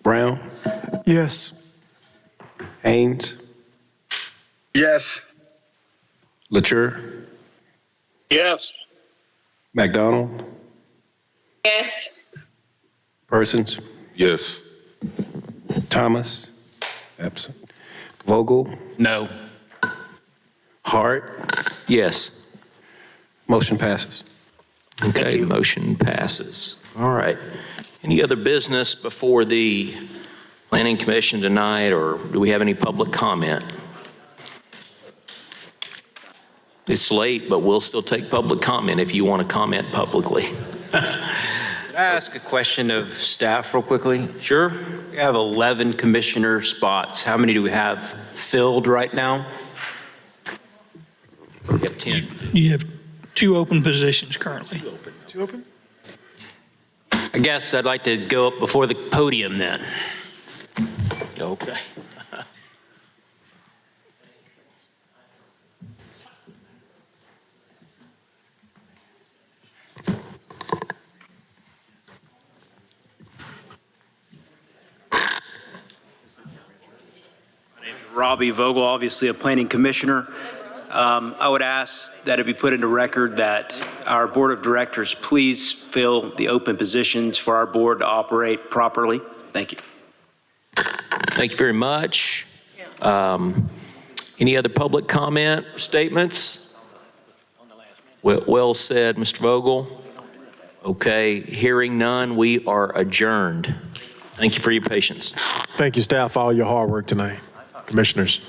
Brown, Yes. Haynes, Yes. Latour, Yes. McDonald, Yes. Persons, Yes. Thomas, absent. Vogel, No. Hart, Yes. motion passes. Okay, the motion passes. All right. Any other business before the Planning Commission tonight, or do we have any public comment? It's late, but we'll still take public comment if you want to comment publicly. Could I ask a question of staff real quickly? Sure. We have 11 commissioner spots. How many do we have filled right now? We have 10. You have 2 open positions currently. Two open? I guess I'd like to go up before the podium then. Okay. Robbie Vogel, obviously a planning commissioner. I would ask that it be put into record that our board of directors please fill the open positions for our board to operate properly. Thank you. Thank you very much. Any other public comment or statements? Well said, Mr. Vogel. Okay, hearing none, we are adjourned. Thank you for your patience. Thank you, staff, for all your hard work tonight. Commissioners.